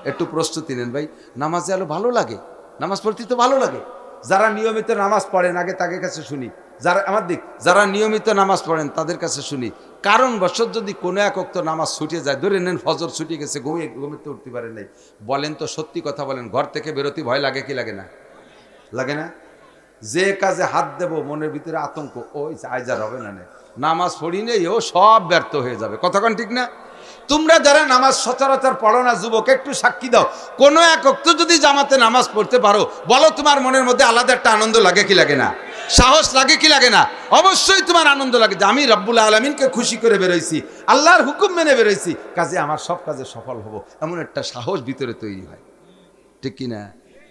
একটু প্রস্তুতি নেন ভাই। নামাজে আলো ভালো লাগে, নামাজ পড়তে তো ভালো লাগে। যারা নিয়মিত নামাজ পড়েন আগে তাদের কাছে শুনি, যারা নিয়মিত নামাজ পড়েন তাদের কাছে শুনি। কারণ বশত যদি কোনো এক ওয়াক্ত নামাজ ছুটে যায়, ধরে নেন ফজর ছুটে গেছে, ঘুমিতে উঠতে পারে নাই, বলেন তো সত্যি কথা বলেন, ঘর থেকে বেরোতে ভয় লাগে কি লাগে না? লাগে না? যে কাজে হাত দেব মনের ভিতরে আতঙ্ক, ওই আইজার হবে না, নামাজ পড়ি নেই, ও সব ব্যর্থ হয়ে যাবে। কতক্ষণ ঠিক না? তোমরা যারা নামাজ সচরাচর পড়ো না যুবক, একটু সাক্ষী দাও, কোনো এক ওয়াক্ত যদি জামাতে নামাজ পড়তে পারো, বলো তোমার মনের মধ্যে আলাদা একটা আনন্দ লাগে কি লাগে না? সাহস লাগে কি লাগে না? অবশ্যই তোমার আনন্দ লাগে যে আমি রব্বুল আলামিনকে খুশি করে বেরোইছি, আল্লাহর হুকুম মেনে বেরোইছি, কাজে আমার সব কাজে সফল হব, এমন একটা সাহস ভিতরে তৈরি হয়, ঠিক কিনা?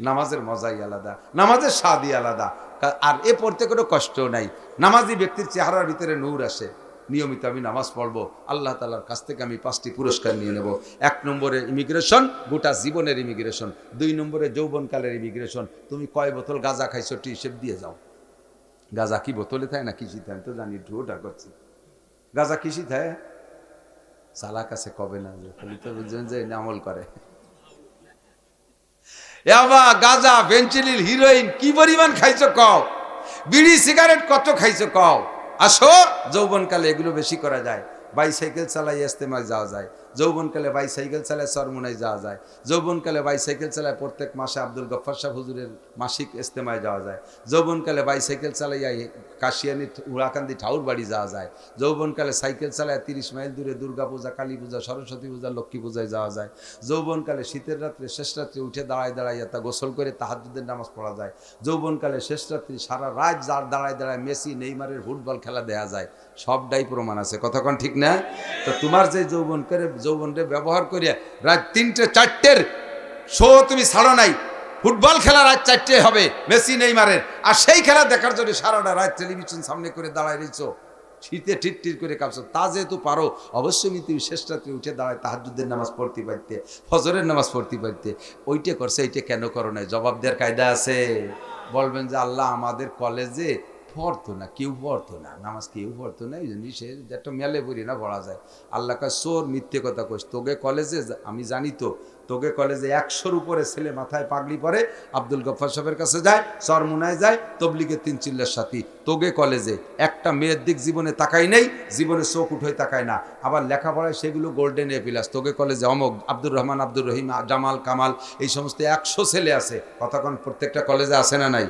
নামাজের মজাই আলাদা, নামাজের স্বাদই আলাদা। আর এ পড়তে কোনো কষ্ট নাই। নামাজি ব্যক্তির চেহারার ভিতরে নূর আসে। নিয়মিত আমি নামাজ পড়বো, আল্লাহ তাআলার কাছ থেকে আমি 5টি পুরস্কার নিয়ে নেব। 1 নম্বরে ইমিগ্রেশন, গোটা জীবনের ইমিগ্রেশন। 2 নম্বরে যৌবনকালের ইমিগ্রেশন। তুমি কয় বোতল গাঁজা খাইছো টি হিসেব দিয়ে যাও। গাঁজা কি বোতলে থাকে না কিসি থাকে? তো জানি, ঢোটা করছি। গাঁজা কিসি থাকে? চালা কাছে কবে না, তো বুঝছেন যে আমল করে। ইয়াবা, গাঁজা, ফেন্সিডিল, হিরোইন কি পরিমাণ খাইছো কও? বিড়ি সিগারেট কত খাইছো কও? আসো, যৌবনকালে এগুলো বেশি করা যায়। বাইসাইকেল চালাই ইস্তেমায় যাওয়া যায়, যৌবনকালে বাইসাইকেল চালায় চরমুনায় যাওয়া যায়, যৌবনকালে বাইসাইকেল চালায় প্রত্যেক মাসে আব্দুল গফফার সাহেব হুজুরের মাসিক ইস্তেমায় যাওয়া যায়, যৌবনকালে বাইসাইকেল চালাইয়া কাশিয়ানি উড়াকান্দি ঠাউর বাড়ি যাওয়া যায়, যৌবনকালে সাইকেল চালায় 30 মাইল দূরে দুর্গা পূজা, কালী পূজা, সরস্বতী পূজা, লক্ষ্মী পূজায় যাওয়া যায়, যৌবনকালে শীতের রাত্রে শেষ রাত্রে উঠে দাঁড়ায় তা গোসল করে তাহাজ্জুদের নামাজ পড়া যায়, যৌবনকালে শেষ রাত্রি সারা রাত দাঁড়ায় মেসি নেইমারের ফুটবল খেলা দেয়া যায়। সবটাই প্রমাণ আছে। কতক্ষণ ঠিক না? তো তোমার যে যৌবনকে ব্যবহার করিয়া রাত 3টে 4টের শো তুমি ছাড়ো নাই, ফুটবল খেলা রাত 4টে হবে মেসি নেইমারের, আর সেই খেলা দেখার জন্য সারাটা রাত টেলিভিশন সামনে করে দাঁড়ায় রয়েছো, শীতে ঠির করে কাঁপছো। তা যেহেতু পারো, অবশ্যই তুমি শেষ রাত্রে উঠে দাঁড়ায় তাহাজ্জুদের নামাজ পড়তে পারতে, ফজরের নামাজ পড়তে পারতে। ওইটা করছে, এইটা কেন করো নাই? জবাব দেওয়ার কায়দা আছে। বলবেন যে আল্লাহ আমাদের কলেজে পড়তো না, কেউ পড়তো না, নামাজ কেউ পড়তো না, এই জন্য সে একটা মেলে পড়ি না পড়া যায়। আল্লাহ কয় চোর, মিথ্যে কথা কইস। তোকে কলেজে আমি জানি তো, তোকে কলেজে 100-র উপরে ছেলে মাথায় পাগড়ি পরে আব্দুল গফফার সাহেবের কাছে যায়, চরমুনায় যায়, তবলিগের 3 চিল্লার সাথী। তোকে কলেজে একটা মেয়ের দিক জীবনে তাকাই নেই, জীবনে চোখ উঠে তাকায় না, আবার লেখাপড়ায় সেগুলো গোল্ডেন এ প্লাস। তোকে কলেজে অমক আব্দুর রহমান, আব্দুর রহিম, জামাল, কামাল, এই সমস্ত 100 ছেলে আছে। কতক্ষণ প্রত্যেকটা কলেজে আছে না নাই?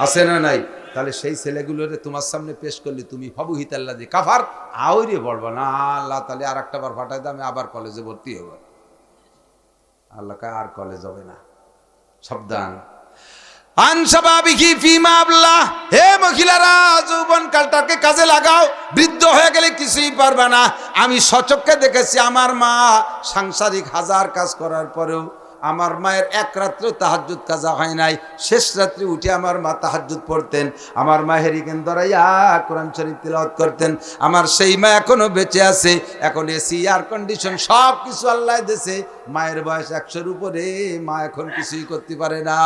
আছে না নাই? তাহলে সেই ছেলেগুলোরে তোমার সামনে পেশ করলে তুমি হবু হিতাল্লা দিয়ে কাফার আউরে বলবো না, আল্লাহ তাহলে আর একটা বার ফাটাই দাও, আমি আবার কলেজে ভর্তি হবো। আল্লাহ আর কলেজ হবে না, সাবধান। হে মহিলারা, যৌবন কালটাকে কাজে লাগাও, বৃদ্ধ হয়ে গেলে কিছুই পারবে না। আমি সচক্ষে দেখেছি আমার মা সাংসারিক 1000 কাজ করার পরেও আমার মায়ের এক রাত্র তাহাজ্জুদ কাজা হয় নাই, শেষ রাত্রে উঠে আমার মা তাহাজ্জুদ পড়তেন, আমার মা হেরিকেন ধরাইয়া কোরআন শরীফ তিলাওয়াত করতেন। আমার সেই মা এখনো বেঁচে আছে, এখন এসি এয়ার কন্ডিশন সব কিছু আল্লাহ দিয়েছে। মায়ের বয়স 100-র উপরে, মা এখন কিছুই করতে পারে না,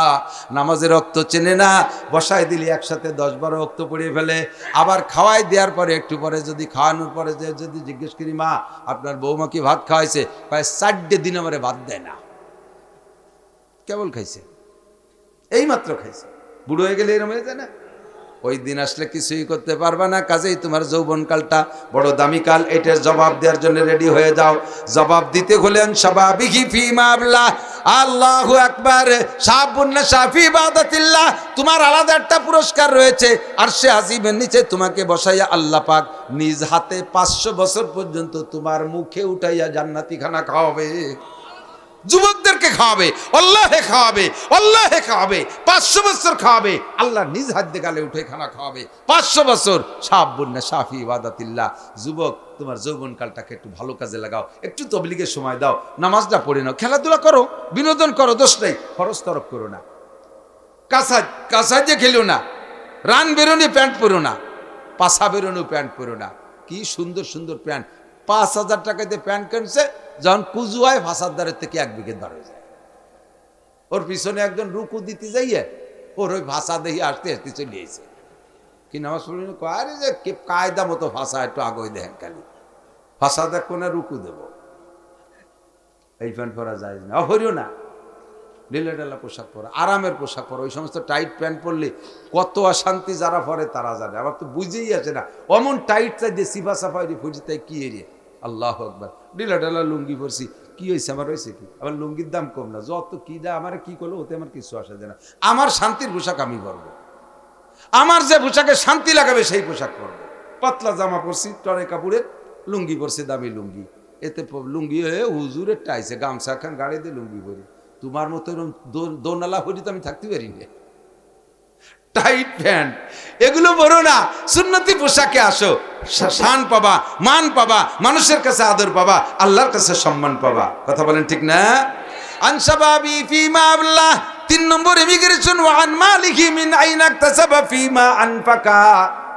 নামাজের রক্ত চেনে না, বসায় দিলে একসাথে 10-12 রক্ত পড়িয়ে ফেলে। আবার খাওয়াই দেওয়ার পরে একটু পরে যদি খাওয়ানোর পরে যদি জিজ্ঞেস করি মা আপনার বৌমা কি ভাত খাওয়াইছে, প্রায় 4 দিন আমারে ভাত দেয় না, কেবল খাইছে, এই মাত্র খাইছে। বুড়ো হয়ে গেলে এরম হয়ে যায় না? ওই দিন আসলে কিছুই করতে পারবা না। কাজেই তোমার যৌবনকালটা বড় দামি কাল, এটার জবাব দেওয়ার জন্য রেডি হয়ে যাও। জবাব দিতে হলেন শাবাবিহি ফি মাবলা, আল্লাহু আকবার, শাবুন্না শাফি ইবাদাতিল্লাহ। তোমার আলাদা একটা পুরস্কার রয়েছে, আরশে আজিমের নিচে তোমাকে বসাইয়া আল্লাহ পাক নিজ হাতে 500 বছর পর্যন্ত তোমার মুখে উঠাইয়া জান্নাতি খানা খাওয়াবে। যুবকদেরকে খাওয়াবে, আল্লাহে খাওয়াবে, আল্লাহে খাওয়াবে, 500 বছর খাওয়াবে, আল্লাহ নিজ হাত দিয়ে গালে উঠে খানা খাওয়াবে 500 বছর। শাবুন্না শাফি ইবাদাতিল্লাহ। যুবক, তোমার যৌবনকালটাকে একটু ভালো কাজে লাগাও, একটু তবলিগের সময় দাও, নামাজটা পড়ে নাও, খেলাধুলা করো, বিনোদন করো, দোষ নেই, খরচ তরফ করো না, কাসাজে খেলো না, রান বেরোনি প্যান্ট পরো না, পাশা বেরোনো প্যান্ট পরো না। কি সুন্দর সুন্দর প্যান্ট, 5,000 টাকা দিয়ে প্যান্ট কিনছে, যখন কুজু হয় ভাষাদারের থেকে 1 বিঘে বার হয়ে যায়। ওর পিছনে একজন রুকু দিতে যাইয়ে ওর ওই ভাষা দেখি আসতে আসতে চলে এসে কি নামাজ পড়ি না, আরে যে কায়দা মতো ভাষা একটু আগে দেখেন, খালি ভাষা দেখ কোনে রুকু দেব, এই প্যান্ট পরা যায় না, হরিও না, ঢিলে ঢালা পোশাক পরা, আরামের পোশাক পরা। ওই সমস্ত টাইট প্যান্ট পরলে কত অশান্তি যারা পরে তারা জানে। আবার তো বুঝেই আছে না, অমন টাইট চাই যে সিফা সাফাই ফুজি তাই কি এরিয়ে, আল্লাহ আকবার, ঢিলা ঢালা লুঙ্গি পরছি, কি হয়েছে আমার, হয়েছে কি, আবার লুঙ্গির দাম কম না, যত কি দা আমার কি করলো ওতে আমার কিছু আসা যায় না। আমার শান্তির পোশাক আমি পরবো, আমার যে পোশাকে শান্তি লাগাবে সেই পোশাক পরবো। পাতলা জামা পরছি, টরে কাপড়ের লুঙ্গি পরছি, দামি লুঙ্গি, এতে লুঙ্গি হয়ে হুজুরের টাইছে, গামছা খান গাড়ি দিয়ে লুঙ্গি পরি। তোমার মতো দোনালা হরি তো আমি থাকতে পারি না। টাইট প্যান্ট এগুলো বড় না, সুন্নতি পোশাকে আসো, শান পাবা, মান পাবা, মানুষের কাছে আদর পাবা, আল্লাহর কাছে সম্মান পাবা। কথা বলেন ঠিক না? আনসাবাবি ফিমা আল্লাহ। 3 নম্বর ইমিগ্রেশন, ওয়ান মালিহি মিন আইনা ইকতাসাবা ফিমা আনফাকা।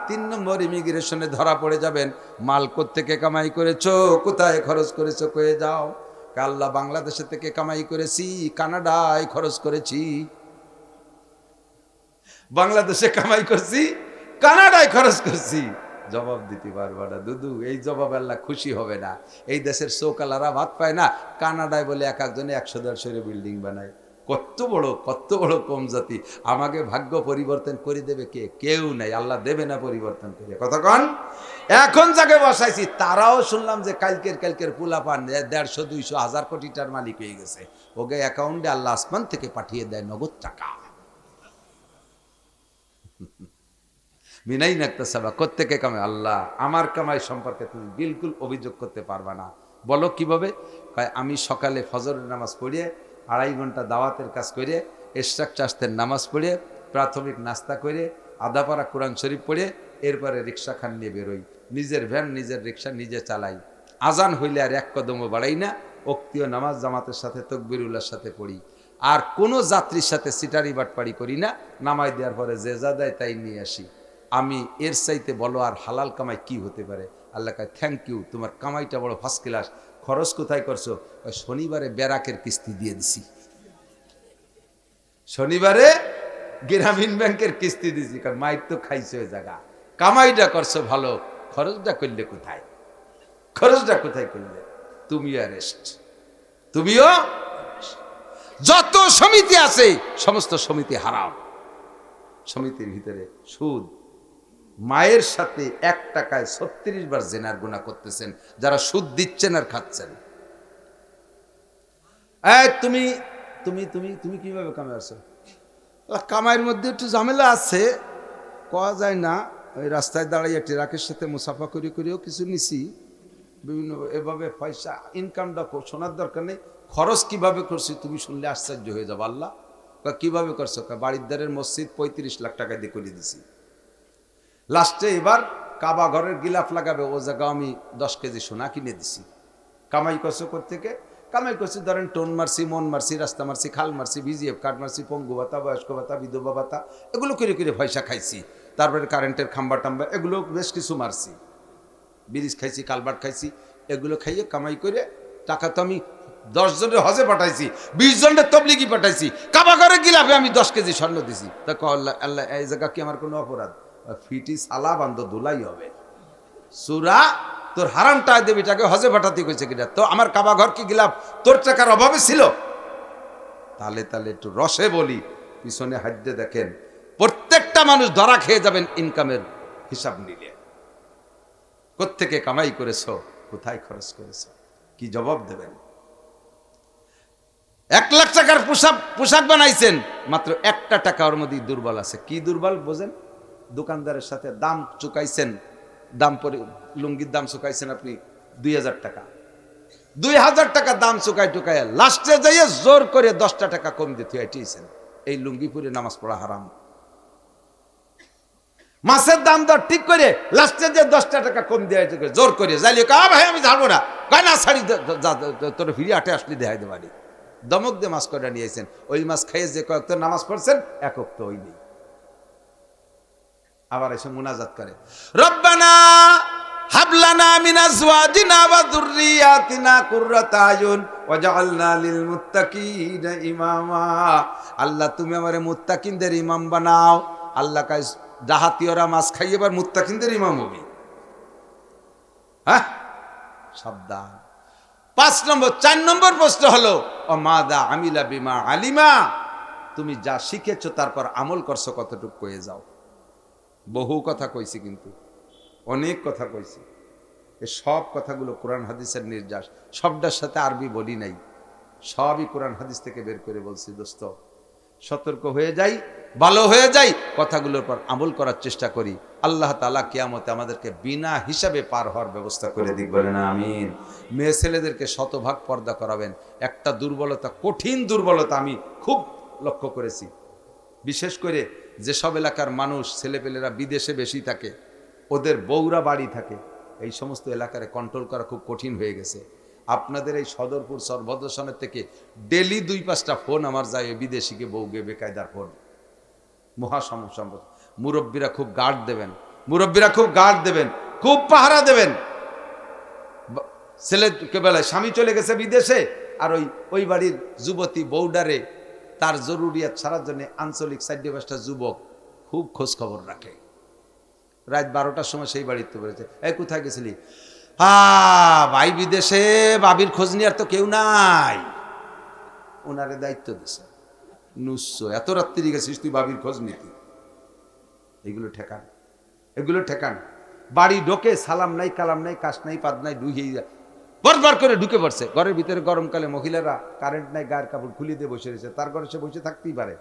3 নম্বর ইমিগ্রেশনে ধরা পড়ে যাবেন, মাল কোত্থেকে কামাই করেছো, কোথায় খরচ করেছো, কয়ে যাও। আল্লাহ বাংলাদেশে থেকে কামাই করেছি, কানাডায় খরচ করেছি, বাংলাদেশে কামাই করছি, কানাডায় খরচ করছি। জবাব দিতে পারবা না দুদু, এই জবাব আল্লাহ খুশি হবে না। এই দেশের চৌকালারা ভাত পায় না, কানাডায় বলে এক একজনে 100-150 বিল্ডিং বানায়। কত বড় কম জাতি। আমাকে ভাগ্য পরিবর্তন করে দেবে কে? কেউ নাই, আল্লাহ দেবে না পরিবর্তন করে। কতক্ষণ এখন যাকে বসাইছি তারাও শুনলাম যে কালকের পোলাপান 150-200-1000 কোটিটার মালিক হয়ে গেছে। ওকে অ্যাকাউন্টে আল্লাহ আসমান থেকে পাঠিয়ে দেয় নগদ টাকা। মিনাই নাকতা সাবা, কোত্থেকে কামাই? আল্লাহ, আমার কামাই সম্পর্কে তুমি বিলকুল অভিযোগ করতে পারবা না। বলো কিভাবে? আমি সকালে ফজরের নামাজ পড়িয়ে 2.5 ঘন্টা দাওয়াতের কাজ করে, ইশরাক চাষতের নামাজ পড়ে, প্রাথমিক নাস্তা করে, আধাপাড়া কোরআন শরীফ পড়ে, এরপরে রিক্সা খান নিয়ে বেরোই, নিজের ভ্যান নিজের রিক্সা নিজে চালাই। আজান হইলে আর 1 কদমও বাড়াই না, ওক্তীয় নামাজ জামাতের সাথে তকবিরুল্লাহর সাথে পড়ি। আর কোনো যাত্রীর সাথে সিটারি বাটপাড়ি করি না। নামাই দেওয়ার পরে যে যা দেয় তাই নিয়ে আসি। আমি এর চাইতে বলো আর হালাল কামাই কি হতে পারে? আল্লাহ কয় থ্যাংক ইউ, তোমার কামাইটা বড় ফার্স্ট ক্লাস। খরচ কোথায় করছো? শনিবারে ব্যারাকের কিস্তি দিয়ে দিছি, শনিবারে গ্রামীণ ব্যাংকের কিস্তি দিছি, কারণ মাইর তো খাইছে ওই জায়গা। কামাইটা করছো ভালো, খরচটা করলে কোথায়? খরচটা কোথায় করলে? তুমিও অ্যারেস্ট, তুমিও। যত সমিতি আছে সমস্ত সমিতি হারাম। সমিতির ভিতরে সুদ, মায়ের সাথে 1 টাকায় 36 বার জেনার গুনাহ করতেছেন যারা সুদ দিচ্ছেন আর খাচ্ছেন। তুমি তুমি তুমি তুমি কিভাবে কামাই আসছো? কামাইয়ের মধ্যে একটু ঝামেলা আছে, কওয়া যায় না। ওই রাস্তায় দাঁড়াইয়া ট্রাকের সাথে মুসাফা করেও কিছু নিছি, বিভিন্ন এভাবে পয়সা ইনকামটা শোনার দরকার নেই। খরচ কিভাবে করছি তুমি শুনলে আশ্চর্য হয়ে যাবো। আল্লাহ কিভাবে করছো? বাড়ির দ্বারের মসজিদ 35 লাখ টাকা দিয়ে করে দিছি। লাস্টে এবার কাবা ঘরের গিলাফ লাগাবে, ও জায়গা আমি 10 কেজি সোনা কিনে দিছি। কামাই করছো কোত্থেকে? কামাই করছি, ধরেন টোন মারছি, মন মারছি, রাস্তা মারছি, খাল মারছি, বিজিএফ কার্ড মারছি, পঙ্গু ভাতা, বয়স্ক ভাতা, বিধবা ভাতা, এগুলো করে করে পয়সা খাইছি। তারপরে কারেন্টের খাম্বা টাম্বা এগুলো বেশ কিছু মারছি, ব্রিজ খাইছি, কালভার্ট খাইছি, এগুলো খাইয়ে কামাই করে টাকা তো আমি 10 জনের হজে পাঠাইছি, 20 জনের তবলিগি পাঠাইছি, কাবা ঘরে গিলাফে আমি 10 কেজি স্বর্ণ দিছি। তা আল্লাহ আল্লাহ এই জায়গা কি আমার কোনো অপরাধ? ফিটি সালা বান্ধ ধুলাই হবে। সুরা তোর হারামটা দেবীটাকে হজে পাঠাতে কইছে কিনা? তো আমার কাবা ঘর কি গিলাফ তোর টাকার অভাবে ছিল? তালে তালে একটু রসে বলি, পিছনে হাড্ডে দেখেন প্রত্যেকটা মানুষ ধরা খেয়ে যাবেন ইনকামের হিসাব নিলে। কোত্থেকে কামাই করেছো, কোথায় খরচ করেছো, কি জবাব দেবেন? 1 লাখ টাকার পোশাক বানাইছেন, মাত্র 1টা টাকা ওর মধ্যে দুর্বল আছে। কি দুর্বল বোঝেন? দোকানদারের সাথে দাম চুকাইছেন, দাম পরে লুঙ্গির দাম চুকাইছেন আপনি 2000 টাকা, 2000 টাকা দাম চুকাই টুকাই লাস্টে যাইয়ে জোর করে 10টা টাকা কম দিতে হইতেছেন। এই লুঙ্গি পরে নামাজ পড়া হারাম। মাছের দাম দর ঠিক করে লাস্টে যে 10টা টাকা কম দিয়ে জোর করে যাইলে ভাই আমি ছাড়বো না, না ছাড়ি, তোর ফিরে আটে আসলে দেখাই দে বাড়ি, দমক দিয়ে মাছ করে নিয়েছেন। ওই মাছ খাইয়ে যে কয়েক নামাজ পড়ছেন, একক তো ওই নেই। আবার এসে মুনাজাত করে, রব্বানা হাবলানা মিন আজওয়াজিনা ওয়া যুররিয়াতিনা কুররাতা আয়ুন ওয়াজআলনা লিল মুত্তাকিনা ইমামা। আল্লাহ তুমি আমারে মুত্তাকিনদের ইমাম বানাও। আল্লাহ কাই ডাহাতিওরা মাছ খাই এবার মুত্তাকিনদের ইমাম হবে? হ্যাঁ, সাবধান। 4 নম্বর প্রশ্ন হলো অমাদা আমিলা বিমা আলিমা, তুমি যা শিখেছো তারপর আমল করছো কতটুকু কয়ে যাও। বহু কথা কইছি, কিন্তু অনেক কথা কইছি, এই সব কথাগুলো কোরআন হাদিসের নির্যাস, সবটার সাথে আরবি বলি নাই, সবই কোরআন হাদিস থেকে বের করে বলছি। দোস্ত সতর্ক হয়ে যাই, ভালো হয়ে যাই, কথাগুলোর পর আমল করার চেষ্টা করি। আল্লাহ তাআলা কিয়ামতে আমাদেরকে বিনা হিসাবে পার হওয়ার ব্যবস্থা করে দিক, বলেন আমিন। মেয়ে ছেলেদেরকে শতভাগ পর্দা করাবেন। একটা দুর্বলতা, কঠিন দুর্বলতা আমি খুব লক্ষ্য করেছি, বিশেষ করে যেসব এলাকার মানুষ ছেলেপেলেরা বিদেশে বেশি থাকে, ওদের বউরা বাড়ি থাকে, এই সমস্ত এলাকারে কন্ট্রোল করা খুব কঠিন হয়ে গেছে। আপনাদের এই সদরপুর সর্বদর্শনের থেকে ডেলি 2-5টা ফোন আমার যায় বিদেশিকে বউকে বেকায়দার ফোন। মহা সমস্যা। মুরব্বীরা খুব গার্ড দেবেন, মুরব্বীরা খুব গার্ড দেবেন, খুব পাহারা দেবেন। ছেলেকে বেলায় স্বামী চলে গেছে বিদেশে, আর ওই বাড়ির যুবতী বউডারে তার জরুরিয়াত ছাড়ার জন্য আঞ্চলিক 4-5টা যুবক খুব খোঁজ খবর রাখে। রাত 12টার সময় সেই বাড়িতে বলেছে, এই কোথায় গেছিলি? ভাই বিদেশে, বাবির খোঁজ নেওয়ার তো কেউ নাই। ওনারে দায়িত্ব দিছে, নুসো এত রাত্রি গেছিস তুই বাবির খোঁজ নিতি? এগুলো ঠেকান, এগুলো ঠেকান। বাড়ি ঢোকে সালাম নাই, কালাম নাই, কাশ নাই, পাদ নাই, বরবার করে ঢুকে পড়ছে ঘরের ভিতরে। গরমকালে মহিলারা কারেন্ট নাই, গায়ের কাপড় খুলে দিয়ে বসে রয়েছে, তার ঘরে সে বসে থাকতেই পারে।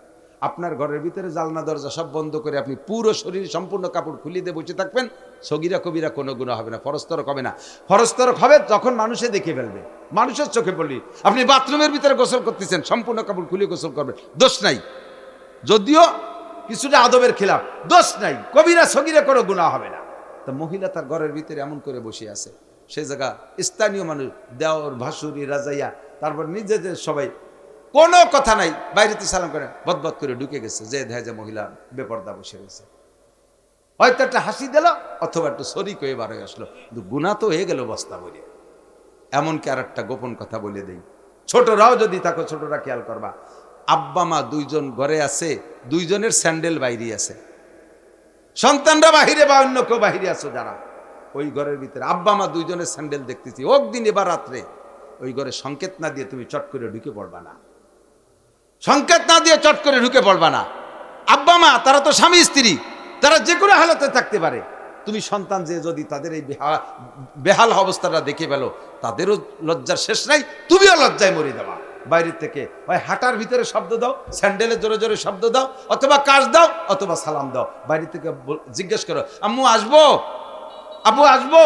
আপনার ঘরের ভিতরে জালনা দরজা সব বন্ধ করে আপনি পুরো শরীর সম্পূর্ণ কাপড় খুলে দিয়ে বসে থাকবেন, সগীরা কবিরা কোনো গুনাহ হবে না, ফরজতরক হবে না। ফরজতরক হবে যখন মানুষে দেখে ফেলবে, মানুষের চোখে পড়লি। আপনি বাথরুমের ভিতরে গোসল করতেছেন, সম্পূর্ণ কাপড় খুলে গোসল করবেন, দোষ নাই। যদিও কিছুটা আদবের খেলাফ, দোষ নাই, কবিরা সগীরা কোনো গুনাহ হবে না। তো মহিলা তার ঘরের ভিতরে এমন করে বসে আছে, সে জায়গা স্থানীয় মানুষ, দেওর ভাসুরি রাজাইয়া, তারপর নিজেদের সবাই কোনো কথা নাই, বাইরেতে সালাম করে বদবদ করে ঢুকে গেছে, যে দেখা যায় মহিলা বেপর্দা বসে রয়েছে। হয়তো একটা হাসি দিল, অথবা একটু শরিক হয়ে বার হয়ে আসলো, কিন্তু গুনাহ তো হয়ে গেল বস্তা বলে। এমনকি আর একটা গোপন কথা বলে দেই, ছোটরাও যদি থাকো, ছোটরা খেয়াল করবা, আব্বা মা 2 জন ঘরে আছে, 2 জনের স্যান্ডেল বাইরে আছে, সন্তানরা বাহিরে বা অন্য কেউ বাহিরে আছো যারা, ওই ঘরের ভিতরে আব্বা মা 2 জনের স্যান্ডেল দেখতেছি, ওক দিন এবার রাত্রে ওই ঘরে সংকেত না দিয়ে তুমি চট করে ঢুকে পড়বা না, সংকেত না দিয়ে চট করে ঢুকে পড়বা না। আব্বা মা তারা তো স্বামী স্ত্রী, তারা যে কোনো হালতে থাকতে পারে। তুমি সন্তান যে যদি তাদের এই বেহাল অবস্থাটা দেখে ফেলো, তাদেরও লজ্জার শেষ নাই, তুমিও লজ্জায় মরে যাবা। বাইরের থেকে হয় হাঁটার ভিতরে শব্দ দাও, স্যান্ডেলে জোরে জোরে শব্দ দাও, অথবা কাজ দাও, অথবা সালাম দাও। বাইরে থেকে জিজ্ঞেস করো, আম্মু আসবো, আব্বু আসবো।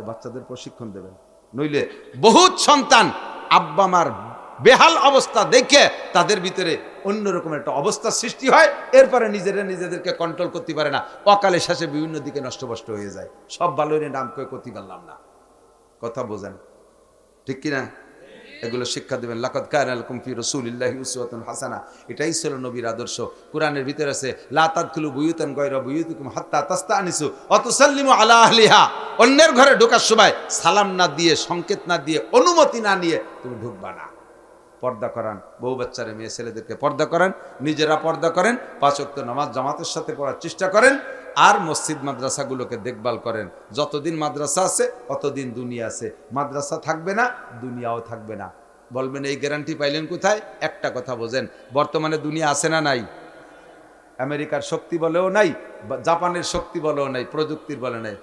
বাচ্চাদের প্রশিক্ষণ দেবেন। নইলে বহুত সন্তান আব্বা মার বেহাল অবস্থা দেখে তাদের ভিতরে অন্যরকম একটা অবস্থা সৃষ্টি হয়, এরপরে নিজেদেরকে কন্ট্রোল করতে পারে না, অকালে শেষে বিভিন্ন দিকে নষ্টভ্রষ্ট হয়ে যায়। সব ভালো নাম করে করতে পারলাম না, কথা বোঝেন ঠিক কিনা? এগুলো শিক্ষা দেবেন। লাকাদ কানা লাকুম ফি রাসূলিল্লাহি উসওয়াতুন হাসানা, এটাই ছিল নবীর আদর্শ। কোরআনের ভিতরে আছে লা তাদখুলু বুয়ুতান গায়রা বুয়ুতিকুম হাত্তা তাস্তানিসু ওয়া তুসাল্লিমু আলা আহলিহা, অন্যের ঘরে ঢোকার সময় সালাম না দিয়ে, সংকেত না দিয়ে, অনুমতি না নিয়ে তুমি ঢুকবা না। পর্দা করান, বউ বাচ্চারা মেয়ে ছেলেদেরকে পর্দা করেন, নিজেরা পর্দা করেন, 5 ওয়াক্ত নামাজ জামাতের সাথে পড়ার চেষ্টা করেন, আর মসজিদ মাদ্রাসাগুলোকে দেখভাল করেন। যতদিন মাদ্রাসা আছে অতদিন দুনিয়া আছে, মাদ্রাসা থাকবে না দুনিয়াও থাকবে না। বলবেন এই গ্যারান্টি পাইলেন কোথায়? একটা কথা বোঝেন, বর্তমানে দুনিয়া আছে না নাই? আমেরিকার শক্তি বলেও নাই, জাপানের শক্তি বলেও নাই, প্রযুক্তির বলে নাই।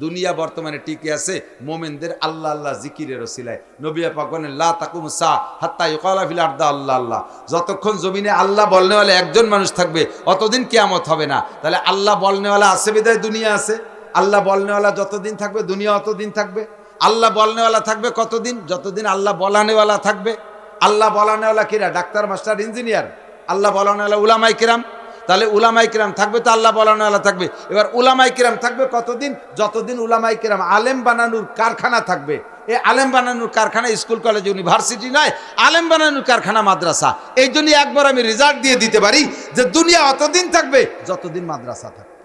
দুনিয়া বর্তমানে টিকে আছে মোমেনদের আল্লাহ আল্লাহ জিকিরের ওসিলায়। নবী পাক বলেন লা তাকুমু সা হাত্তা ইউকালা ফিল আরদি আল্লাহ আল্লাহ, যতক্ষণ জমিনে আল্লাহ বলনেওয়ালা একজন মানুষ থাকবে অতদিন কিয়ামত হবে না। তাহলে আল্লাহ বলনেওয়ালা আছে বিধায় দুনিয়া আছে। আল্লাহ বলনেওয়ালা যতদিন থাকবে দুনিয়া অতদিন থাকবে। আল্লাহ বলনেওয়ালা থাকবে কতদিন? যতদিন আল্লাহ বলানেওয়ালা থাকবে। আল্লাহ বলানেওয়ালা কিরা? Doctor, master, engineer. আল্লাহ বলানেওয়ালা উলামায়ে কিরাম। তাহলে উলামায়ে কিরাম থাকবে তো আল্লাহ বলানেওয়ালা থাকবে। এবার উলামায়ে কিরাম থাকবে কতদিন? যতদিন উলামায়ে কিরাম আলেম বানানোর কারখানা থাকবে। এই আলেম বানানোর কারখানা স্কুল কলেজ ইউনিভার্সিটি নয়, আলেম বানানোর কারখানা মাদ্রাসা। এই জন্য একবার আমি রেজাল্ট দিয়ে দিতে পারি যে দুনিয়া অতদিন থাকবে যতদিন মাদ্রাসা থাকবে।